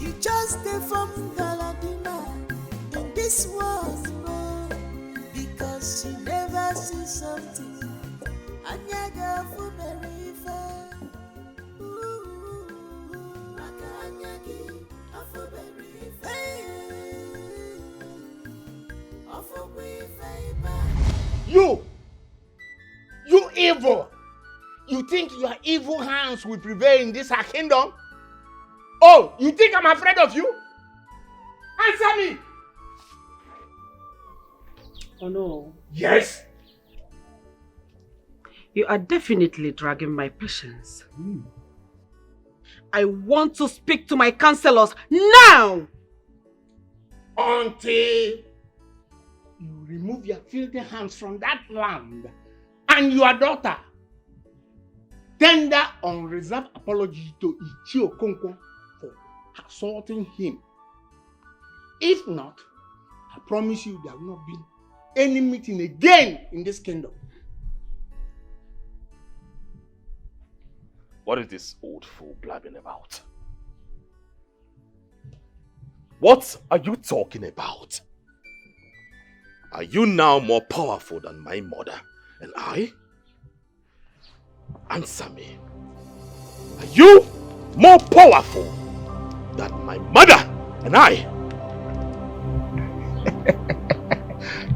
Speaker 3: You just stay from Galadina in this world, because she never sees something. Anyaga for very fair. Anyagi for very fair.
Speaker 14: You evil! You think your evil hands will prevail in this our kingdom? Oh, you think I'm afraid of you? Answer me!
Speaker 1: Oh no.
Speaker 14: Yes?
Speaker 1: You are definitely dragging my patience. I want to speak to my counselors now!
Speaker 14: Until you remove your filthy hands from that land and your daughter. Tender unreserved apology to Ichie Okonkwo for assaulting him. If not, I promise you there will not be any meeting again in this kingdom.
Speaker 16: What is this old fool blabbing about? What are you talking about? Are you now more powerful than my mother and I? Answer me. Are you more powerful than my mother and I?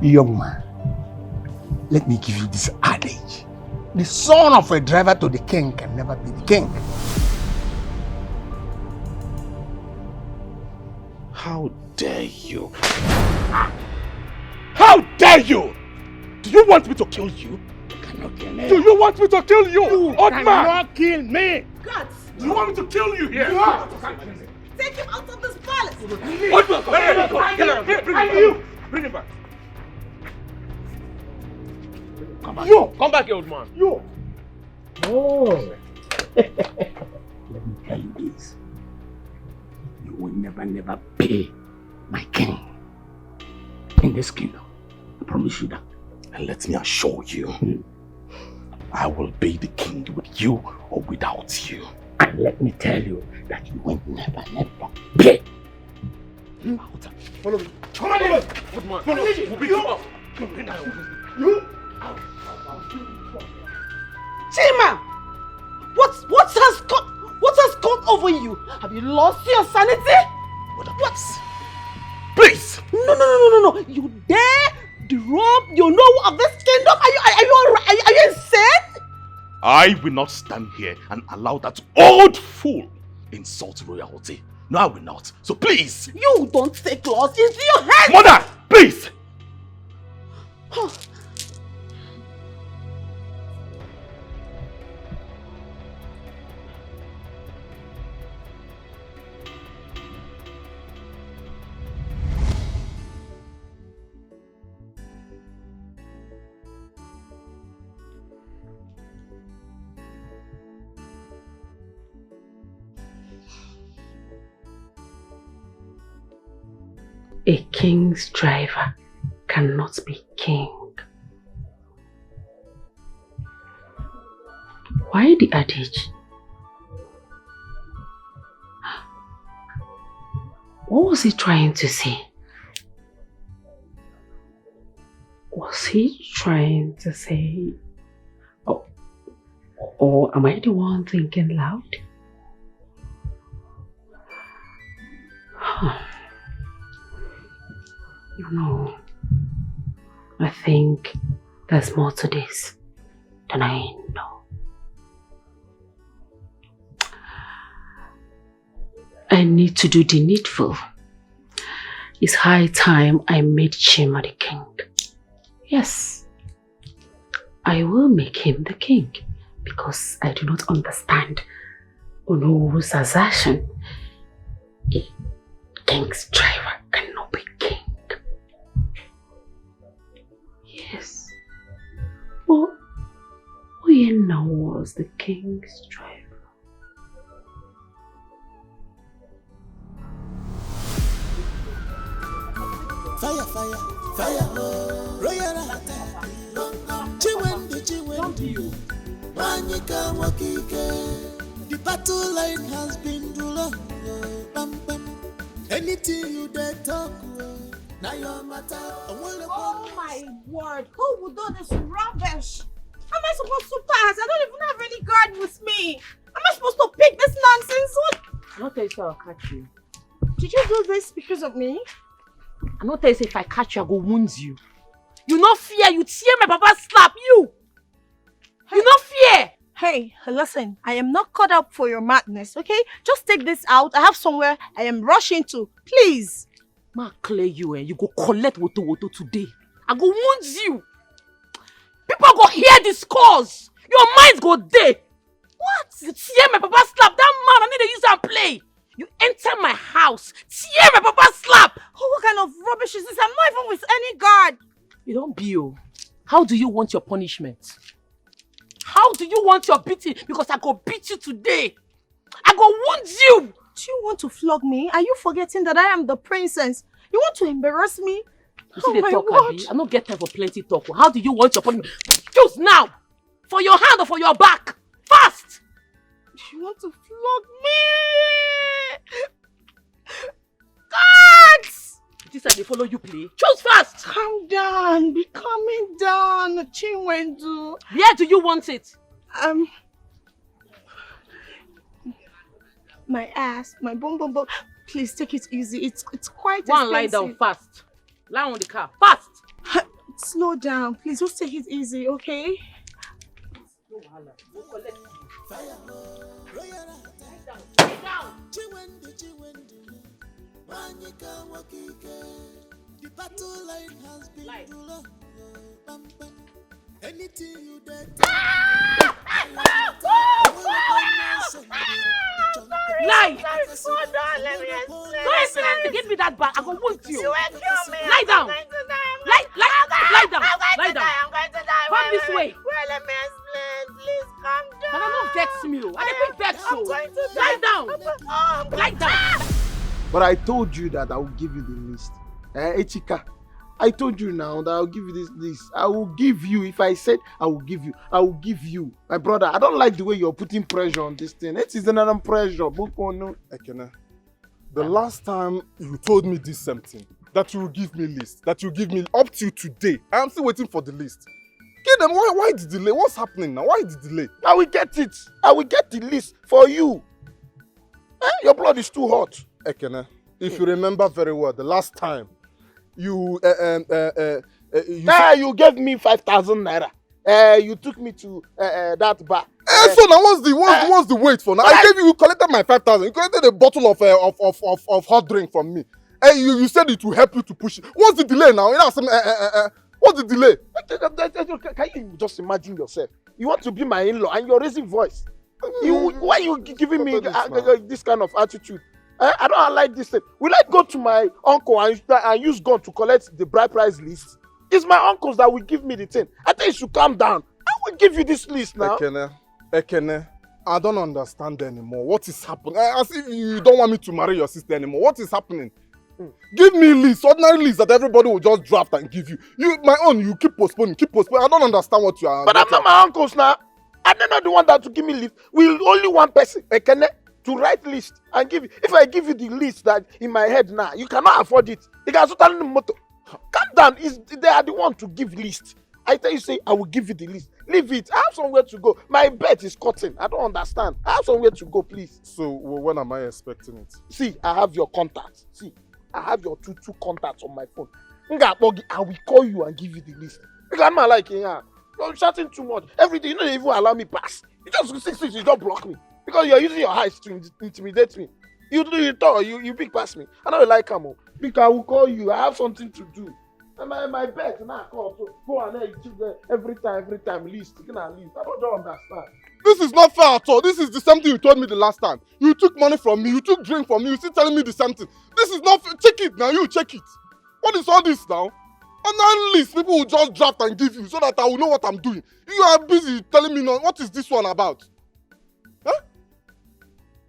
Speaker 14: Young man, let me give you this adage. The son of a driver to the king can never be the king.
Speaker 16: How dare you? How dare you? Do you want me to kill you?
Speaker 14: You cannot kill me.
Speaker 16: Do you want me to kill you?
Speaker 14: You cannot kill me.
Speaker 1: God!
Speaker 16: Do you want me to kill you here?
Speaker 1: Take him out of this palace!
Speaker 16: What? Bring him back.
Speaker 14: Come back, old man. You. Oh. Let me tell you this. You will never pay my king in this kingdom. I promise you that.
Speaker 16: And let me assure you, I will be the king with you or without you.
Speaker 14: And let me tell you that you will never pay.
Speaker 16: Follow me.
Speaker 14: Come on,
Speaker 16: good man. Follow me. We'll beat you up.
Speaker 14: You?
Speaker 1: Chima! What has come over you? Have you lost your sanity? What?
Speaker 16: Please!
Speaker 1: No. You dare rob your know of this kingdom? Are you insane?
Speaker 16: I will not stand here and allow that old fool insult royalty. No, I will not. So please!
Speaker 1: You don't take laws into your hands!
Speaker 16: Mother! Please!
Speaker 12: A king's driver cannot be king. Why the adage? What was he trying to say? Was he trying to say... Or am I the one thinking loud? You know, I think there's more to this than I know. I need to do the needful. It's high time I made Chima the king. Yes, I will make him the king because I do not understand Onoru's assertion. A king's driver cannot be king. was the king's driver.
Speaker 3: Fire, fire, fire, royal attack. Chiwendi, Manika Wakike. The battle line has been drawn. Bam, bam. Anything you dare talk, now your matter.
Speaker 4: Oh my word, who would do this rubbish? How am I supposed to pass? I don't even have any guard with me. Am I supposed to pick this nonsense? What?
Speaker 1: I'm not telling you I'll catch you.
Speaker 4: Did you do this because of me?
Speaker 1: I'm not telling you if I catch you, I go wound you. You no fear, you tear my papa slap you. You no fear.
Speaker 4: Hey, listen, I am not caught up for your madness, okay? Just take this out. I have somewhere I am rushing to. Please.
Speaker 1: Ma clear you, you go collect woto today. I go wound you. People go hear the scores. Your minds go there. What? You tear my papa slap. That man, I need to use and play. You enter my house, tear my papa slap.
Speaker 4: Oh, what kind of rubbish is this? I'm not even with any guard.
Speaker 1: You don't be. How do you want your punishment? How do you want your beating? Because I go beat you today. I go wound you.
Speaker 4: Do you want to flog me? Are you forgetting that I am the princess? You want to embarrass me?
Speaker 1: You see the talk, Abi? I don't get time for plenty talk. How do you want your punishment? Choose now. For your hand or for your back. Fast.
Speaker 4: You want to flog me? Guards!
Speaker 1: This time they follow you play. Choose fast.
Speaker 4: Calm down. Be calming down, Chinwendu.
Speaker 1: Where do you want it?
Speaker 4: My ass, my bum bum bum. Please take it easy. It's quite expensive.
Speaker 1: One, lie down fast. Lie on the car fast.
Speaker 4: Slow down, please. Just take it easy, okay?
Speaker 3: The battle line has been anything you dare
Speaker 1: Lie!
Speaker 4: Hold on, let me explain.
Speaker 1: Don't explain to get me that back. I go wound you.
Speaker 4: You will kill me.
Speaker 1: Lie down. Lie down. Lie down.
Speaker 4: I'm going to die.
Speaker 1: Come this way.
Speaker 4: Well, let me explain. Please calm down.
Speaker 1: I don't vex me. I don't vex you.
Speaker 4: I'm going to die.
Speaker 1: Lie down. Lie down.
Speaker 17: But I told you that I will give you the list. Echika, I told you now that I'll give you this list. I will give you. If I said I will give you, I will give you. My brother, I don't like the way you're putting pressure on this thing. It is another pressure.
Speaker 7: Ekene, the last time you told me this same thing, that you will give me list, that you give me up till today, I am still waiting for the list. Get them. Why the delay? What's happening now? Why the delay?
Speaker 17: I will get it. I will get the list for you. Your blood is too hot.
Speaker 7: Ekene, if you remember very well, the last time you
Speaker 17: you gave me 5,000 naira. You took me to that bar.
Speaker 7: So now what's the wait for now? You collected my 5,000. You collected a bottle of hot drink from me. You said it will help you to push it. What's the delay now? You know, what's the delay?
Speaker 17: Can you just imagine yourself? You want to be my in-law and you're raising voice. Why are you giving me this kind of attitude? I don't like this thing. Will I go to my uncle and use gun to collect the bride price list? It's my uncles that will give me the thing. I think you should calm down. I will give you this list now.
Speaker 7: Ekene, I don't understand anymore. What is happening? As if you don't want me to marry your sister anymore. What is happening? Give me list, ordinary list that everybody will just draft and give you. My own, you keep postponing. I don't understand what you are.
Speaker 17: But I'm not my uncles now. I'm not the one that to give me list. Only one person, Ekene, to write list and give you. If I give you the list that in my head now, you cannot afford it. You can totally moto. Calm down. They are the one to give list. I tell you, say I will give you the list. Leave it. I have somewhere to go. My bet is cutting. I don't understand. I have somewhere to go, please.
Speaker 7: So when am I expecting it?
Speaker 17: See, I have your contacts. See, I have your two contacts on my phone. I will call you and give you the list. Because I'm not like you're shouting too much. Everything, you don't even allow me pass. You just block me. Because you're using your eyes to intimidate me. You talk, you big pass me. I don't like Kamo. Because I will call you. I have something to do. And my bet now call to go and every time list. You can list. I don't understand.
Speaker 7: This is not fair at all. This is the same thing you told me the last time. You took money from me, you took drink from me, you still telling me the same thing. This is not fair. Check it now, you check it. What is all this now? Online list, people will just draft and give you so that I will know what I'm doing. You are busy telling me now, what is this one about? Huh?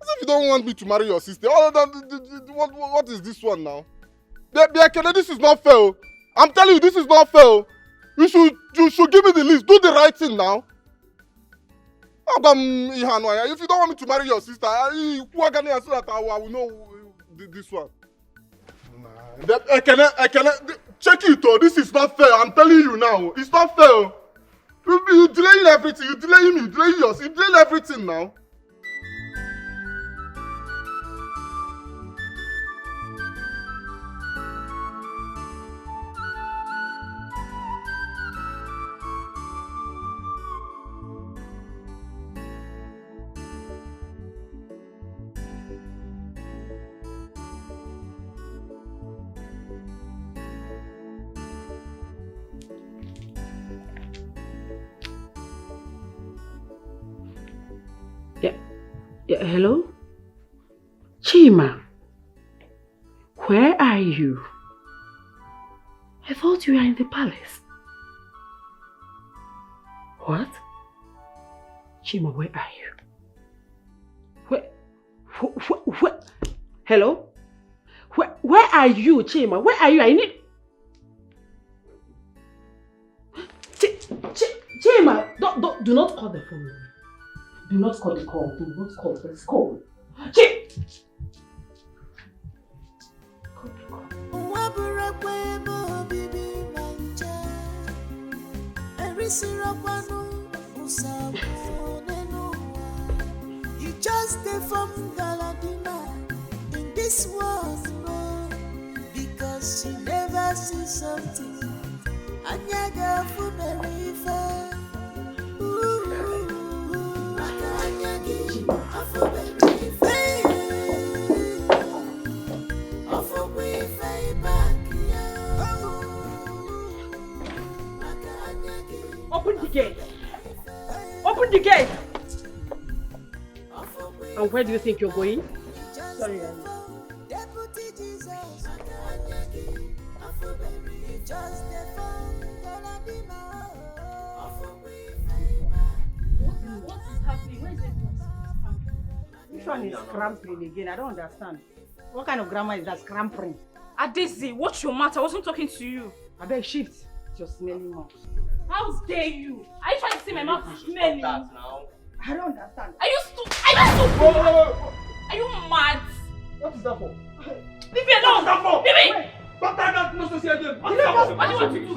Speaker 7: As if you don't want me to marry your sister. What is this one now? This is not fair. I'm telling you, this is not fair. You should give me the list. Do the right thing now. If you don't want me to marry your sister, so that I will know this one. I cannot check it. This is not fair. I'm telling you now. It's not fair. You delaying everything. You delaying yours. You delaying everything now.
Speaker 12: Yeah, hello? Chima, where are you? I thought you were in the palace. What? Chima, where are you? Where? Hello? Where are you, Chima? Where are you? I need... Chima, do not call the phone. Do not call the call. Do not call. Let's call.
Speaker 3: You just stay from Galadina in this world, because she never sees something. Anyaga Fumerifa.
Speaker 12: Open the gate! Open the gate! And where do you think you're going? Sorry, Which one is scramping again? I don't understand. What kind of grammar is that, scramping?
Speaker 21: Adesi, what's your matter? I wasn't talking to you.
Speaker 12: I beg, shift. It's your smelling mouth.
Speaker 21: How dare you? Are you trying to say my mouth is smelling?
Speaker 12: I don't understand.
Speaker 21: Are you stupid? Are you mad?
Speaker 20: What is that for?
Speaker 21: Leave me alone!
Speaker 20: What is that for?
Speaker 21: Leave me!
Speaker 20: Don't try that nonsense here again.
Speaker 21: What do you want to do?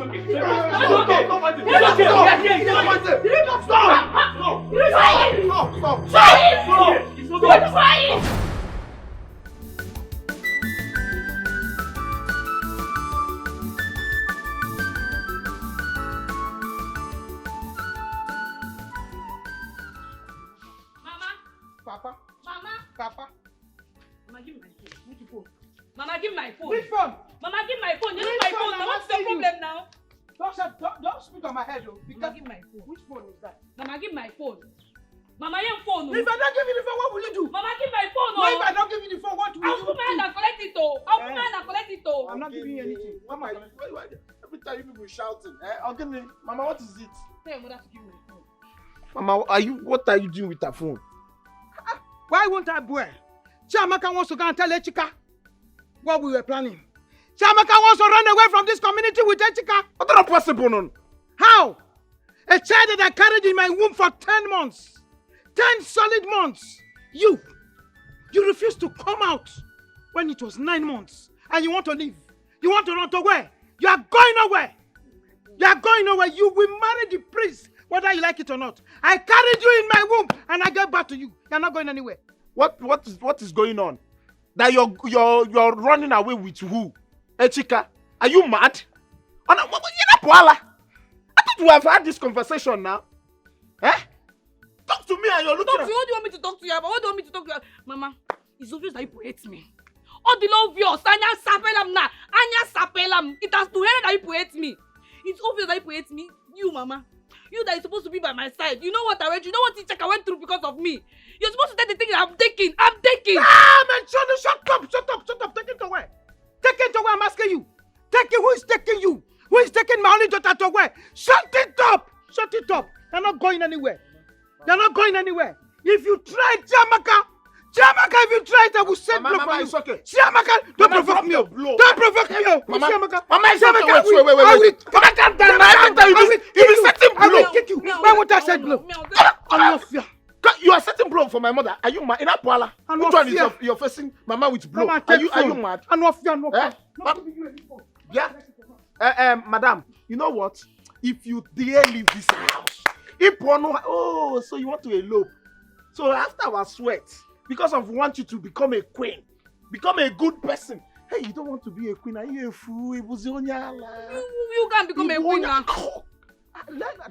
Speaker 20: Stop fighting.
Speaker 21: Stop fighting.
Speaker 20: It's okay.
Speaker 21: Papa. Mama, give me my phone. Mama, give me my phone.
Speaker 20: Which phone?
Speaker 21: Mama, give my phone. You need my phone. Now, what's the problem now?
Speaker 20: Don't speak on my head, though.
Speaker 21: Mama, give my phone.
Speaker 20: Which phone is that?
Speaker 21: Mama, give my phone. Mama, your phone.
Speaker 20: If I don't give you the phone, what will you do?
Speaker 21: Mama, give my phone.
Speaker 20: No, if I don't give you the phone, what will you do?
Speaker 21: I'll put my hand and collect it, though. I'll put my hand and collect it, though.
Speaker 20: I'm not giving you anything. Mama, every time you people shouting, I'll give me. Mama, what is it?
Speaker 21: Tell your mother to give me my phone.
Speaker 20: Mama, what are you doing with her phone? Why won't I boy? Chiamaka wants to go and tell Echika what we were planning. Chiamaka wants to run away from this community with Echika. What's not possible, no? How? A child that I carried in my womb for 10 months. 10 solid months. You refused to come out when it was 9 months. And you want to leave. You want to run to where? You are going nowhere. You are going nowhere. You will marry the priest, whether you like it or not. I carried you in my womb and I gave back to you. You are not going anywhere. What is going on? That you're running away with who? Echika? Are you mad? I thought we have had this conversation now. Eh? Talk to me and you're looking
Speaker 21: Talk to you. What do you want me to talk to you about? What do you want me to talk to you about? Mama, it's obvious that you hate me. All the love yours. Anya sapelam na. Anya sapelam. It has to end that you hate me. It's obvious that you hate me. You, Mama. You that is supposed to be by my side. You know what I went through. You know what I went through because of me. You're supposed to take the thing that I'm taking. I'm taking.
Speaker 20: Ah, man, shut up. Take it away. I'm asking you. Take it. Who is taking you? Who is taking my only daughter to where? Shut it up! Shut it up! They're not going anywhere. They're not going anywhere. If you try, Chiamaka, if you try it, I will send blow for you. It's okay. Chiamaka, don't provoke me. Don't provoke me.
Speaker 11: Mama, it's okay. Wait. Mama, calm down. You be setting blow.
Speaker 20: I will kick you. Why won't I set blow? I'm not fear.
Speaker 11: You are setting blow for my mother. Are you mad? In Apuala, which one is you're facing Mama with blow?
Speaker 20: Mama,
Speaker 11: are you mad?
Speaker 20: I'm not fear.
Speaker 11: Yeah. Madam, you know what? If you dare leave this house, so you want to elope. So after our sweat, because of want you to become a queen, become a good person. Hey, you don't want to be a queen. Are you a fool?
Speaker 21: You can become a queen now.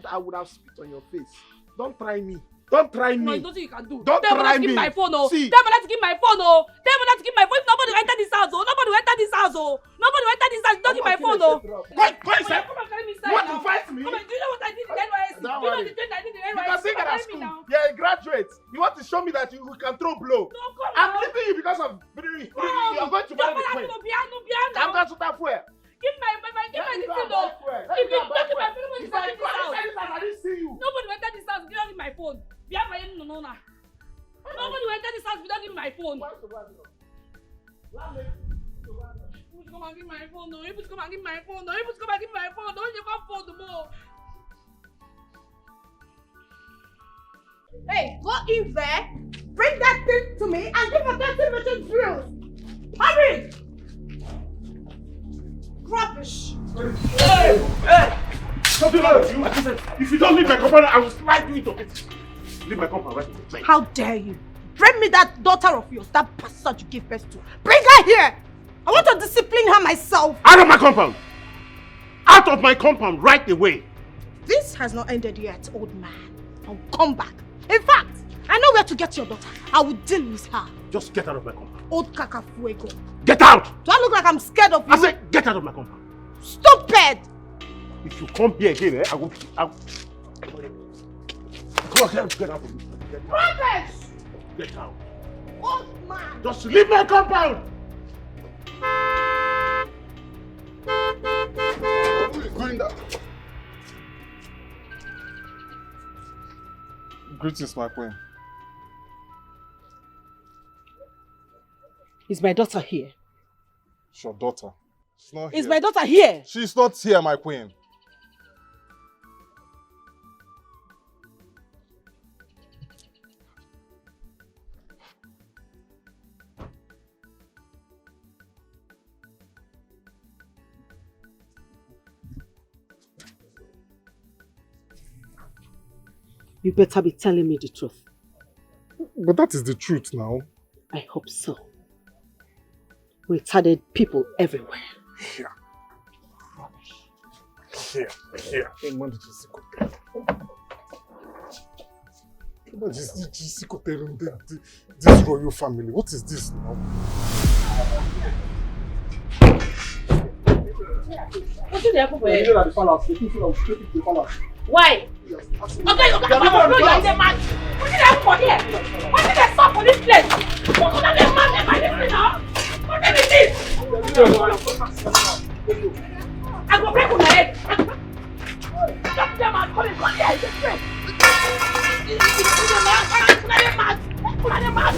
Speaker 11: I would have spit on your face. Don't try me. Don't try me.
Speaker 21: No, it's nothing you can do.
Speaker 11: Don't try me.
Speaker 21: Give my phone, oh.
Speaker 11: See.
Speaker 21: Tell me not to give my phone, oh. Tell me not to give my phone. If nobody will enter this house, oh. Nobody will enter this house, oh. Nobody will enter this house. Don't give my phone, oh.
Speaker 11: Come and carry me inside. You want to fight me?
Speaker 21: Come on, do you know what I did in NYSC? Do you know the thing I did in NYSC?
Speaker 11: You can sing at school. You're a graduate. You want to show me that you can throw blow.
Speaker 21: No, come on.
Speaker 11: I'm leaving you because of you are going to marry the queen. I'm going to that where?
Speaker 21: Give my thing, though. If you don't give my phone, nobody will enter this house.
Speaker 11: I didn't see you.
Speaker 21: Nobody will enter this house. Give me my phone. Nobody will enter this house without giving my phone. You come and give my phone, no. You come and give my phone, no. You come and give my phone, no. You come phone the more.
Speaker 4: Hey, go in there, bring that thing to me, and give a 30-minute drill. Hurry! Rubbish.
Speaker 11: Hey! Something like you. If you don't leave my compound, I will slide you into it. Leave my compound right now.
Speaker 4: How dare you? Bring me that daughter of yours, that bastard you gave birth to. Bring her here! I want to discipline her myself.
Speaker 11: Out of my compound! Out of my compound right away!
Speaker 4: This has not ended yet, old man. I'll come back. In fact, I know where to get your daughter. I will deal with her.
Speaker 11: Just get out of my compound.
Speaker 4: Old cacafuego.
Speaker 11: Get out!
Speaker 4: Do I look like I'm scared of you?
Speaker 11: I said, get out of my compound.
Speaker 4: Stupid!
Speaker 11: If you come here again, I will... Come on, get out of me.
Speaker 4: Rubbish!
Speaker 11: Get out.
Speaker 4: Old man!
Speaker 11: Just leave my compound!
Speaker 7: Who is doing that? Greetings, my queen.
Speaker 1: Is my daughter here?
Speaker 7: It's your daughter. She's not here.
Speaker 1: Is my daughter here?
Speaker 7: She's not here, my queen.
Speaker 1: You better be telling me the truth.
Speaker 7: But that is the truth now.
Speaker 1: I hope so. Retarded people everywhere.
Speaker 7: Here. Here. This royal family. What is this now?
Speaker 21: What did happen for you? Why? Okay, you can't mad. What did happen for here? What did they stop for this place? What could have been mad by this now? What did it is? I go break on my head. Stop them and call it on here. It's straight. It's mad.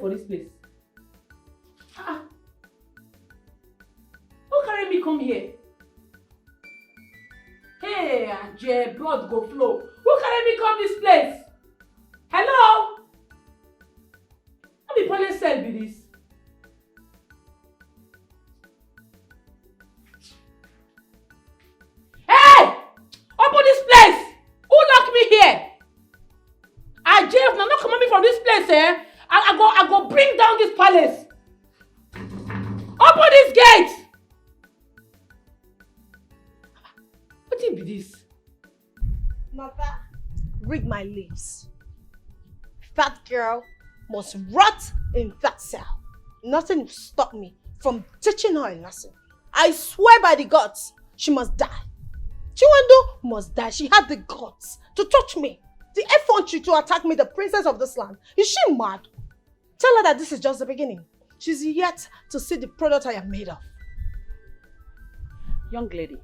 Speaker 21: For this place. Who carry me come here? Hey, Ajay, blood go flow. Who carry me come this place? Hello? How be police cell be this? Hey! Open this place! Who locked me here? Ajay, if I'm not coming from this place, eh? I go bring down this palace. Open this gate. What be this?
Speaker 4: Mother, read my lips. That girl must rot in that cell. Nothing will stop me from teaching her a lesson. I swear by the gods, she must die. Chiwendo must die. She had the guts to touch me. The effrontery to attack me, the princess of this land. Is she mad? Tell her that this is just the beginning. She's yet to see the product I am made of.
Speaker 12: Young lady,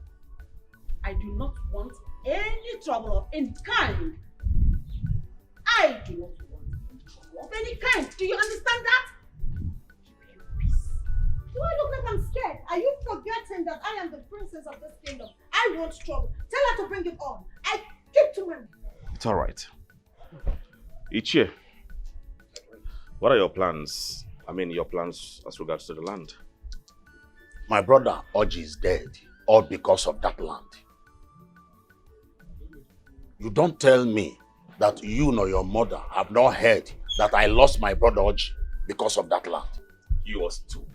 Speaker 12: I do not want any trouble of any kind. I do not want any trouble of any kind. Do you understand that?
Speaker 4: Do I look like I'm scared? Are you forgetting that I am the princess of this kingdom? I want trouble. Tell her to bring it on. I keep to my...
Speaker 16: It's all right. Ichie, what are your plans? I mean, your plans as regards to the land.
Speaker 9: My brother Oji is dead, all because of that land. You don't tell me that you nor your mother have not heard that I lost my brother Oji because of that land.
Speaker 16: You are stupid.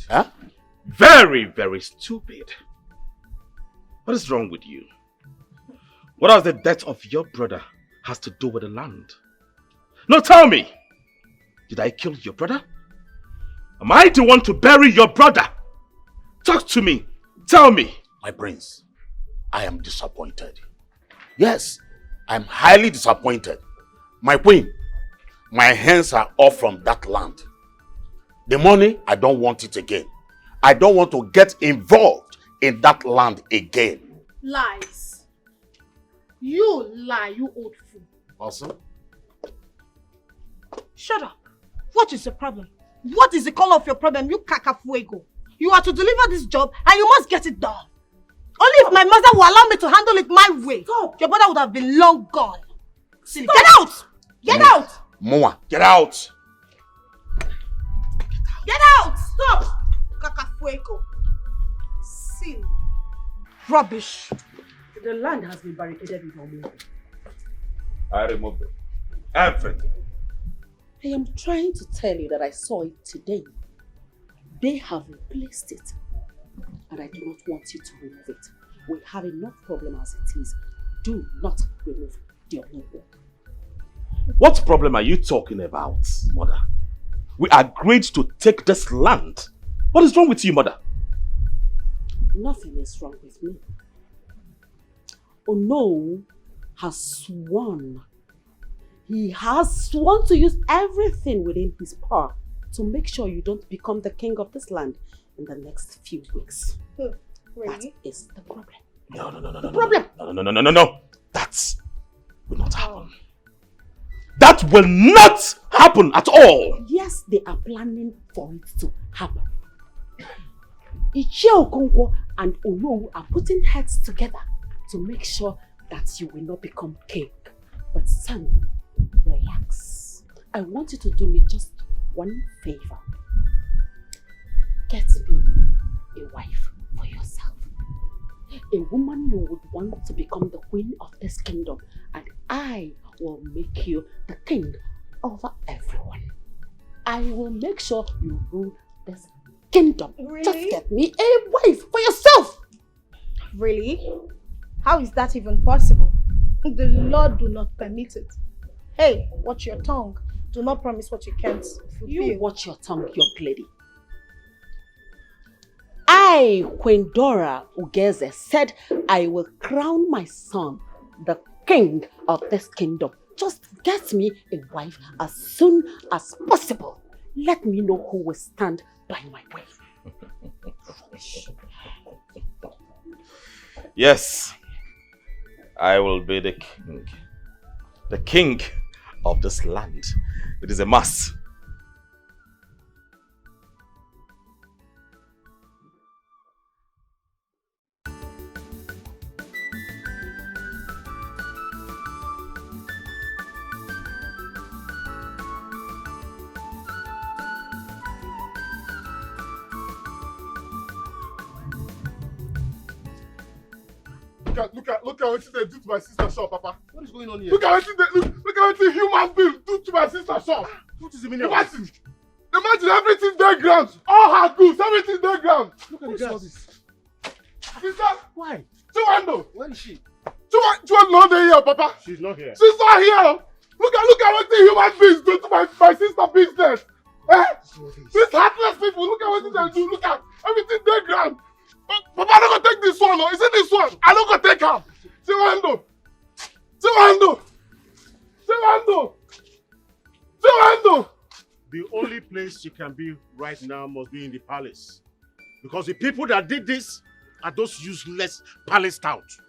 Speaker 9: Huh?
Speaker 16: Very, very stupid. What is wrong with you? What has the death of your brother has to do with the land? No, tell me. Did I kill your brother? Am I the one to bury your brother? Talk to me. Tell me.
Speaker 9: My prince, I am disappointed. Yes, I am highly disappointed. My queen, my hands are off from that land. The money, I don't want it again. I don't want to get involved in that land again.
Speaker 4: Lies. You lie, you old fool.
Speaker 9: Also?
Speaker 4: Shut up. What is the problem? What is the color of your problem, you cacafuego? You are to deliver this job and you must get it done. Only if my mother will allow me to handle it my way, your brother would have been long gone. Silly. Get out! Get out!
Speaker 9: Moa, get out!
Speaker 4: Get out! Stop! Cacafuego. Silly. Rubbish.
Speaker 12: The land has been barricaded with Omo.
Speaker 16: I removed it. Everything.
Speaker 12: I am trying to tell you that I saw it today. They have replaced it. And I do not want you to remove it. We have enough problem as it is. Do not remove the Omo.
Speaker 16: What problem are you talking about, mother? We agreed to take this land. What is wrong with you, mother?
Speaker 12: Nothing is wrong with me. Ono has sworn. He has sworn to use everything within his power to make sure you don't become the king of this land in the next few weeks.
Speaker 4: Really?
Speaker 12: That is the problem.
Speaker 16: No.
Speaker 12: Problem.
Speaker 16: No. That will not happen. That will not happen at all.
Speaker 12: Yes, they are planning for it to happen. Ichie Okonkwo and Ono are putting heads together to make sure that you will not become king. But son, relax. I want you to do me just one favor. Get me a wife for yourself. A woman you would want to become the queen of this kingdom, and I will make you the king over everyone. I will make sure you rule this kingdom.
Speaker 4: Really?
Speaker 12: Just get me a wife for yourself.
Speaker 4: Really? How is that even possible? The Lord do not permit it. Hey, watch your tongue. Do not promise what you can't fulfill.
Speaker 12: You watch your tongue, young lady. I, Queen Dora Ugeze, said I will crown my son the king of this kingdom. Just get me a wife as soon as possible. Let me know who will stand by my way.
Speaker 16: Yes, I will be the king. The king of this land. It is a must.
Speaker 7: Look at what they do to my sister's shop, Papa.
Speaker 6: What is going on here?
Speaker 7: Look at what the human beings do to my sister's shop.
Speaker 6: What is the meaning of this?
Speaker 7: Imagine everything there ground. All her goods, everything there ground.
Speaker 6: Look at the gas.
Speaker 7: Sister.
Speaker 6: Why?
Speaker 7: Chiwando.
Speaker 6: Where is she?
Speaker 7: Chiwando not here, Papa.
Speaker 6: She's not here.
Speaker 7: She's not here. Look at what the human beings do to my sister's business. Eh? These heartless people, look at what they do. Look at everything there ground. Papa, I don't go take this one. No. Is it this one? I don't go take him. See what I do? See what I do? See what I do? See what I do?
Speaker 2: The only place she can be right now must be in the palace. Because the people that did this are those useless palace touts.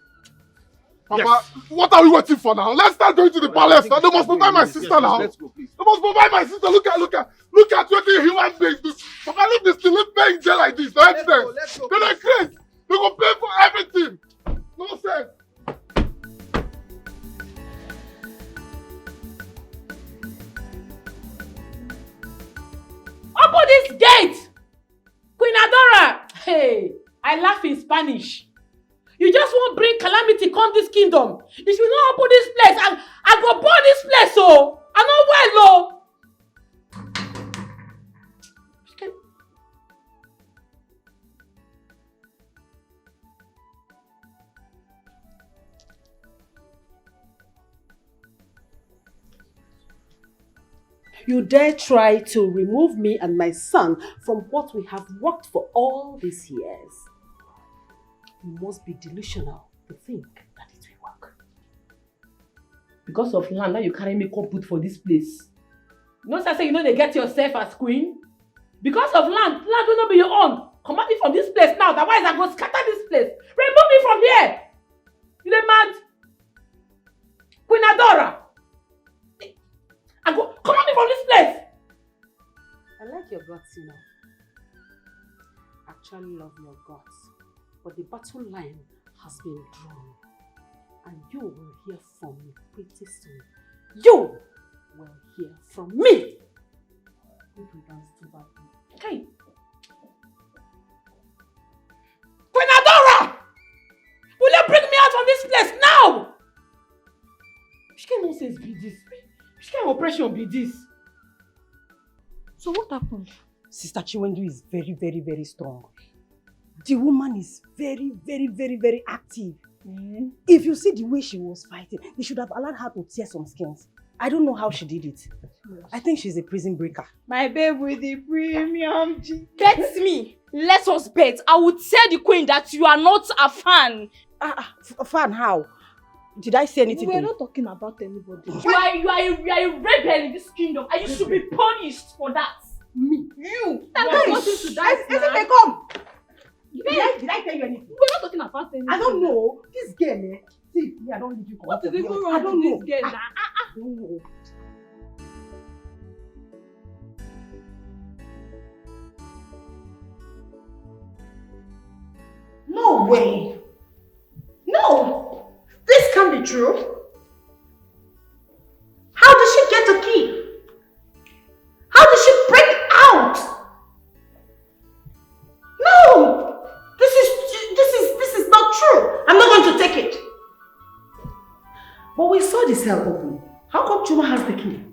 Speaker 7: Papa, what are we waiting for now? Let's start going to the palace. Now. They must provide my sister now.
Speaker 2: Let's go, please.
Speaker 7: They must provide my sister. Look at what the human beings do. Papa, look this thing. Let's pay in jail like this. Let's go. They're not crazy. They go pay for everything. No sense.
Speaker 1: Open this gate! Queen Adora! Hey, I laugh in Spanish. You just won't bring calamity come this kingdom. If you don't open this place, I go burn this place, oh! I know well, oh!
Speaker 12: You dare try to remove me and my son from what we have worked for all these years. You must be delusional to think that it will work.
Speaker 1: Because of land, now you carry me come put for this place. No, sir, say you know they get yourself as queen. Because of land will not be your own. Come out me from this place now, otherwise I go scatter this place. Remove me from here. You dey mad? Queen Adora. I go, come on me from this place!
Speaker 12: I like your guts, you know. Actually love your guts. But the battle line has been drawn. And you will hear from me pretty soon. You will hear from me!
Speaker 1: Okay. Queen Adora! Will you bring me out from this place now? Which kind of nonsense be this? Which kind of oppression be this? So what happened? Sister Chiwendu is very, very, very strong. The woman is very, very, very, very active. If you see the way she was fighting, they should have allowed her to tear some skins. I don't know how she did it. I think she's a prison breaker.
Speaker 18: My babe with the premium. Bet me. Let us bet. I will tell the queen that you are not a fan.
Speaker 1: A fan how? Did I say anything?
Speaker 18: We're not talking about anybody. You are a rebel in this kingdom and you should be punished for that.
Speaker 1: Me?
Speaker 18: You!
Speaker 1: That's
Speaker 18: not
Speaker 1: nothing
Speaker 18: to
Speaker 1: die. If come! Did I tell you anything?
Speaker 18: We're not talking about anything.
Speaker 1: I don't know. This girl, see, me, I don't leave you.
Speaker 18: What is even wrong with this girl?
Speaker 1: I don't know.
Speaker 4: No way. No. This can't be true. How did she get the key? How did she break out? No. This is not true. I'm not going to take it.
Speaker 12: But we saw the cell open. How come Chuma has the key?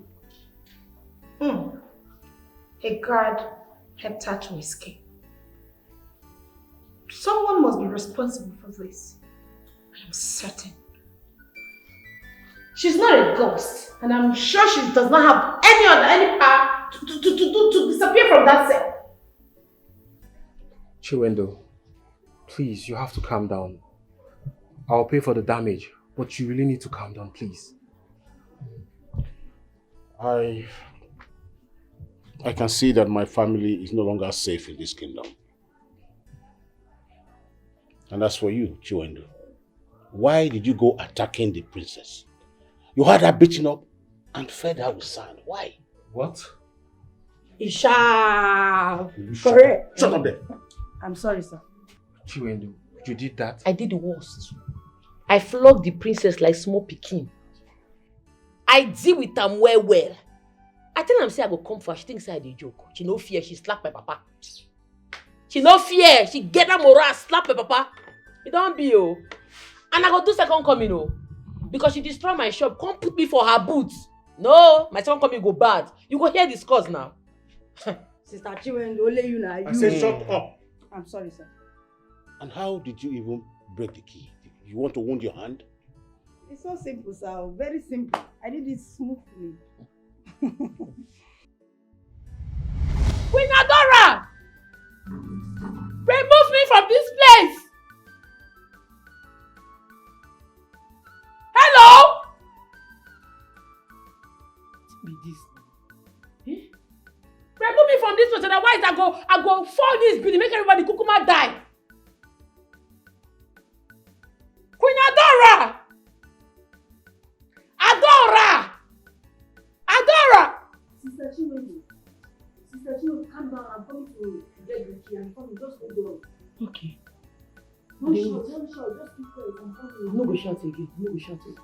Speaker 4: A guard helped her to escape. Someone must be responsible for this. I am certain. She's not a ghost, and I'm sure she does not have any power to disappear from that cell.
Speaker 6: Chiwendu, please, you have to calm down. I'll pay for the damage, but you really need to calm down, please.
Speaker 2: I can see that my family is no longer safe in this kingdom. And as for you, Chiwendu, why did you go attacking the princess? You had her beaten up and fed her with sand. Why?
Speaker 6: What?
Speaker 1: Isha! Correct.
Speaker 2: Shut up there.
Speaker 1: I'm sorry, sir.
Speaker 6: Chiwendu, you did that?
Speaker 19: I did the worst. I flogged the princess like small pikin. I deal with them well. I tell am say I go come for her. She thinks I dey joke. She no fear. She slap my papa. She no fear. She get that moral, slap my papa. It don't be oh. And I go do second coming oh. Because she destroy my shop. Come put me for her boots. No, my second coming go bad. You go hear this cause now.
Speaker 1: Sister Chiwendu, only you now.
Speaker 2: I said shut up.
Speaker 1: I'm sorry, sir.
Speaker 2: And how did you even break the key? You want to wound your hand?
Speaker 1: It's so simple, sir. Very simple. I did it smoothly. Queen Adora! Remove me from
Speaker 21: from this place! Hello? What be this? Remove me from this place, otherwise I go fall this building, make everybody kukuma die. Queen Adora! Adora! Adora!
Speaker 19: Sister Chinwe, calm down. I'm coming to get the key. I'm coming. Just hold on.
Speaker 21: Okay.
Speaker 19: Don't shout. Just keep quiet. I'm coming.
Speaker 21: I'm not going to shout again. I'm not going to shout again.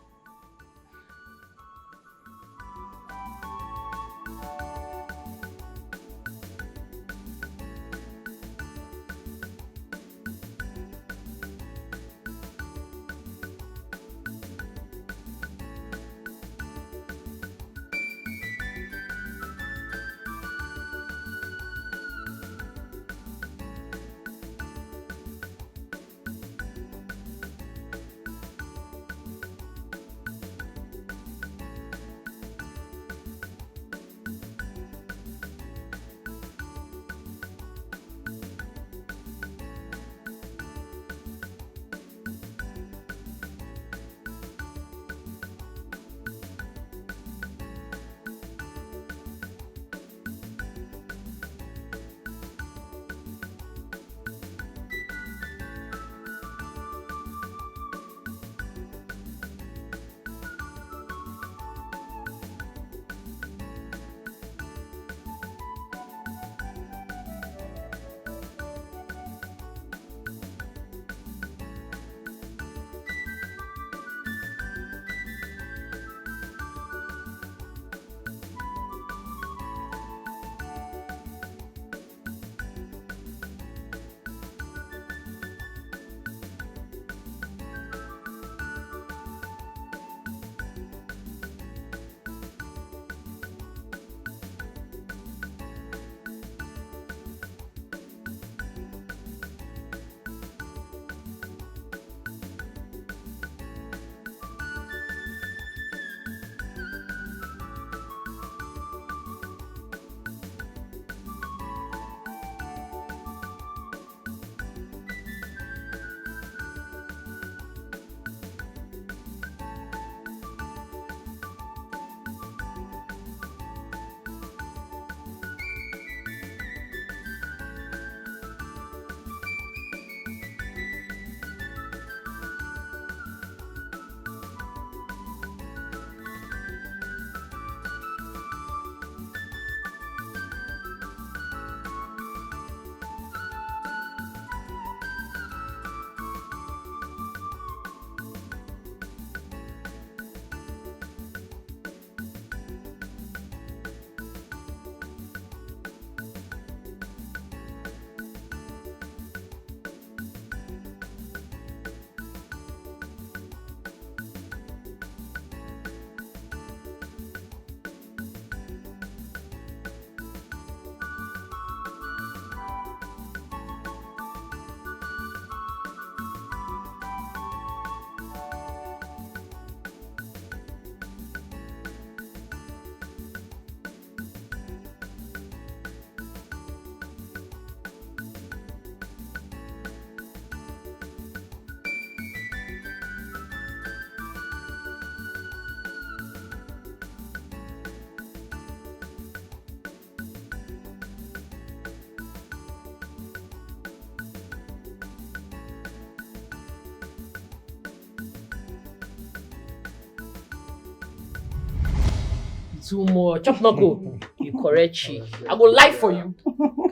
Speaker 19: Too much. Chop not go. You correct she. I go lie for you.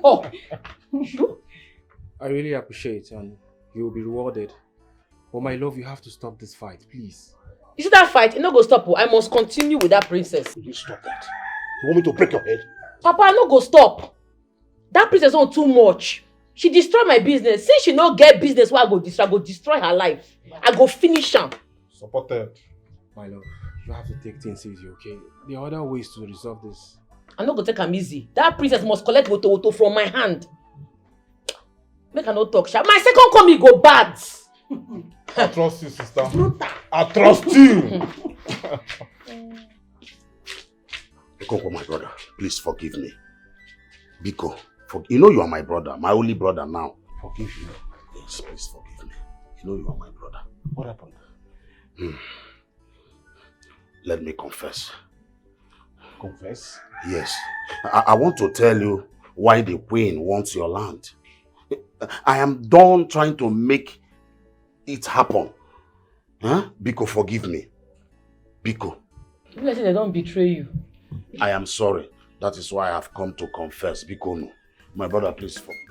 Speaker 19: Oh.
Speaker 6: I really appreciate and you will be rewarded. But my love, you have to stop this fight, please.
Speaker 19: You see that fight? It no go stop. I must continue with that princess.
Speaker 2: You stop that. You want me to break your head?
Speaker 19: Papa, I no go stop. That princess on too much. She destroy my business. Since she no get business, where I go destroy her life. I go finish her.
Speaker 7: Supported.
Speaker 6: My love, you have to take things easy, okay? There are other ways to resolve this.
Speaker 19: I'm not gonna take am easy. That princess must collect woto from my hand. Make her no talk sha. My second coming go bad.
Speaker 7: I trust you, sister. I trust you.
Speaker 2: Biko, my brother, please forgive me. Biko, you know you are my brother, my only brother now. Forgive me.
Speaker 9: Please forgive me. You know you are my brother.
Speaker 2: What happened?
Speaker 9: Let me confess.
Speaker 2: Confess?
Speaker 9: Yes. I want to tell you why the queen wants your land. I am done trying to make it happen. Huh? Biko, forgive me. Biko.
Speaker 19: You say they don't betray you.
Speaker 9: I am sorry. That is why I have come to confess. Biko, no. My brother, please forgive me.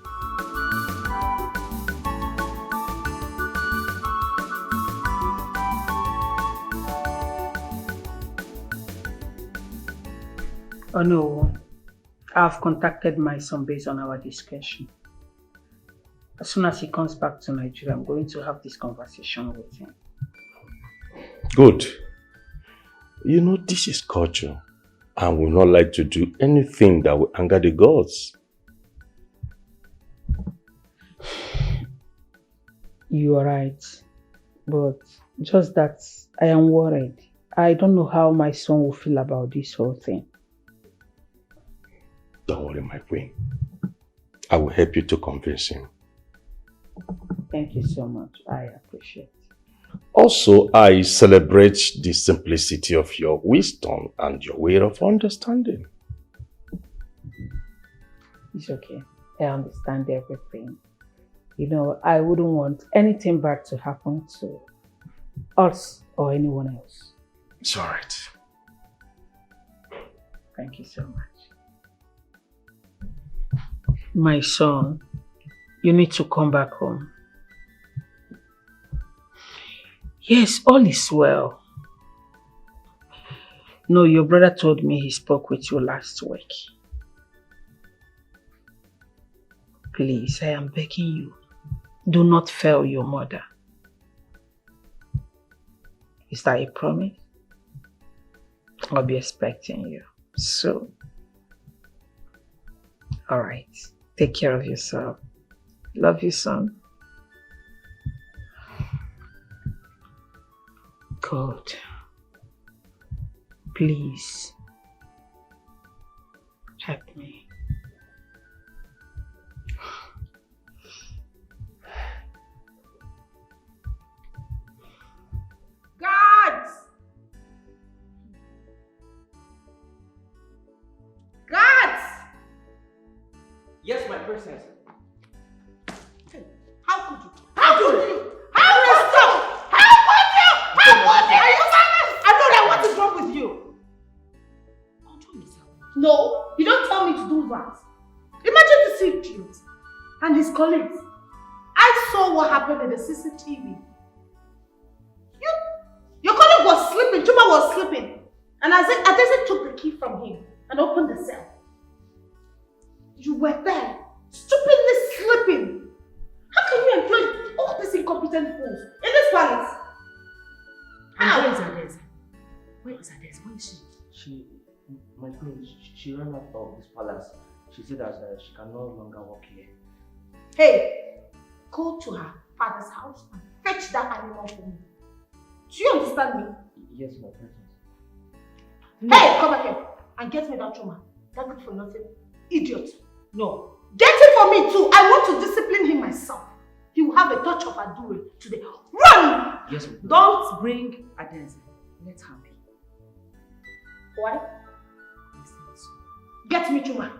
Speaker 13: Oh no, I've contacted my son based on our discussion. As soon as he comes back to Nigeria, I'm going to have this conversation with him.
Speaker 10: Good. You know, this is culture, and we not like to do anything that will anger the gods.
Speaker 13: You are right, but just that I am worried. I don't know how my son will feel about this whole thing.
Speaker 10: Don't worry, my queen. I will help you to convince him.
Speaker 13: Thank you so much. I appreciate it.
Speaker 10: Also, I celebrate the simplicity of your wisdom and your way of understanding.
Speaker 13: It's okay. I understand everything. You know, I wouldn't want anything bad to happen to us or anyone else.
Speaker 10: It's all right.
Speaker 13: Thank you so much. My son, you need to come back home. Yes, all is well. No, your brother told me he spoke with you last week. Please, I am begging you, do not fail your mother. Is that a promise? I'll be expecting you soon. All right. Take care of yourself. Love you, son. God, please help me.
Speaker 4: Guards! Guards!
Speaker 20: Yes, my princess.
Speaker 4: How could you? How could you? How could you? How could you? How could you? Are you serious? I know that. What is wrong with you? Control yourself. No, you don't tell me to do that. Imagine the secret and his colleagues. I saw what happened in the CCTV. Your colleague was sleeping, Chuma was sleeping. And Adese took the key from him and opened the cell. You were there, stupidly sleeping. How can you employ all these incompetent fools in this palace?
Speaker 19: And where is Adese? Where is Adese? Where is she?
Speaker 20: My queen, she ran out of this palace. She said that she can no longer work here.
Speaker 4: Hey, go to her father's house and fetch that animal for me. Do you understand me?
Speaker 20: Yes, my princess.
Speaker 4: Hey, come back here and get me that Chuma. That good for nothing. Idiot. No. Get it for me too. I want to discipline him myself. He will have a touch of Adure today. Run!
Speaker 20: Yes, my princess.
Speaker 19: Don't bring Adese. Let her be.
Speaker 4: Why? Get me Chuma.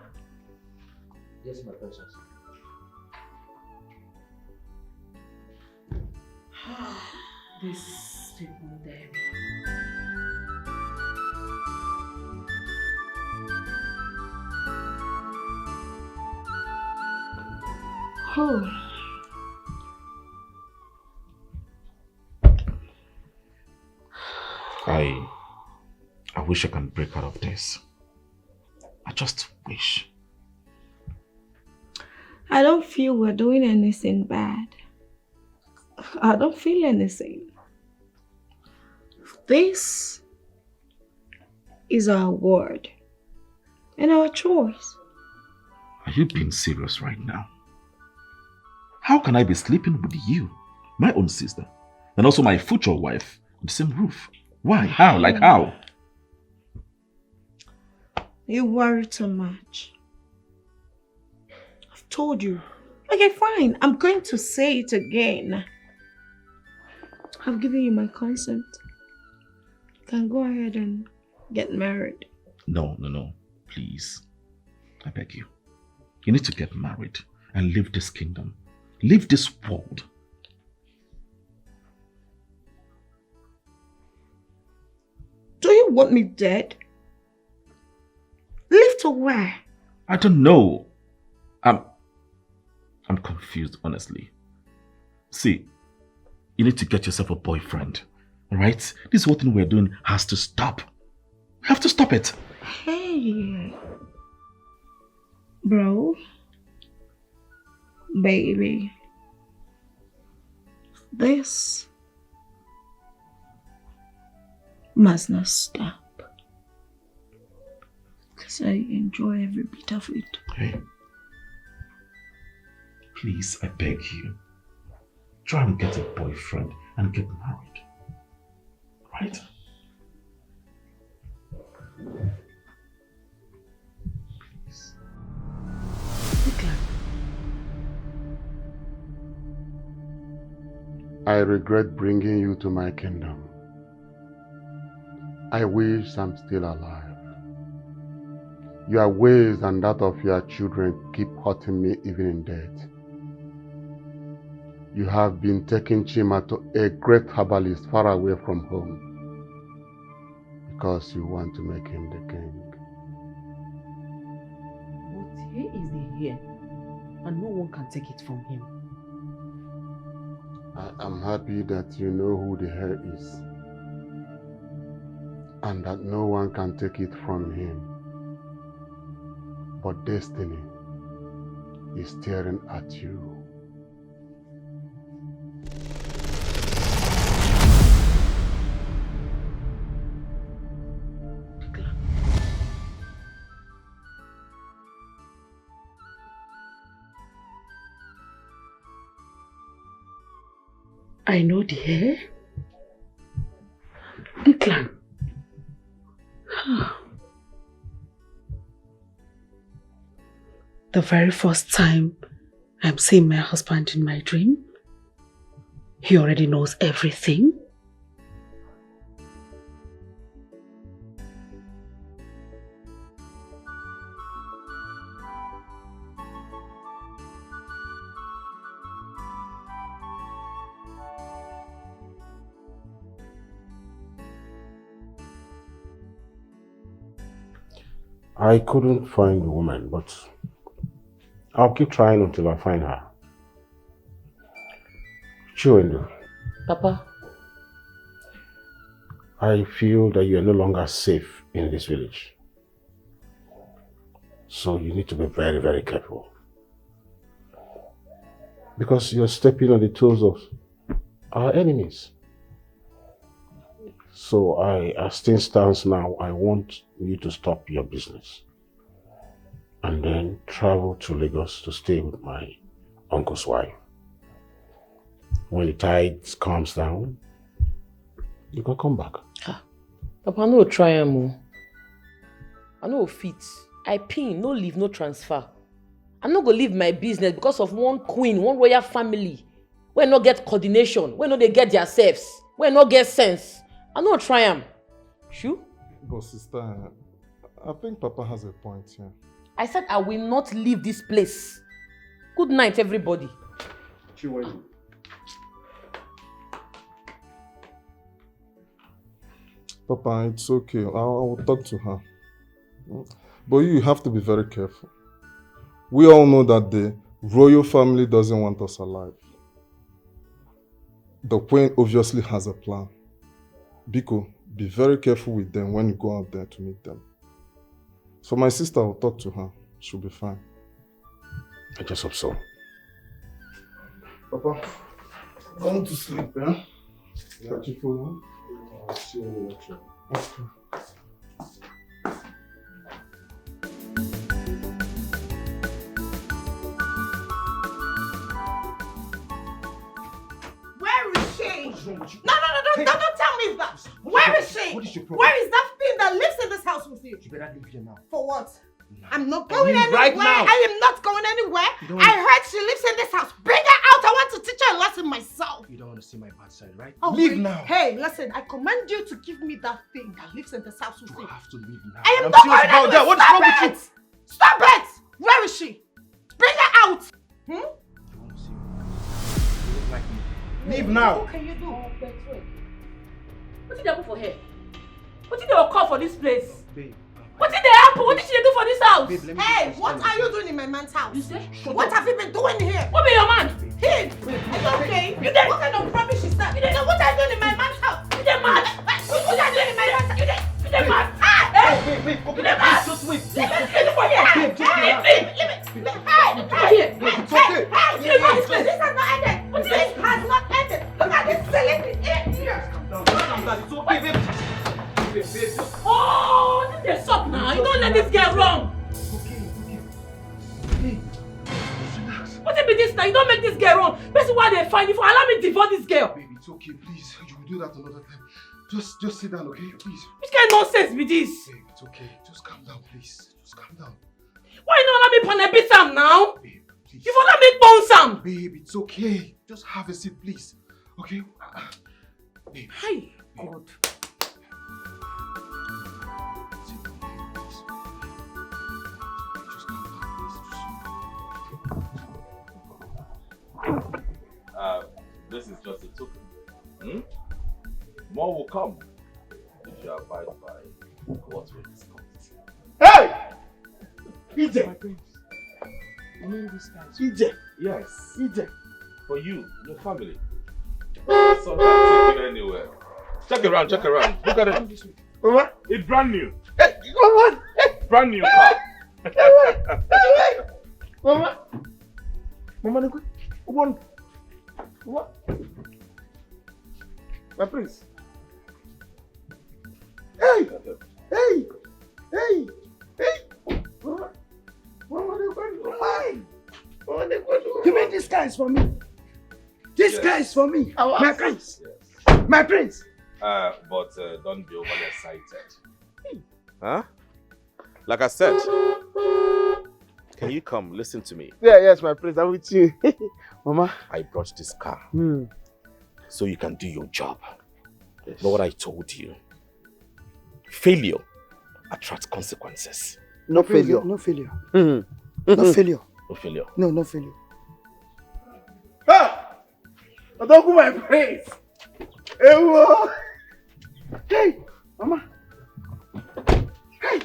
Speaker 20: Yes, my princess.
Speaker 19: This people there.
Speaker 13: Oh.
Speaker 16: I wish I can break out of this. I just wish.
Speaker 8: I don't feel we're doing anything bad. I don't feel anything. This is our word and our choice.
Speaker 16: Are you being serious right now? How can I be sleeping with you, my own sister, and also my future wife on the same roof? Why? How? Like how?
Speaker 8: You worry too much. I've told you, Okay, fine. I'm going to say it again. I've given you my consent. You can go ahead and get married.
Speaker 2: No. Please. I beg you. You need to get married and leave this kingdom. Leave this world.
Speaker 8: Do you want me dead? Leave to where?
Speaker 2: I don't know. I'm confused, honestly. See, you need to get yourself a boyfriend. Alright? This whole thing we're doing has to stop. We have to stop it.
Speaker 8: Hey. Bro. Baby. This must not stop. Because I enjoy every bit of it.
Speaker 2: Hey. Please, I beg you. Try and get a boyfriend and get married. Right? Please.
Speaker 5: I regret bringing you to my kingdom. I wish I'm still alive. Your ways and that of your children keep hurting me even in death. You have been taking Chima to a great herbalist far away from home because you want to make him the king.
Speaker 19: But here is the hair, and no one can take it from him.
Speaker 5: I am happy that you know who the heir is and that no one can take it from him. But destiny is staring at you.
Speaker 12: I know the hair. Declan. The very first time I'm seeing my husband in my dream, he already knows everything.
Speaker 2: I couldn't find the woman, but I'll keep trying until I find her. Chiwendu.
Speaker 19: Papa?
Speaker 2: I feel that you are no longer safe in this village. So you need to be very, very careful. Because you're stepping on the toes of our enemies. So as things stands now, I want you to stop your business. And then travel to Lagos to stay with my uncle's wife. When the tide calms down, you can come back.
Speaker 19: Papa, no try am. I no fit. I pin, no leave, no transfer. I'm not gonna leave my business because of one queen, one royal family. We no get coordination, we no they get their selves, we no get sense. I no try am. Sure?
Speaker 7: But sister, I think Papa has a point here.
Speaker 19: I said I will not leave this place. Good night, everybody.
Speaker 7: Chiwendu. Papa, it's okay. I will talk to her. But you have to be very careful. We all know that the royal family doesn't want us alive. The queen obviously has a plan. Biko, be very careful with them when you go out there to meet them. So my sister will talk to her. She'll be fine.
Speaker 2: I just hope so.
Speaker 7: Papa, I want to sleep, eh? Catch you for long. I'll see you later. Okay.
Speaker 4: Where is she? No, don't tell me that. Where is she?
Speaker 6: What is your problem?
Speaker 4: Where is that thing that lives in this house with you?
Speaker 6: You better leave here now.
Speaker 4: For what? I'm not going
Speaker 6: Leave
Speaker 4: anywhere.
Speaker 6: right now.
Speaker 4: I am not going anywhere. I heard she lives in this house. Bring her out. I want to teach her a lesson myself.
Speaker 6: You don't want to see my bad side, right?
Speaker 4: Oh,
Speaker 6: Leave
Speaker 4: wait.
Speaker 6: now.
Speaker 4: Hey, listen, I command you to give me that thing that lives in this house.
Speaker 6: You have to leave now.
Speaker 4: I am
Speaker 6: I'm
Speaker 4: not
Speaker 6: serious
Speaker 4: going
Speaker 6: about
Speaker 4: anywhere.
Speaker 6: that. What is
Speaker 4: Stop
Speaker 6: wrong with
Speaker 4: it!
Speaker 6: you?
Speaker 4: Stop it! Where is she? Bring her out.
Speaker 6: You look like me. Leave now.
Speaker 4: What can you do?
Speaker 19: What did they happen for her? What did they call for this place?
Speaker 6: Babe.
Speaker 19: What did they happen? What did she do for this house?
Speaker 6: Babe,
Speaker 4: Hey, what are you doing in my man's house?
Speaker 19: You say?
Speaker 4: What have you been doing here?
Speaker 19: What be your man?
Speaker 4: Him. Are you okay? You did. What kind of rubbish is that? You did. What are you doing in my man's house? You did mad. What are you doing in my man's house? You did. You did mad. Ah, hey.
Speaker 6: Wait.
Speaker 4: You did mad.
Speaker 6: Just wait.
Speaker 4: Leave me for here.
Speaker 6: Babe, just
Speaker 4: Hey,
Speaker 6: relax.
Speaker 4: leave me. Hey,
Speaker 6: Babe, it's okay.
Speaker 4: This has not ended. This has not ended. Look at this silly thing here.
Speaker 6: Calm down. It's okay, babe. Babe, just...
Speaker 19: Oh, this is up now. You don't let this get wrong.
Speaker 6: Okay. Hey, relax.
Speaker 19: What if it this now? You don't make this girl wrong. Basically, why they find you for? Allow me to divorce this girl.
Speaker 6: Baby, it's okay, please. You will do that another time. Just sit down, okay? Please.
Speaker 19: Which kind of nonsense be this?
Speaker 6: Babe, it's okay. Just calm down, please. Just calm down.
Speaker 19: Why you not allow me panel Sam now?
Speaker 6: Babe, please.
Speaker 19: You wanna make bone Sam?
Speaker 6: Babe, it's okay. Just have a seat, please. Okay? Babe.
Speaker 19: Hi, God.
Speaker 6: Sit down, please. Just calm down, please.
Speaker 16: This is just a token. More will come if you abide by what we discussed.
Speaker 11: Hey! EJ!
Speaker 16: You mean this guy?
Speaker 11: EJ!
Speaker 16: Yes.
Speaker 11: EJ!
Speaker 16: For you, your family. So can't take it anywhere. Check around. Look at it.
Speaker 11: Mama?
Speaker 16: It's brand new.
Speaker 11: Hey, Mama!
Speaker 16: Brand new car.
Speaker 11: Mama! Mama, what? My prince. Hey! You mean this guy is for me? This guy is for me. My prince.
Speaker 16: Yes.
Speaker 11: My prince.
Speaker 16: But don't be overly excited. Huh? Like I said, can you come listen to me?
Speaker 11: Yes, my prince. I'm with you. Mama.
Speaker 16: I brought this car so you can do your job. Yes. Know what I told you? Failure attracts consequences.
Speaker 11: No failure. No failure. No failure.
Speaker 16: No failure.
Speaker 11: No failure. Ah! I don't go my praise. Hey, Mama. Hey.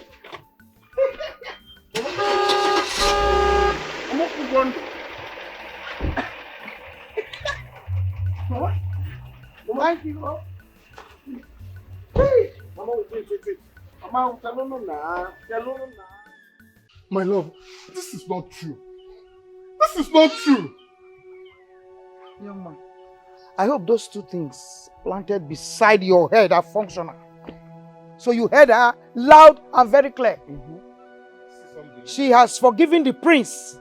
Speaker 11: Mama, one. Mama. Mama, hey. Mama, wait. Mama, tell no.
Speaker 7: My love, this is not true. This is not true.
Speaker 11: Young man, I hope those two things planted beside your head are functional. So you heard her loud and very clear. She has forgiven the prince.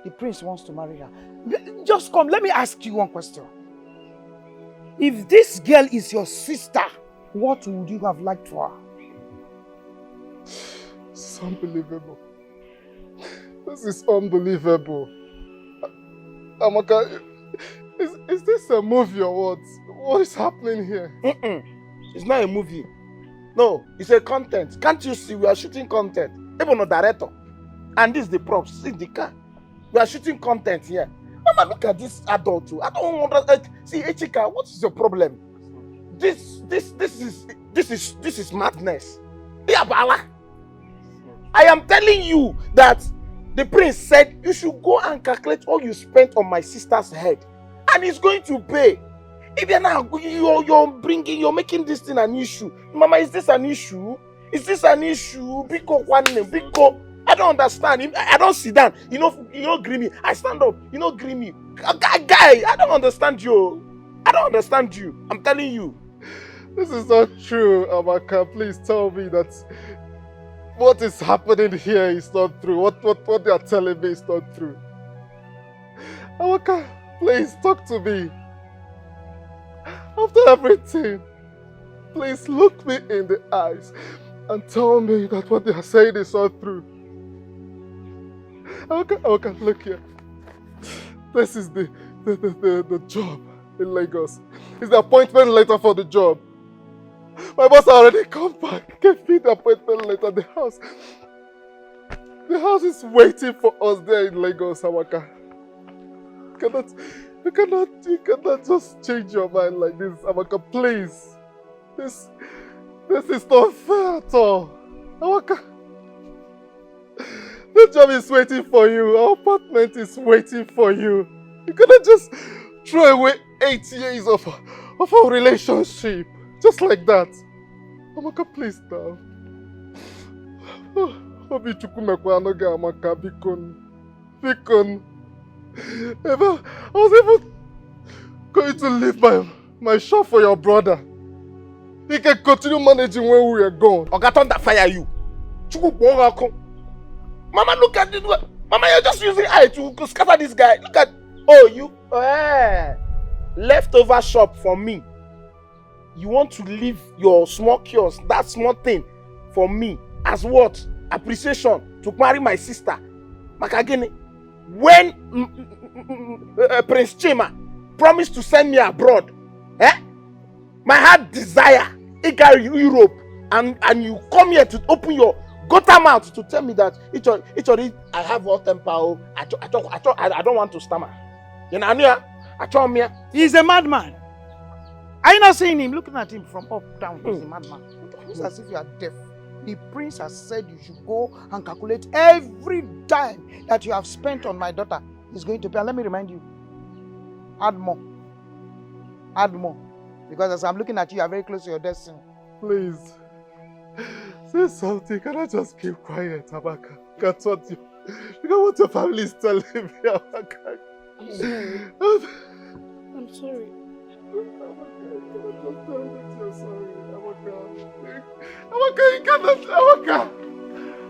Speaker 11: The prince wants to marry her. Just come, let me ask you one question. If this girl is your sister, what would you have liked for her?
Speaker 7: This is unbelievable. This is unbelievable. Amaka, is this a movie or what? What is happening here?
Speaker 11: It's not a movie. No, it's a content. Can't you see we are shooting content? Even a director. And this is the props. This is the car. We are shooting content here. Mama, look at this adult too. I don't want to see Echika. What is your problem? This is madness. I am telling you that the prince said you should go and calculate all you spent on my sister's head, and he's going to pay. If you're now you're making this thing an issue, Mama, is this an issue? Is this an issue? Biko. I don't understand. I don't sit down. You know, Grimmy. I stand up. You know, Grimmy. Guy, I don't understand you. I'm telling you.
Speaker 7: This is not true, Amaka. Please tell me that what is happening here is not true. What they are telling me is not true. Amaka, please talk to me. After everything, please look me in the eyes and tell me that what they are saying is not true. Okay, look here. This is the job in Lagos. It's the appointment letter for the job. My boss already come back, gave me the appointment letter. The house is waiting for us there in Lagos, Amaka. You cannot just change your mind like this, Amaka, please. This is not fair at all. Amaka, the job is waiting for you. Our apartment is waiting for you. You cannot just throw away 8 years of our relationship. Just like that. Amaka, please now. Obi chukumekwa anoga Amaka, bikon. I was even going to leave my shop for your brother. He can continue managing when we are gone.
Speaker 14: Oga thunder fire you. Mama, look at it. Mama, you're just using eye to scatter this guy. Look at. Oh, you. Leftover shop for me. You want to leave your small kiosk, that small thing, for me. As what? Appreciation to marry my sister. Makagene. When Prince Chima promised to send me abroad, my heart desire, I carry Europe, and you come here to open your gutter mouth to tell me that I have all temper. I don't want to stammer. You know,
Speaker 20: he's a madman. Are you not seeing him? Looking at him from up down, he's a madman. It's as if you are deaf. The prince has said you should go and calculate every dime that you have spent on my daughter. He's going to pay. And let me remind you, add more. Add more. Because as I'm looking at you, you are very close to your destiny.
Speaker 7: Please, say something. Can I just keep quiet, Amaka? Look at what your family is telling me, Amaka.
Speaker 18: I'm sorry.
Speaker 7: Amaka, you cannot.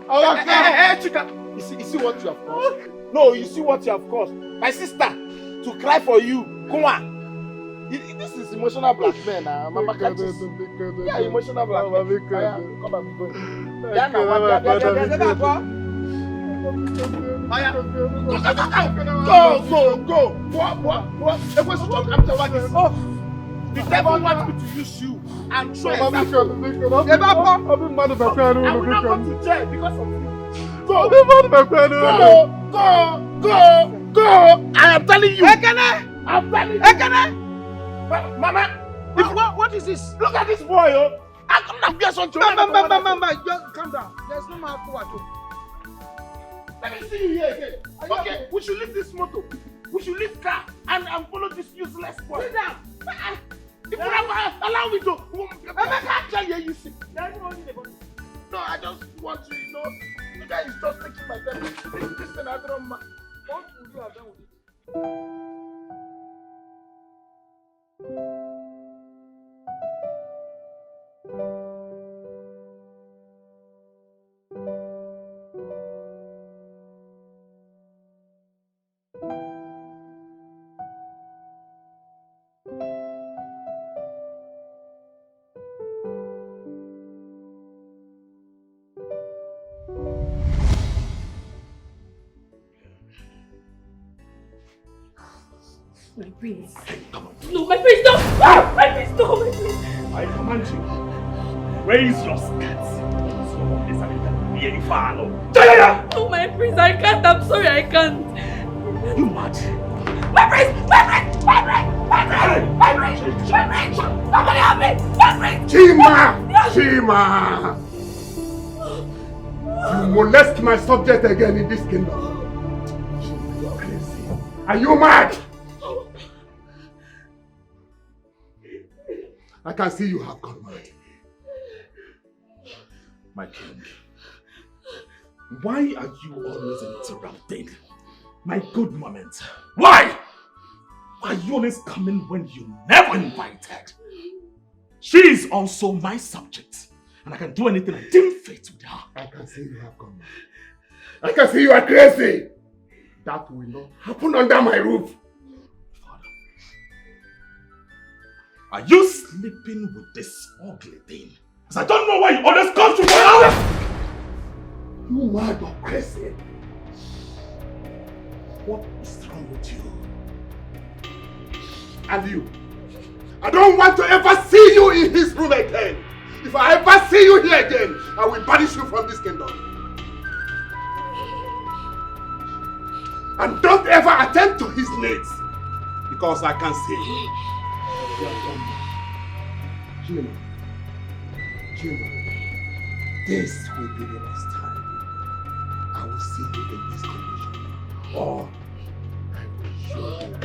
Speaker 7: Amaka.
Speaker 14: Hey, Chika. You see what you have caused? No, you see what you have caused. My sister, to cry for you. Come on. This is emotional blackmail now. Mama can't just... Yeah, emotional blackmail. Come on, go. Yeah, now, go. The devil wants me to use you and try and I will not go to jail because of you. Go. I am telling you. I'm telling you. Mama,
Speaker 20: what is this?
Speaker 14: Look at this boy, oh. I can't get some children.
Speaker 20: Mama, calm down. There's no more to do.
Speaker 14: Let me see you here again. Okay, we should leave this motor. We should leave car and follow this useless boy. Sit down. If you allow me to, I can't tell you, you see. No, I just want to, you guy is just taking my time. This thing, I don't mind. What would you have done with it?
Speaker 18: My prince. No, my prince, no! Ah! My prince, no, my prince!
Speaker 14: I command you, raise your skirts.
Speaker 18: No, my prince, I can't. I'm sorry, I can't.
Speaker 14: You mad?
Speaker 18: My prince! Somebody help me! My prince!
Speaker 11: Chima! You molest my subject again in this kingdom. You're crazy. Are you mad? I can see you have gone mad.
Speaker 14: My king, why are you always interrupting my good moments? Why? Why are you always coming when you never invited? She is also my subject, and I can do anything I deem fit with her.
Speaker 11: I can see you have gone mad. I can see you are crazy. That will not happen under my roof.
Speaker 14: Are you sleeping with this ugly thing? Because I don't know why you always come to my house!
Speaker 11: You mad or crazy?
Speaker 7: What is wrong with you? And you? I don't want to ever see you in his room again. If I ever see you here again, I will banish you from this kingdom. And don't ever attend to his needs, because I can see you. Jima, this will be the last time I will see you in this condition. Or I will show you.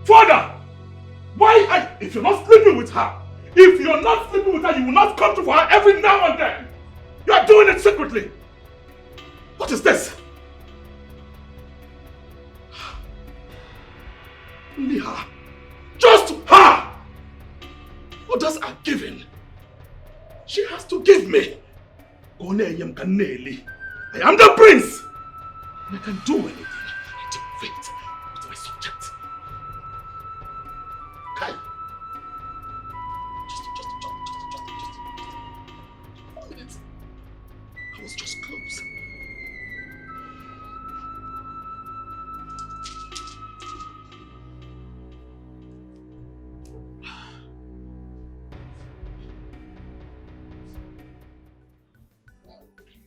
Speaker 7: Father! Why if you're not sleeping with her, if you're not sleeping with her, you will not come to her every now and then. You are doing it secretly. What is this? Only her. Just her! Others are giving. She has to give me. I am the prince. And I can do anything I dictate with my subject. Kai. Just 1 minute. I was just close.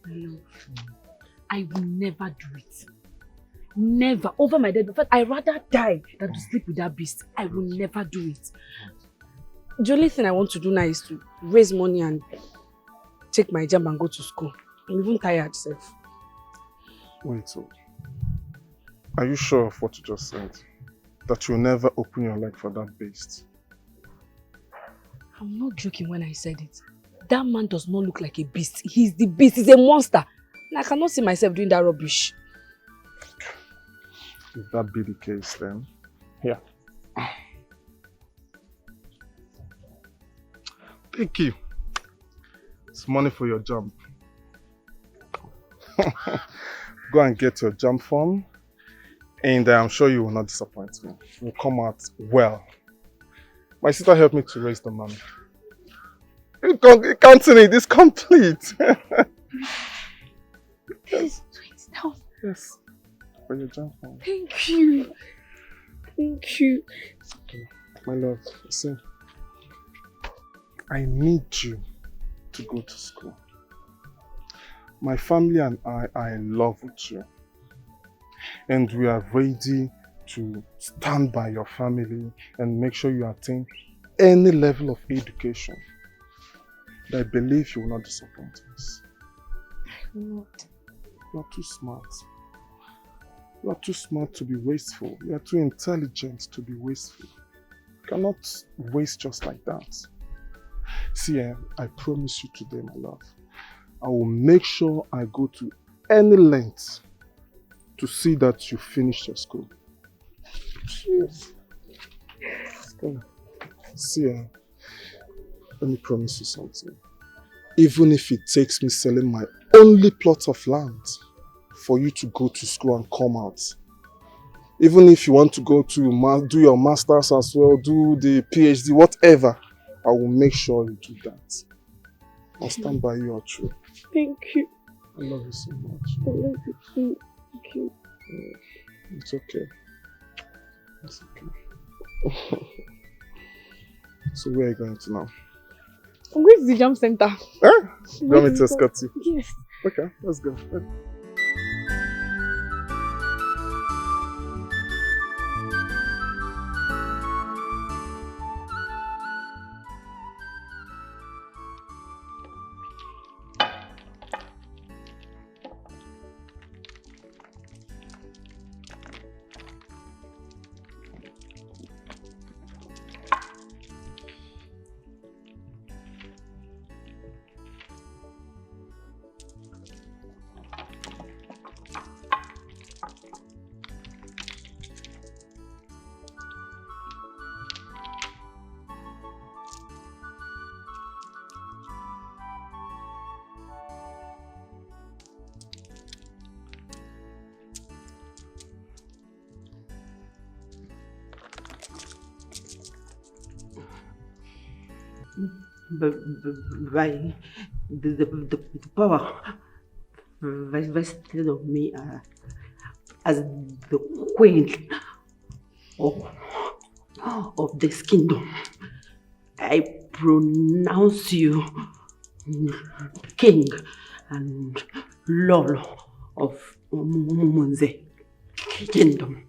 Speaker 1: No, I will never do it. Never. Over my dead. In fact, I'd rather die than to sleep with that beast. I will never do it. The only thing I want to do now is to raise money and take my jam and go to school. I'm even tired, self.
Speaker 7: Wait, so are you sure of what you just said? That you'll never open your leg for that beast?
Speaker 1: I'm not joking when I said it. That man does not look like a beast. He's the beast. He's a monster. And I cannot see myself doing that rubbish.
Speaker 7: If that be the case, then here. Thank you. It's money for your jump. Go and get your jump form, and I'm sure you will not disappoint me. It will come out well. My sister helped me to raise the money. Counting it is complete. Yes. Yes. For your jump form.
Speaker 1: Thank you. Thank you.
Speaker 7: My love, see, I need you to go to school. My family and I are in love with you. And we are ready to stand by your family and make sure you attain any level of education. I believe you will not disappoint us.
Speaker 1: I will not.
Speaker 7: You are too smart. You are too smart to be wasteful. You are too intelligent to be wasteful. You cannot waste just like that. See, I promise you today, my love, I will make sure I go to any length to see that you finish your school. Yes. See, let me promise you something. Even if it takes me selling my only plot of land for you to go to school and come out, even if you want to go to do your master's as well, do the PhD, whatever, I will make sure you do that. I'll stand by you, true.
Speaker 1: Thank you.
Speaker 7: I love you so much.
Speaker 1: I love you too. Thank you.
Speaker 7: It's okay. It's okay. So where are you going to now?
Speaker 1: I'm going to the jump center.
Speaker 7: Huh? You want me to escort you?
Speaker 1: Yes.
Speaker 7: Okay, let's go.
Speaker 15: Bye. the power vested of me as the queen of this kingdom. I pronounce you king and lord of Munze kingdom.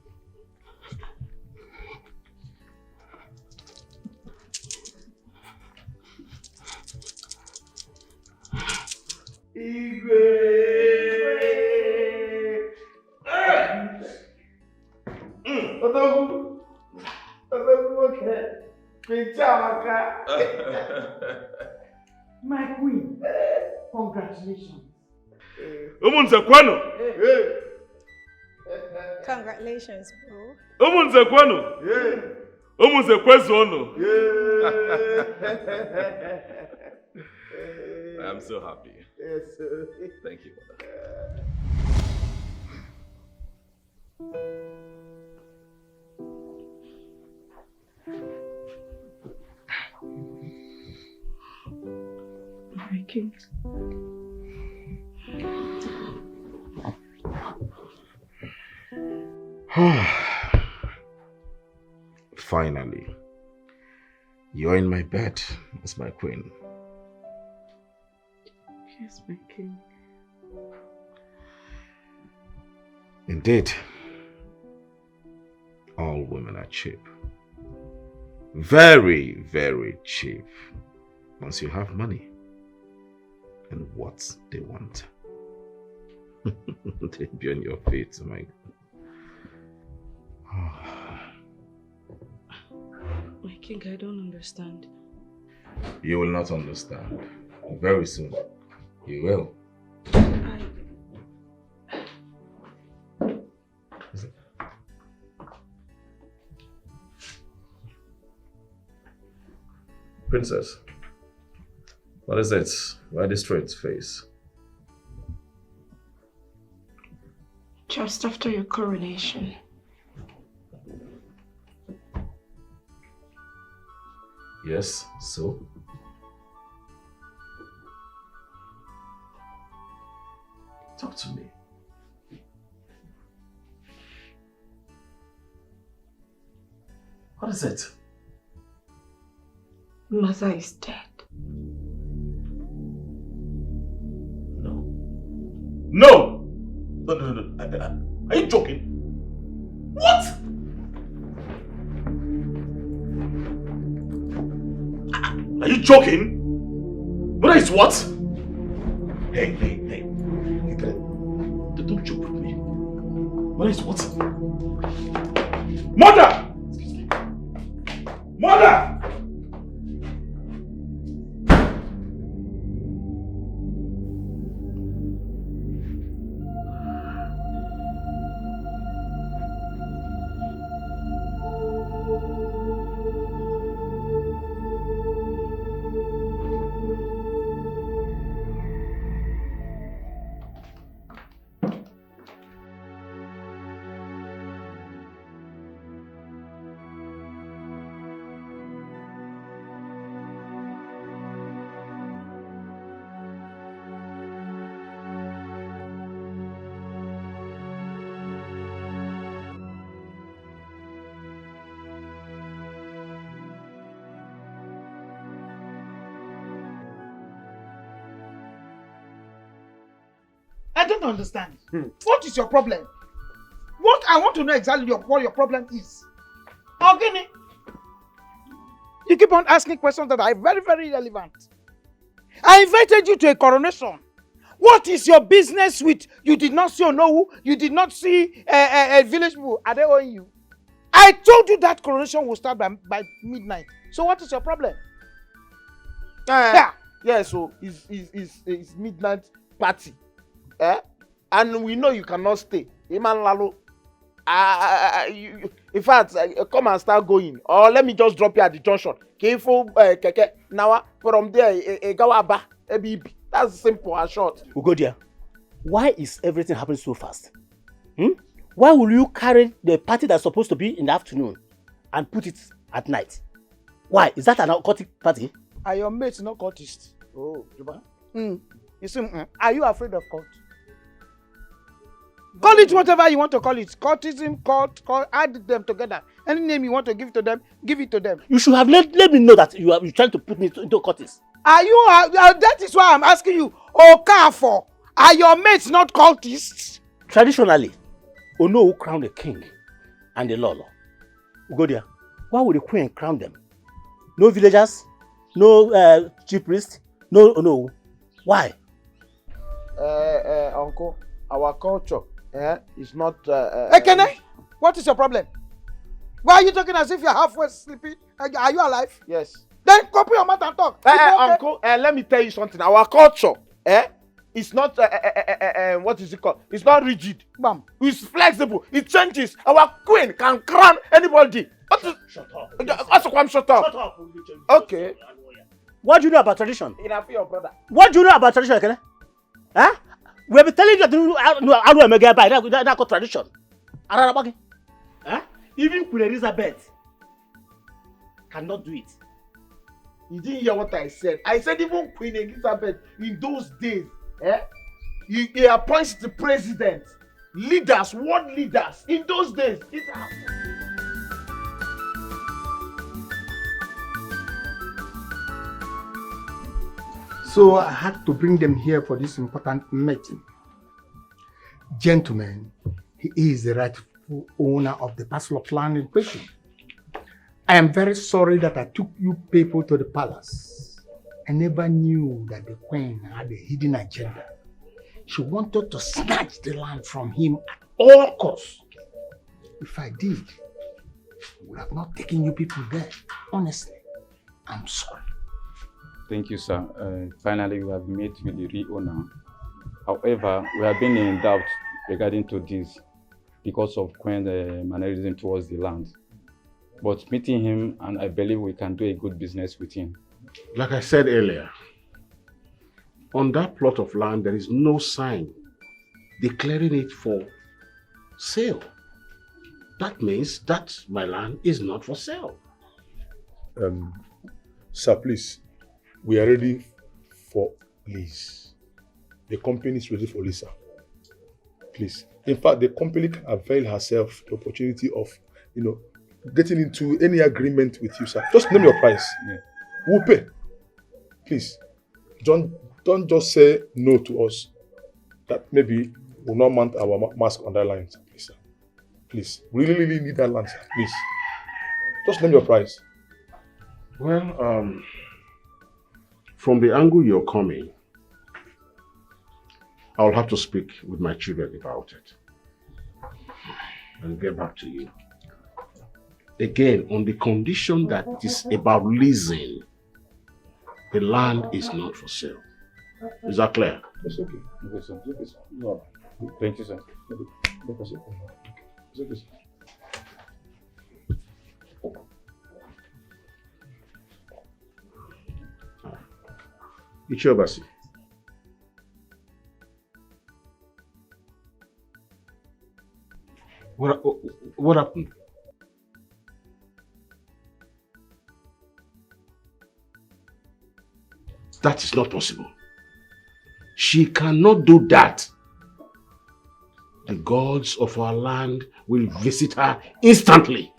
Speaker 20: My queen, congratulations.
Speaker 22: Umunze kwenu.
Speaker 4: Congratulations, bro.
Speaker 22: Umunze kwenu. Umunze kwezono. I'm so happy.
Speaker 11: Yes, sir.
Speaker 22: Thank you.
Speaker 8: My king.
Speaker 2: Finally, you're in my bed as my queen.
Speaker 8: Yes, my king.
Speaker 2: Indeed, all women are cheap. Very, very cheap. Once you have money and what they want. They be on your feet, my
Speaker 8: My king, I don't understand.
Speaker 2: You will not understand. Very soon, you will. Princess, what is it? Why this straight face?
Speaker 8: Just after your coronation.
Speaker 2: Yes, so? Talk to me. What is it?
Speaker 8: Mother is dead.
Speaker 22: No! No! Are you joking? What? Are you joking? Mother is what? Hey. Don't joke with me. Mother is what? Mother! Excuse me. Mother!
Speaker 20: I don't understand. What is your problem? What I want to know exactly what your problem is. Ogini, you keep on asking questions that are very, very relevant. I invited you to a coronation. What is your business with you did not see Onowu, you did not see a village people? Are they owing you? I told you that coronation will start by midnight. So what is your problem?
Speaker 11: Yeah, so it's midnight party. And we know you cannot stay. Iman Lalo. In fact, come and start going. Or let me just drop you at the junction. Kefo keke nawa from there Gawaba Ebibi. That's simple and short.
Speaker 23: Ugodia, why is everything happening so fast? Why will you carry the party that's supposed to be in the afternoon and put it at night? Why? Is that an occultic party?
Speaker 20: Are your mates not cultists?
Speaker 11: Oh, Juba.
Speaker 20: You see, are you afraid of cult? Call it whatever you want to call it. Cultism, cult, add them together. Any name you want to give to them, give it to them.
Speaker 23: You should have let me know that you're trying to put me into cultists.
Speaker 20: Are you, that is why I'm asking you, Okafor, are your mates not cultists?
Speaker 23: Traditionally, Ono will crown the king and the Lolo. Go there. Why would the queen crown them? No villagers, no chief priest, no. Why?
Speaker 20: Uncle, our culture is not... Ekene, what is your problem? Why are you talking as if you're halfway sleeping? Are you alive?
Speaker 3: Yes.
Speaker 20: Then open your mouth and talk.
Speaker 3: Uncle, let me tell you something. Our culture, it's not, what is it called? It's not rigid.
Speaker 20: Bam.
Speaker 3: It's flexible. It changes. Our queen can crown anybody. Shut up. Shut up. Okay.
Speaker 23: What do you know about tradition?
Speaker 3: In a your brother.
Speaker 23: What do you know about tradition, Ekene? Huh? We have been telling you that you know that's tradition. Huh? Even Queen Elizabeth cannot do it.
Speaker 3: You didn't hear what I said. I said even Queen Elizabeth in those days, he appoints the president, leaders, world leaders. In those days, it happened.
Speaker 11: So I had to bring them here for this important meeting. Gentlemen, he is the rightful owner of the parcel of land in question. I am very sorry that I took you people to the palace. I never knew that the queen had a hidden agenda. She wanted to snatch the land from him at all costs. If I did, I would have not taken you people there. Honestly, I'm sorry.
Speaker 10: Thank you, sir. Finally, we have met with the real owner. However, we have been in doubt regarding to this because of Queen's mannerism towards the land. But meeting him, and I believe we can do a good business with him.
Speaker 2: Like I said earlier, on that plot of land, there is no sign declaring it for sale. That means that my land is not for sale.
Speaker 7: Sir, please, we are ready for lease. The company is ready for lease, sir. Please. In fact, the company can avail herself the opportunity of, getting into any agreement with you, sir. Just name your price. Yeah. We'll pay. Please. Don't just say no to us. That maybe will not mount our mask on that line, sir. Please, sir. Please. We really need that land, sir. Please. Just name your price.
Speaker 2: Well, from the angle you're coming, I'll have to speak with my children about it and get back to you. Again, on the condition that it is about leasing, the land is not for sale. Is that clear?
Speaker 10: It's okay. Okay, sir. No. Thank you, sir. It's okay, sir.
Speaker 2: Ichiobasi. What happened? That is not possible. She cannot do that. The gods of our land will visit her instantly.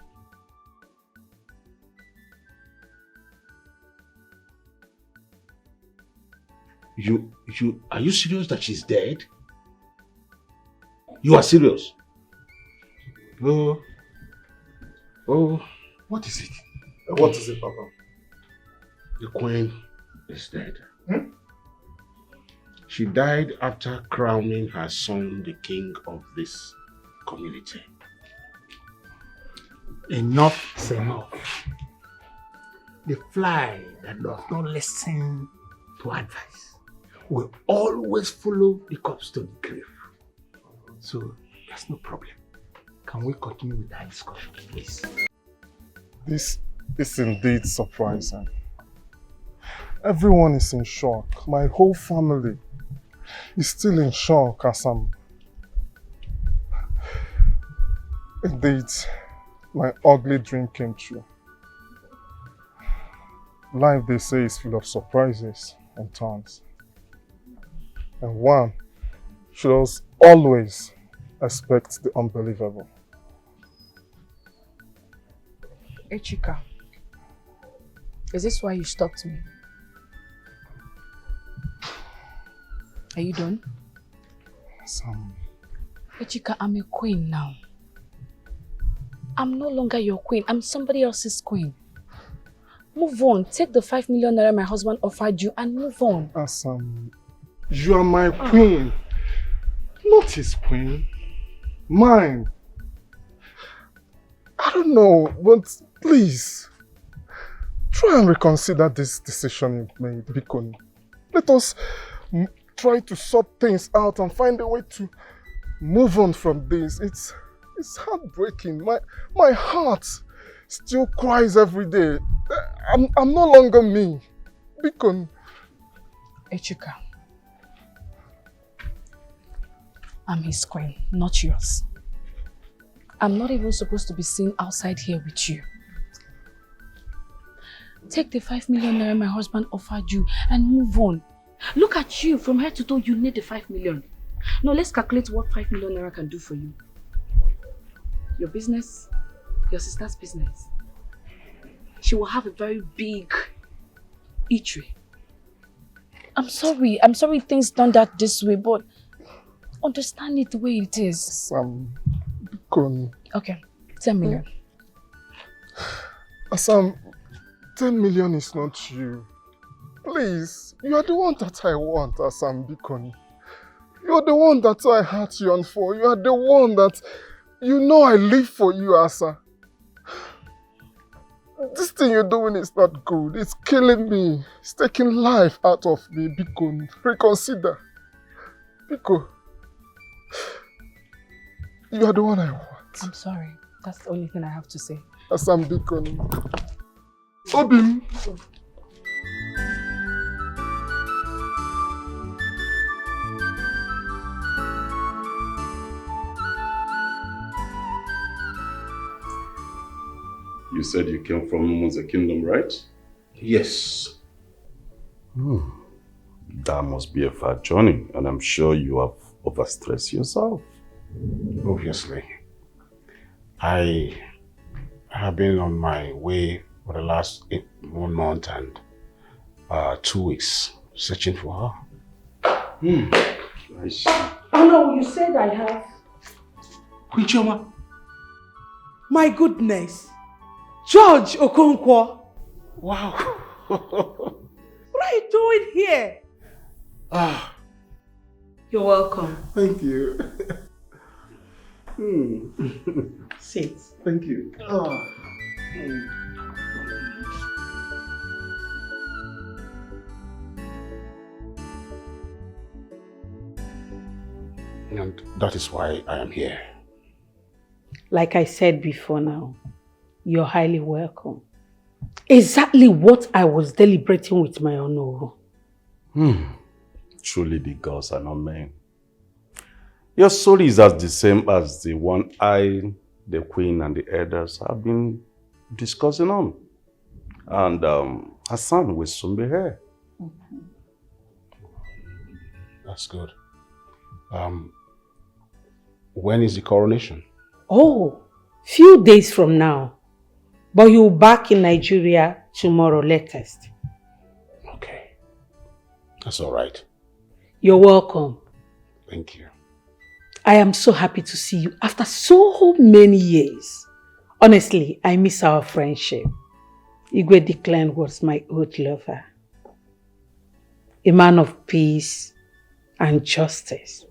Speaker 2: Are you serious that she's dead? You are serious? Oh, what is it?
Speaker 7: What is it, Papa?
Speaker 2: The queen is dead. She died after crowning her son the king of this community.
Speaker 11: Enough is enough. The fly that does not listen to advice will always follow the corpse to the grave. So there's no problem. Can we continue with our discussion, please?
Speaker 7: This is indeed surprising. Everyone is in shock. My whole family is still in shock as Indeed, my ugly dream came true. Life, they say, is full of surprises and turns. And one should always expect the unbelievable.
Speaker 9: Echika, is this why you stopped me? Are you done?
Speaker 7: Sam.
Speaker 9: Echika, I'm a queen now. I'm no longer your queen. I'm somebody else's queen. Move on. Take the 5 million naira my husband offered you and move on.
Speaker 7: Sam, you are my queen. Not his queen. Mine. I don't know, but please, try and reconsider this decision you've made, Bikon. Let us try to sort things out and find a way to move on from this. It's heartbreaking. My heart still cries every day. I'm no longer me. Bikon.
Speaker 9: Echika, I'm his queen, not yours. I'm not even supposed to be seen outside here with you. Take the 5 million naira my husband offered you and move on. Look at you, from head to toe, you need the 5 million. Now let's calculate what 5 million naira can do for you. Your business, your sister's business. She will have a very big eatery. I'm sorry things turned out this way, but understand it the way it is.
Speaker 7: Sam,
Speaker 9: okay, 10 million.
Speaker 7: Sam, 10 million is not you. Please, you are the one that I want, Asam Bikon. You are the one that I heart yearn for. You are the one that you know I live for you, Asa. This thing you're doing is not good. It's killing me. It's taking life out of me, Bikon. Reconsider. Biko, you are the one I want.
Speaker 9: I'm sorry. That's the only thing I have to say.
Speaker 7: Asam Bikon. Obim.
Speaker 10: You said you came from the kingdom, right?
Speaker 2: Yes.
Speaker 10: That must be a far journey, and I'm sure you have overstressed yourself.
Speaker 2: Obviously. I have been on my way for the last 1 month and 2 weeks searching for her.
Speaker 10: I see.
Speaker 13: Oh no, you said I have.
Speaker 3: Queen Chioma. My goodness. George Okonkwo.
Speaker 2: Wow.
Speaker 3: What are you doing here?
Speaker 13: You're welcome.
Speaker 2: Thank you.
Speaker 13: Sit.
Speaker 2: Thank you. And that is why I am here.
Speaker 13: Like I said before now, you're highly welcome. Exactly what I was deliberating with my honor.
Speaker 10: Truly the gods are not men. Your story is as the same as the one I, the queen and the elders have been discussing on. And Hassan will soon be here.
Speaker 2: That's good. When is the coronation?
Speaker 13: Oh, few days from now. But you'll back in Nigeria tomorrow latest.
Speaker 2: Okay. That's all right.
Speaker 13: You're welcome.
Speaker 2: Thank you.
Speaker 13: I am so happy to see you after so many years. Honestly, I miss our friendship. Igwe Declan was my old lover. A man of peace and justice.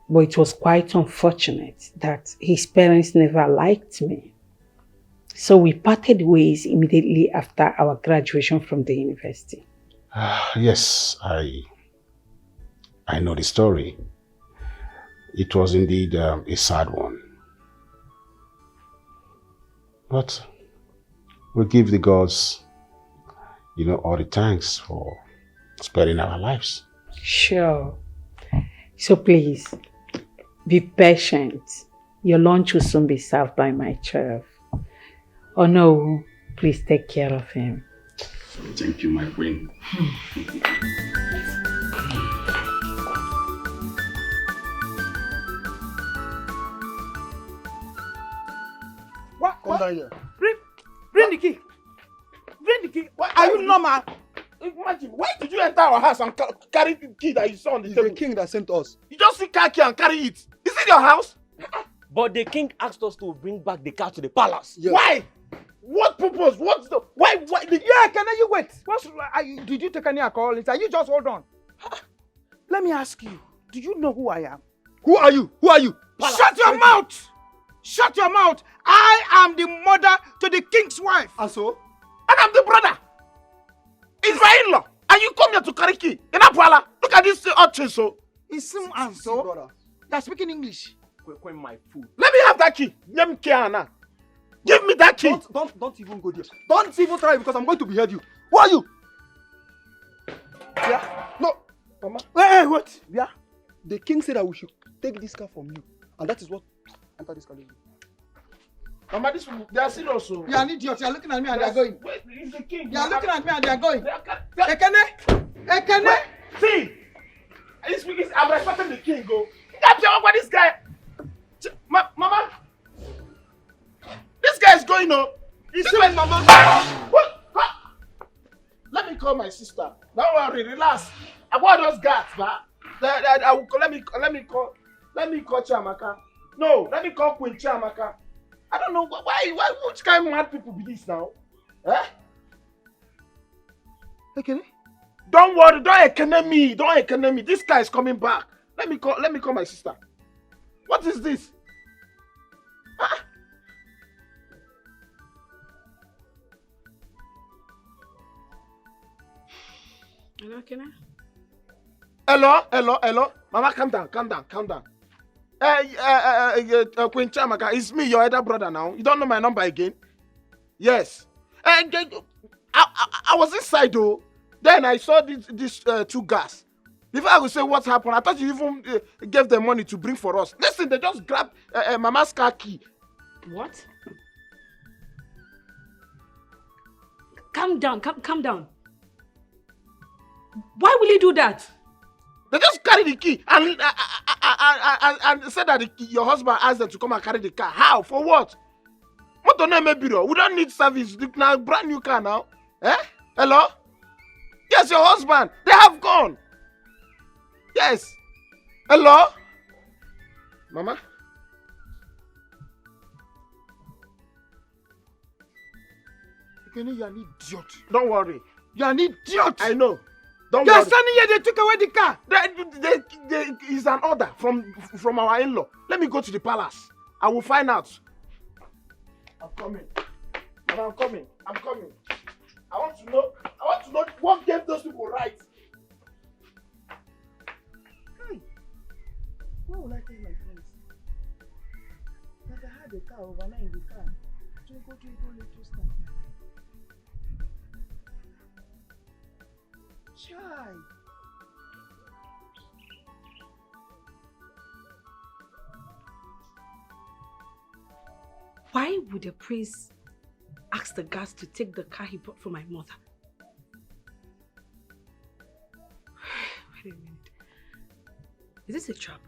Speaker 13: But it was quite unfortunate that his parents never liked me. So we parted ways immediately after our graduation from the university.
Speaker 2: Yes, I know the story. It was indeed a sad one. But we give the gods, all the thanks for sparing our lives.
Speaker 13: Sure. So please, be patient. Your lunch will soon be served by my chef. Oh no, please take care of him.
Speaker 10: Thank you, my queen.
Speaker 20: Come down here. Bring the key. Bring the key. Are you normal?
Speaker 3: Imagine, why did you enter our house and carry the key that you saw on the table?
Speaker 5: The king that sent us.
Speaker 3: You just see car key and carry it. Is it your house?
Speaker 23: But the king asked us to bring back the car to the palace.
Speaker 5: Yes.
Speaker 3: Why? What purpose? What's the why?
Speaker 20: Yeah, can you wait? Did you take any alcohol? Are you just hold on? Let me ask you. Do you know who I am?
Speaker 5: Who are you? Who are you?
Speaker 20: Shut your mouth! Shut your mouth! I am the mother to the king's wife.
Speaker 5: And so?
Speaker 3: And I'm the brother. It's my in-law. And you come here to carry key. In Apala. Look at this urchin so.
Speaker 20: It's him and so.
Speaker 5: Brother.
Speaker 20: They're speaking English.
Speaker 23: Queen, my food.
Speaker 3: Let me have that key. Give me that key.
Speaker 5: Don't even go there. Don't even try because I'm going to behead you. Who are you? Yeah. No. Mama.
Speaker 20: Hey, what?
Speaker 5: Yeah. The king said that we should take this car from you. And that is what enter this car.
Speaker 3: Mama, this one, they are serious. So.
Speaker 20: You are an idiot. You are looking at me and they are going.
Speaker 3: Wait, it's the king.
Speaker 20: You are looking at me and they are going.
Speaker 3: Ekene.
Speaker 20: Ekene.
Speaker 3: See. I'm respecting the king, go. That's what this guy. Mama. This guy is going on. He's saying, Mama. What? Let me call my sister. Don't worry, relax. I want those guards, but let me call Chiamaka. No, let me call Queen Chiamaka. I don't know why which kind of mad people be this now? Eh?
Speaker 20: Ekene?
Speaker 3: Don't worry, don't ekene me. This guy is coming back. Let me call my sister. What is this? Ah.
Speaker 1: Hello, Kena?
Speaker 3: Hello. Mama, calm down. Queen Chiamaka, it's me, your elder brother now. You don't know my number again? Yes. I was inside though. Then I saw these two guys. Before I would say what happened, I thought you even gave them money to bring for us. Listen, they just grabbed Mama's car key.
Speaker 1: What? Calm down. Why will you do that?
Speaker 3: They just carry the key and said that your husband asked them to come and carry the car. How? For what? What don't know, bureau? We don't need service. Now brand new car now. Eh? Hello? Yes, your husband. They have gone. Yes. Hello? Mama?
Speaker 20: Ekene, you're an idiot.
Speaker 3: Don't worry.
Speaker 20: You're an idiot.
Speaker 3: I know. Don't
Speaker 20: You're
Speaker 3: worry.
Speaker 20: standing here, they took away the car.
Speaker 3: It's an order from our in-law. Let me go to the palace. I will find out. I'm coming. I'm coming. I want to know what gave those people right.
Speaker 20: Why would I take my friends? Like I had a car overnight in the car. To go little stuff. Chai.
Speaker 1: Why would the prince ask the guards to take the car he bought for my mother? Wait a minute. Is this a trap?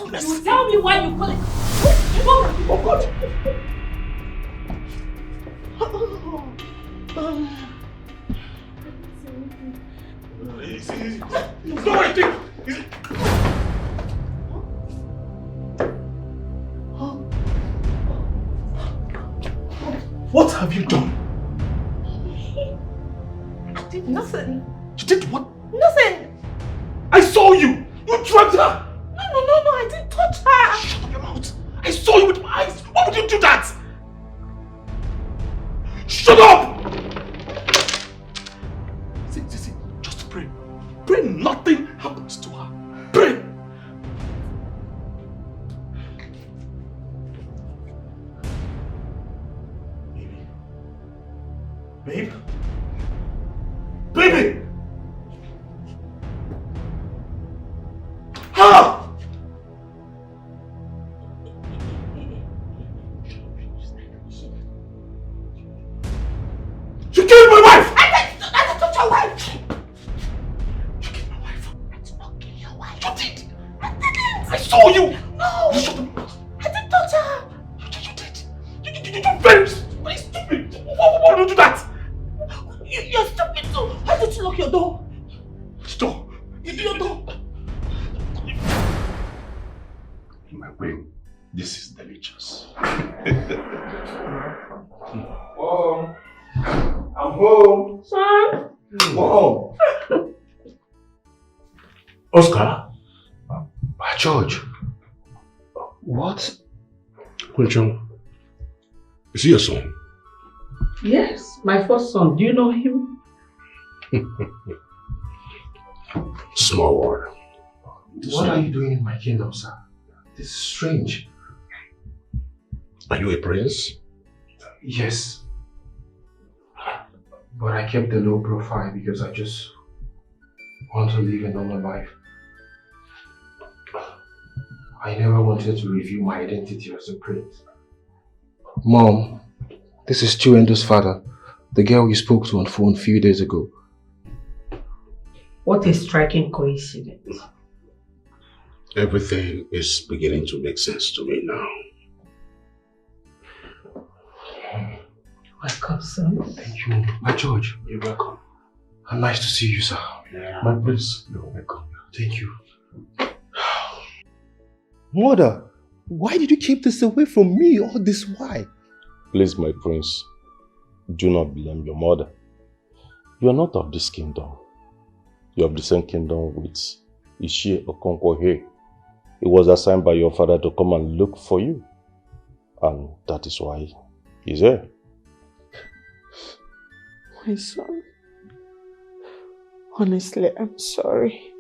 Speaker 1: You tell me why you call it. Oh God!
Speaker 22: It's not what I think. What have you done?
Speaker 4: I did nothing.
Speaker 22: You did what?
Speaker 4: Nothing.
Speaker 22: I saw you. You drugged her.
Speaker 4: No, I didn't touch her.
Speaker 22: Shut up your mouth. I saw you with my eyes. Why would you do that? Shut up! See, just pray. Pray nothing happens to her. Pray. Babe? Baby! Ah! You killed my wife!
Speaker 19: I didn't touch your wife!
Speaker 22: You killed my wife.
Speaker 19: I did not kill your wife.
Speaker 22: You did!
Speaker 19: I didn't!
Speaker 22: I saw you!
Speaker 19: No!
Speaker 22: You shot me.
Speaker 19: I didn't touch her!
Speaker 22: You did! You're very stupid! Why would you do that?
Speaker 19: You're stupid too! Why did you lock your door?
Speaker 22: Stop!
Speaker 19: Your door!
Speaker 2: My queen, this is delicious.
Speaker 22: Mom! I'm home!
Speaker 19: Son!
Speaker 22: Mom!
Speaker 2: Oscar?
Speaker 6: George. What?
Speaker 2: Kunchong, is he your son?
Speaker 13: Yes, my first son. Do you know him?
Speaker 2: Small world.
Speaker 6: What are you doing in my kingdom, sir? This is strange.
Speaker 2: Are you a prince?
Speaker 6: Yes. But I kept a low profile because I just want to live a normal life. I never wanted to reveal my identity as a prince. Mom, this is Chiwendo's father, the girl you spoke to on phone a few days ago.
Speaker 13: What a striking coincidence.
Speaker 2: Everything is beginning to make sense to me now.
Speaker 13: Welcome, son.
Speaker 6: Thank you. My George, you're welcome. Nice to see you, sir.
Speaker 2: Yeah.
Speaker 6: My prince, you're welcome. Thank you. Mother, why did you keep this away from me all this while?
Speaker 10: Please, my prince, do not blame your mother. You are not of this kingdom. You are of the same kingdom with Ishie Okonkwo. He was assigned by your father to come and look for you. And that is why he's here.
Speaker 13: My son, honestly, I'm sorry.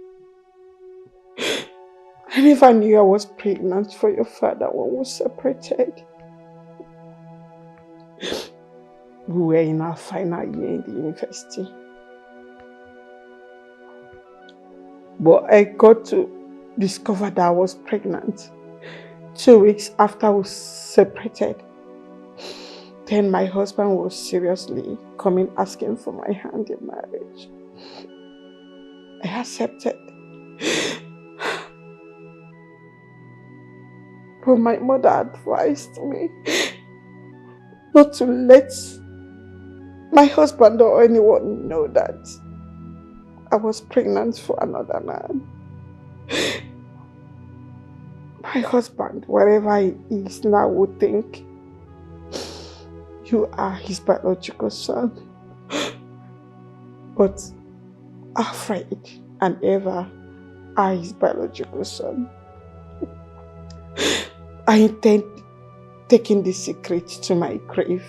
Speaker 13: I never knew I was pregnant for your father when we separated. We were in our final year in the university. But I got to discover that I was pregnant 2 weeks after we separated. Then my husband was seriously coming asking for my hand in marriage. I accepted. But my mother advised me not to let my husband or anyone know that I was pregnant for another man. My husband, wherever he is now, would think you are his biological son. But Alfred and Eva are his biological son. I intend taking the secret to my grave.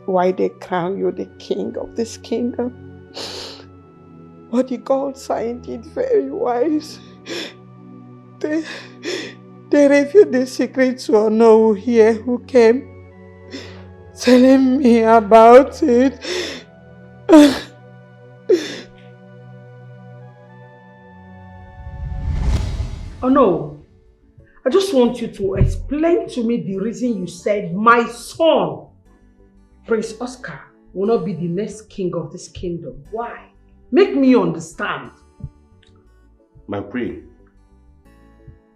Speaker 13: Why they crown you the king of this kingdom? But the gods are indeed very wise. They revealed the secret to Onowu here who came telling me about it. Oh no. I just want you to explain to me the reason you said my son, Prince Oscar, will not be the next king of this kingdom. Why? Make me understand.
Speaker 2: My queen,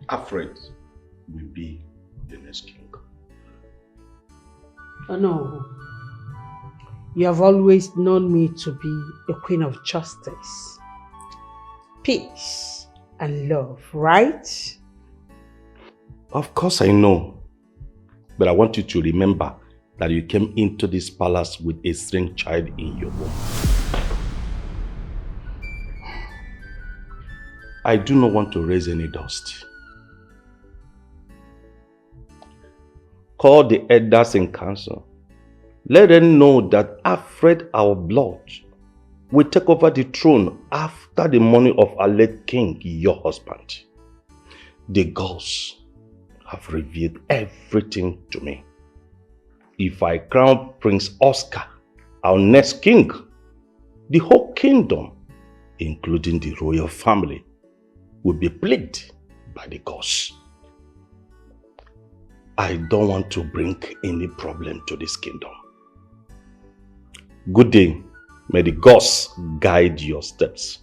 Speaker 2: Alfred will be the next king.
Speaker 13: Oh no. You have always known me to be a queen of justice, peace, and love, right?
Speaker 10: Of course I know. But I want you to remember that you came into this palace with a strange child in your womb. I do not want to raise any dust. Call the elders in council. Let them know that Alfred, our blood, will take over the throne after the money of our late king, your husband. The gods have revealed everything to me. If I crown Prince Oscar
Speaker 12: our next king, the whole kingdom, including the royal family, will be plagued by the gods. I don't want to bring any problem to this kingdom. Good day. May the gods guide your steps.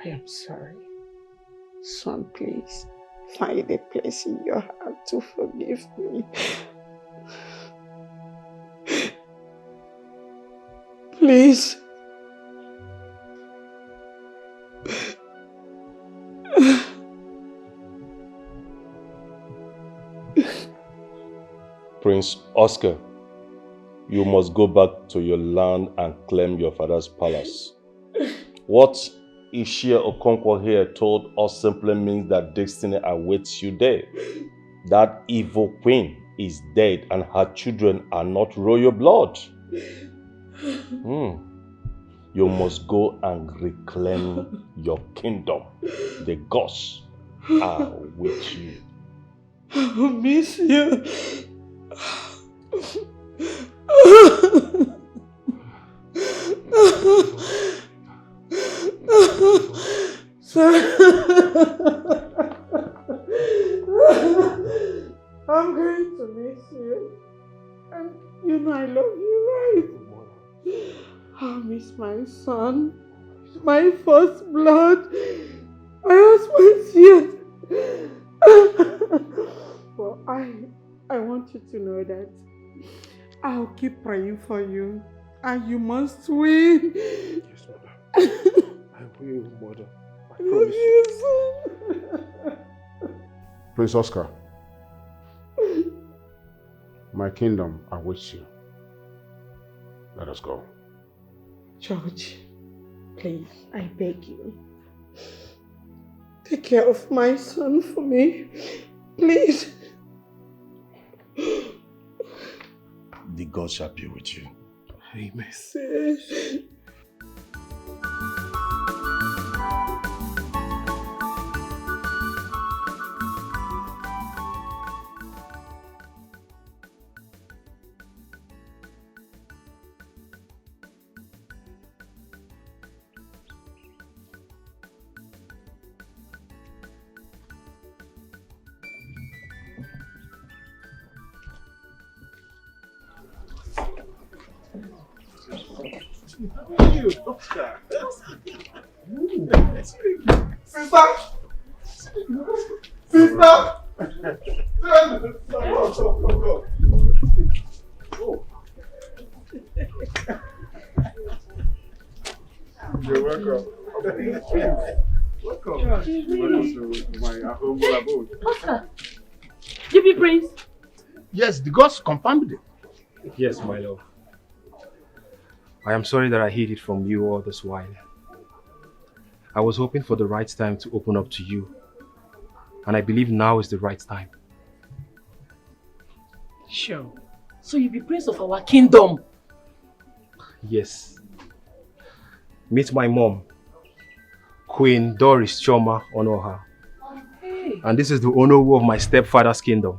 Speaker 13: I am sorry. Son, please, find a place in your heart to forgive me. Please.
Speaker 12: Prince Oscar, you must go back to your land and claim your father's palace. What Ishia Okonkwo here told us simply means that destiny awaits you there. That evil queen is dead and her children are not royal blood. You must go and reclaim your kingdom. The gods are with you.
Speaker 13: I miss you. I'm going to miss you. And you know I love you, right? I miss my son, my first blood, my husband's youth. Well, I want you to know that I'll keep praying for you, and you must win.
Speaker 6: Yes, mother. I will, mother. I promise
Speaker 13: you.
Speaker 2: Prince Oscar, my kingdom awaits you. Let us go.
Speaker 13: George, please, I beg you. Take care of my son for me. Please.
Speaker 12: The gods shall be with you.
Speaker 6: Amen.
Speaker 3: You're welcome. Welcome to my humble abode.
Speaker 1: Oscar, give me praise.
Speaker 3: Yes, the gods confirmed it.
Speaker 6: Yes, my love. I am sorry that I hid it from you all this while. I was hoping for the right time to open up to you, and I believe now is the right time.
Speaker 1: Sure. So you be prince of our kingdom.
Speaker 6: Yes. Meet my mom, Queen Doris Choma Onoha.
Speaker 1: Hey.
Speaker 6: And this is the Onowu of my stepfather's kingdom.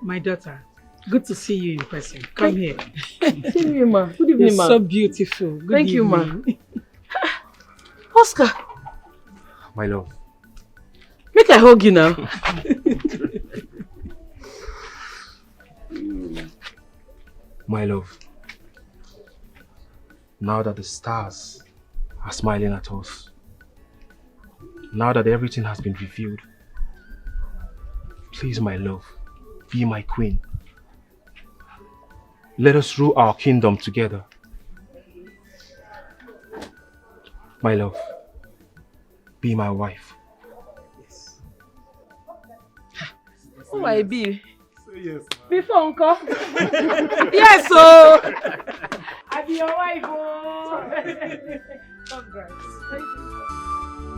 Speaker 13: My daughter, good to see you in person. Come here.
Speaker 1: See you, ma. Good evening,
Speaker 13: You're
Speaker 1: ma.
Speaker 13: so beautiful. Good
Speaker 1: Thank you, ma.
Speaker 13: evening.
Speaker 1: Oscar,
Speaker 6: My love.
Speaker 1: make I hug you now.
Speaker 6: My love. Now that the stars are smiling at us, now that everything has been revealed, please, my love, be my queen. Let us rule our kingdom together. My love, be my wife.
Speaker 1: Who I be?
Speaker 3: Say yes.
Speaker 1: Before uncle. Yes, so I be your wife. Oh. Congrats. Thank you.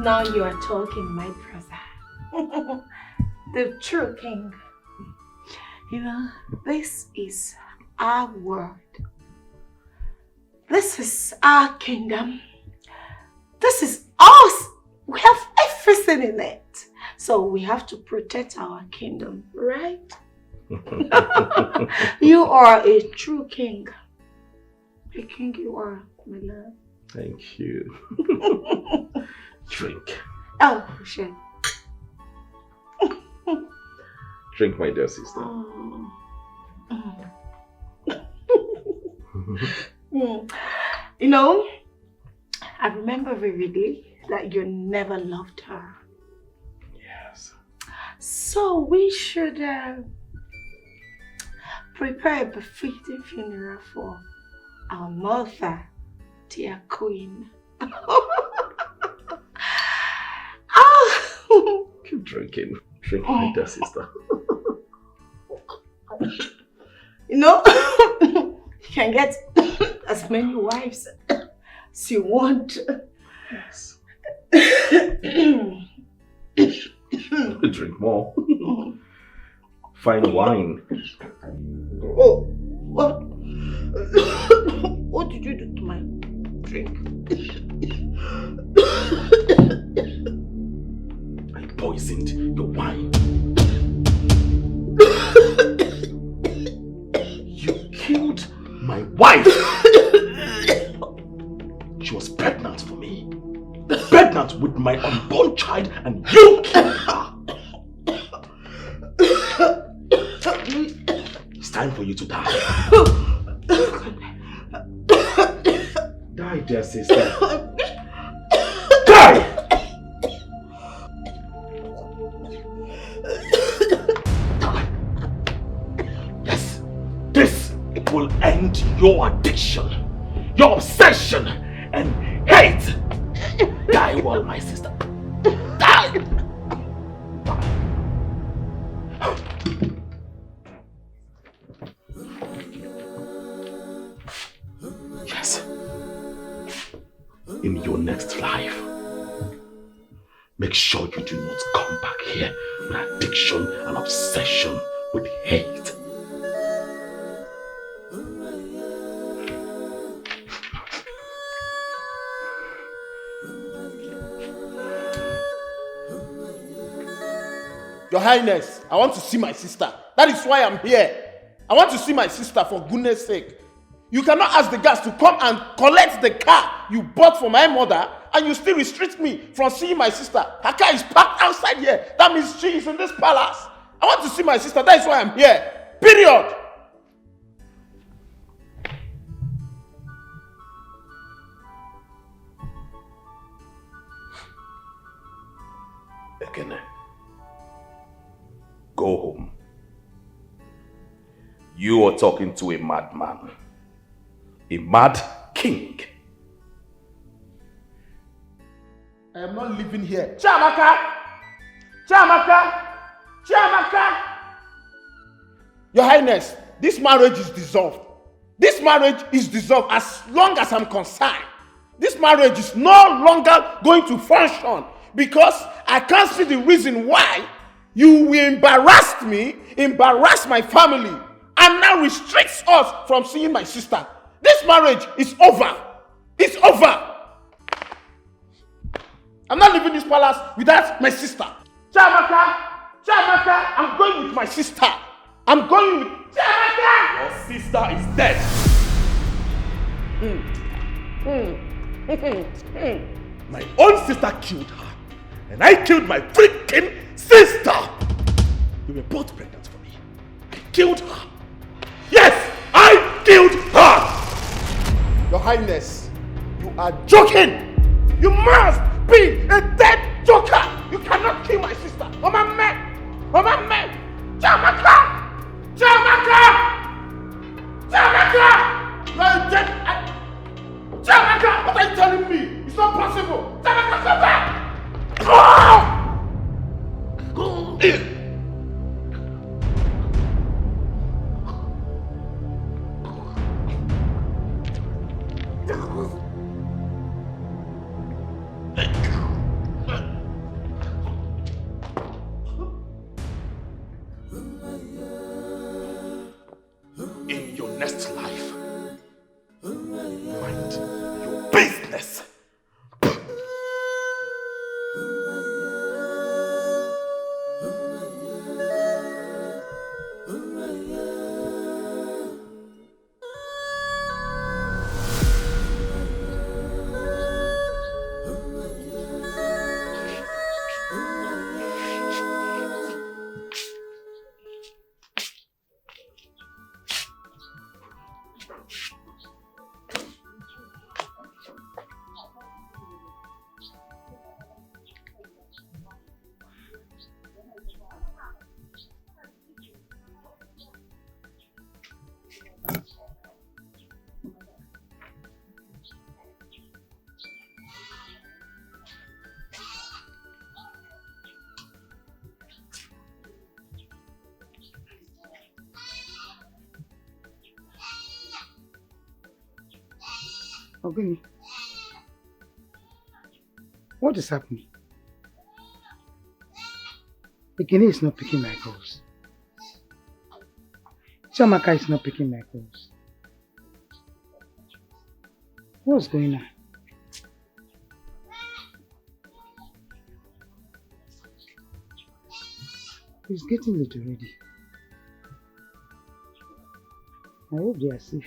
Speaker 4: Now you are talking, my brother. The true king. You know, this is our world. This is our kingdom. This is us. We have everything in it. So we have to protect our kingdom, right? You are a true king. A king you are, my love.
Speaker 12: Thank you. Drink.
Speaker 4: Oh, shit.
Speaker 12: Drink, my dear sister.
Speaker 4: You know, I remember vividly that you never loved her.
Speaker 12: Yes.
Speaker 4: So we should prepare a befitting funeral for our mother, dear queen.
Speaker 12: Keep drinking. Drink, my dear sister.
Speaker 4: You know, you can get as many wives as you want.
Speaker 12: Yes. Drink more. Fine wine.
Speaker 4: Oh, what? What did you do to my drink?
Speaker 22: I poisoned your wine. You killed my wife. She was pregnant for me. Pregnant with my unborn child, and you killed her. It's time for you to die.
Speaker 12: Die, dear sister.
Speaker 22: Die! Yes, this will end your addiction, your obsession, and hate. Die well, my sister. Die! Yes. In your next life, make sure you do not come back here with addiction and obsession with hate.
Speaker 3: Your Highness, I want to see my sister. That is why I'm here. I want to see my sister for goodness sake. You cannot ask the guards to come and collect the car you bought for my mother and you still restrict me from seeing my sister. Her car is parked outside here. That means she is in this palace. I want to see my sister. That is why I'm here. Period.
Speaker 22: Ekene, go home. You are talking to a madman. A mad king.
Speaker 3: I am not living here. Chiamaka! Chiamaka! Chiamaka! Your Highness, this marriage is dissolved. This marriage is dissolved as long as I'm concerned. This marriage is no longer going to function because I can't see the reason why you will embarrass me, embarrass my family, and now restricts us from seeing my sister. This marriage is over. It's over. I'm not leaving this palace without my sister. Chiamaka! Chiamaka! I'm going with my sister. I'm going with Chiamaka!
Speaker 22: Your sister is dead. My own sister killed her. And I killed my freaking sister. You were both pregnant for me. I killed her. Yes, I killed her.
Speaker 3: Your Highness, you are joking. You must be a dead joker. You cannot kill my sister. Mama man. Mama man. Chiamaka! Chiamaka! Chiamaka! You are a dead. Chiamaka! What are you telling me? It's not possible. Chiamaka, come back!
Speaker 20: Ogini, what is happening? Ekene is not picking my calls. Chamaka is not picking my calls. What's going on? It's getting late already. I hope they are safe.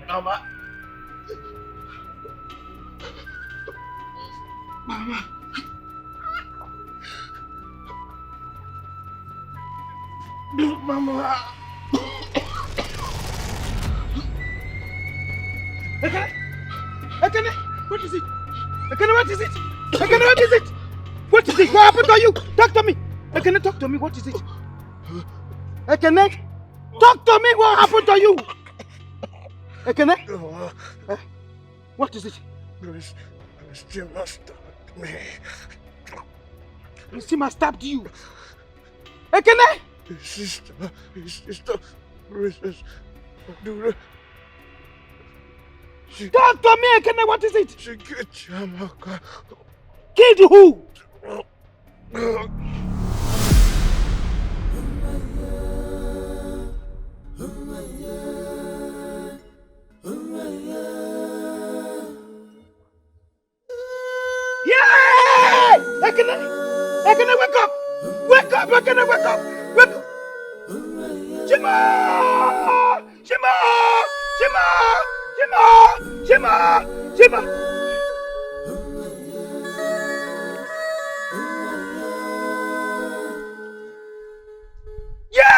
Speaker 3: Mama. Mama. Mama.
Speaker 20: Ekene, what is it? Ekene, what is it? Ekene, what is it? What is it? What happened to you? Talk to me. Ekene, talk to me. What is it? Ekene, talk to me. What happened to you? Ekene? What is it?
Speaker 3: Stima stabbed me.
Speaker 20: Stima stabbed you? Ekene?
Speaker 3: His sister, Princess Adura.
Speaker 20: Talk to me, Ekene, what is it?
Speaker 3: She killed Chamaka.
Speaker 20: Killed who? Yeah! Ekene! Ekene, wake up! Wake up, Ekene, wake up! Wake up! Shima! Shima! Shima! Shima! Shima! Shima! Yeah!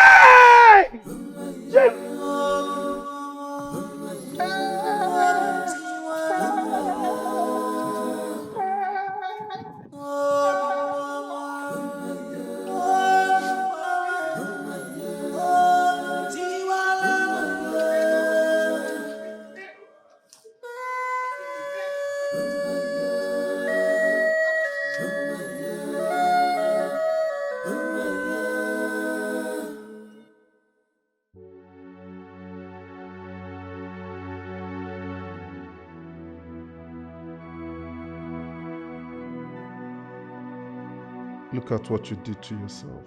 Speaker 7: Look at what you did to yourself.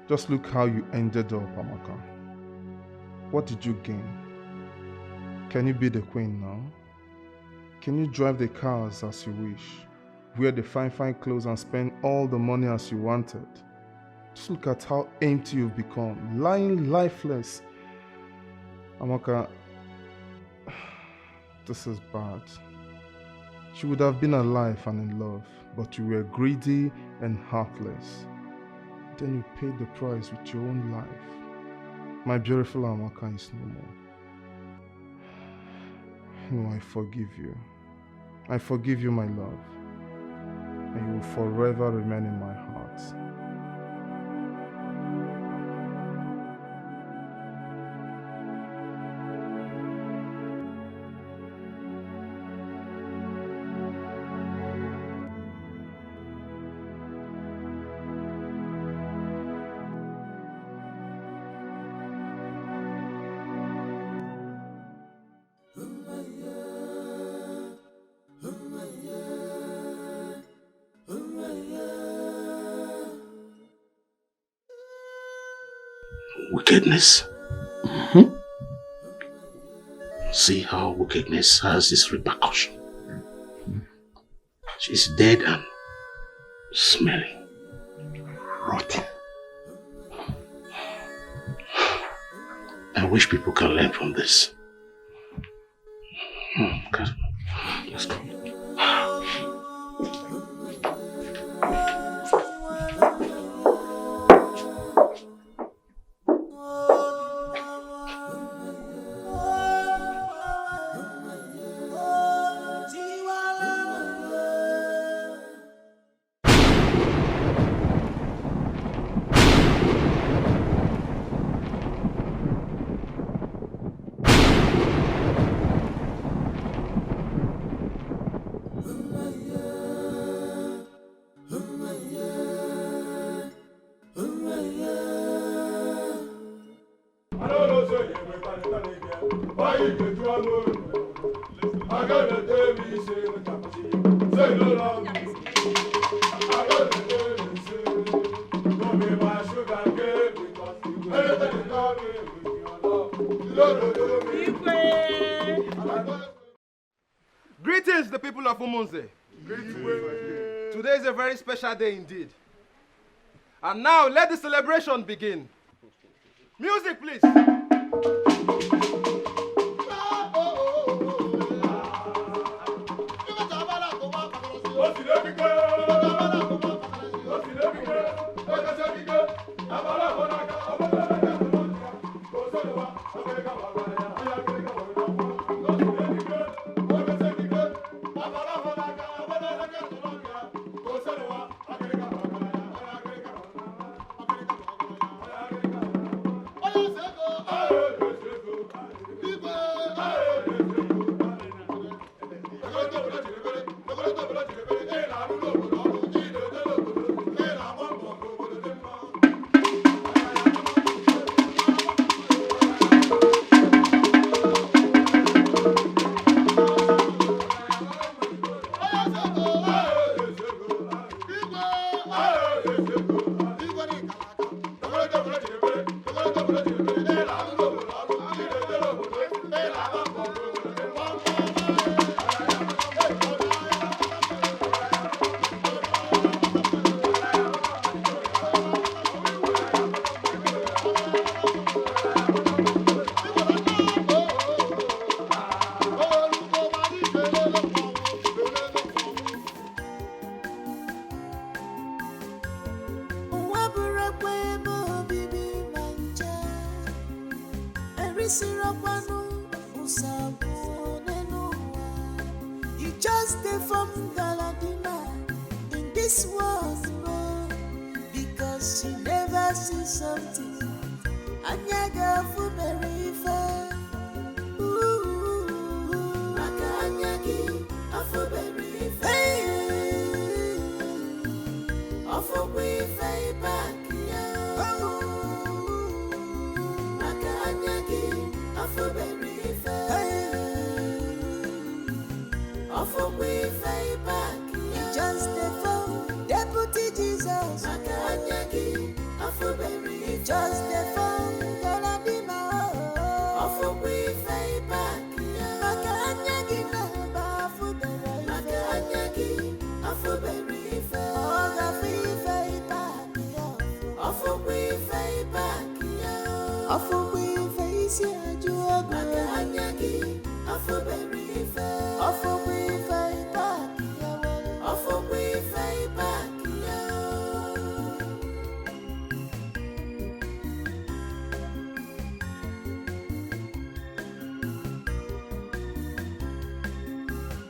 Speaker 7: Just look how you ended up, Amaka. What did you gain? Can you be the queen now? Can you drive the cars as you wish? Wear the fine clothes and spend all the money as you wanted? Just look at how empty you've become, lying lifeless. Amaka, this is bad. She would have been alive and in love, but you were greedy and heartless. Then you paid the price with your own life. My beautiful Amaka is no more. No, I forgive you. I forgive you, my love. And you will forever remain in my heart.
Speaker 2: Wickedness. See how wickedness has its repercussion. She's dead and smelling, rotten. wish people can learn from this. God. Let's go.
Speaker 5: Greetings, the people of Umunze. Today is a very special day indeed. And now let the celebration begin. Music, please.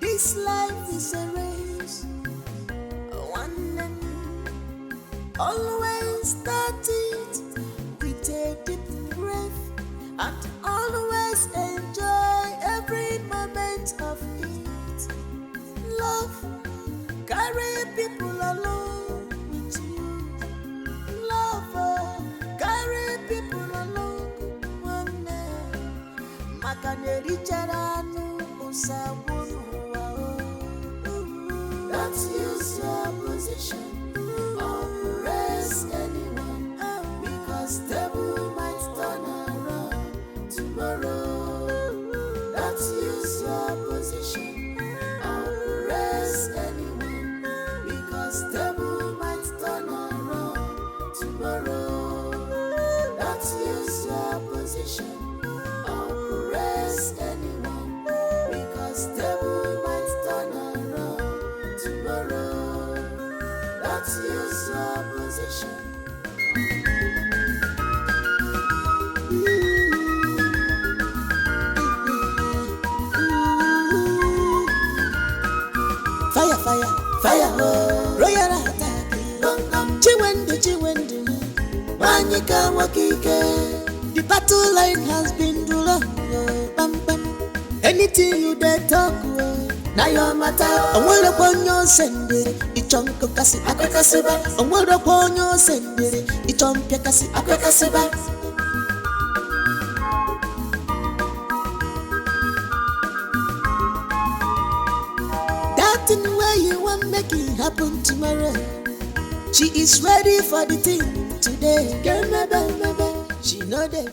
Speaker 16: This life is a race, one and always start it with a deep breath and always enjoy every moment of it. Love, carry people along with you. Love, carry people along one day. Makaneri charanu usabunu. Don't use your position or press anyone, because devil might turn around tomorrow. Don't use your position or press anyone, because devil might turn around tomorrow. Don't use your position Manyika wakike. The battle line has been drawn. Bam bam. Anything you dare talk. Now your matter. I want upon your sender. It chunk of cassi. Akakasiba. I want upon your sender. It chunk of cassi. Akakasiba. That in where you want make it happen tomorrow. She is ready for the thing today. Girl, maybe. She know the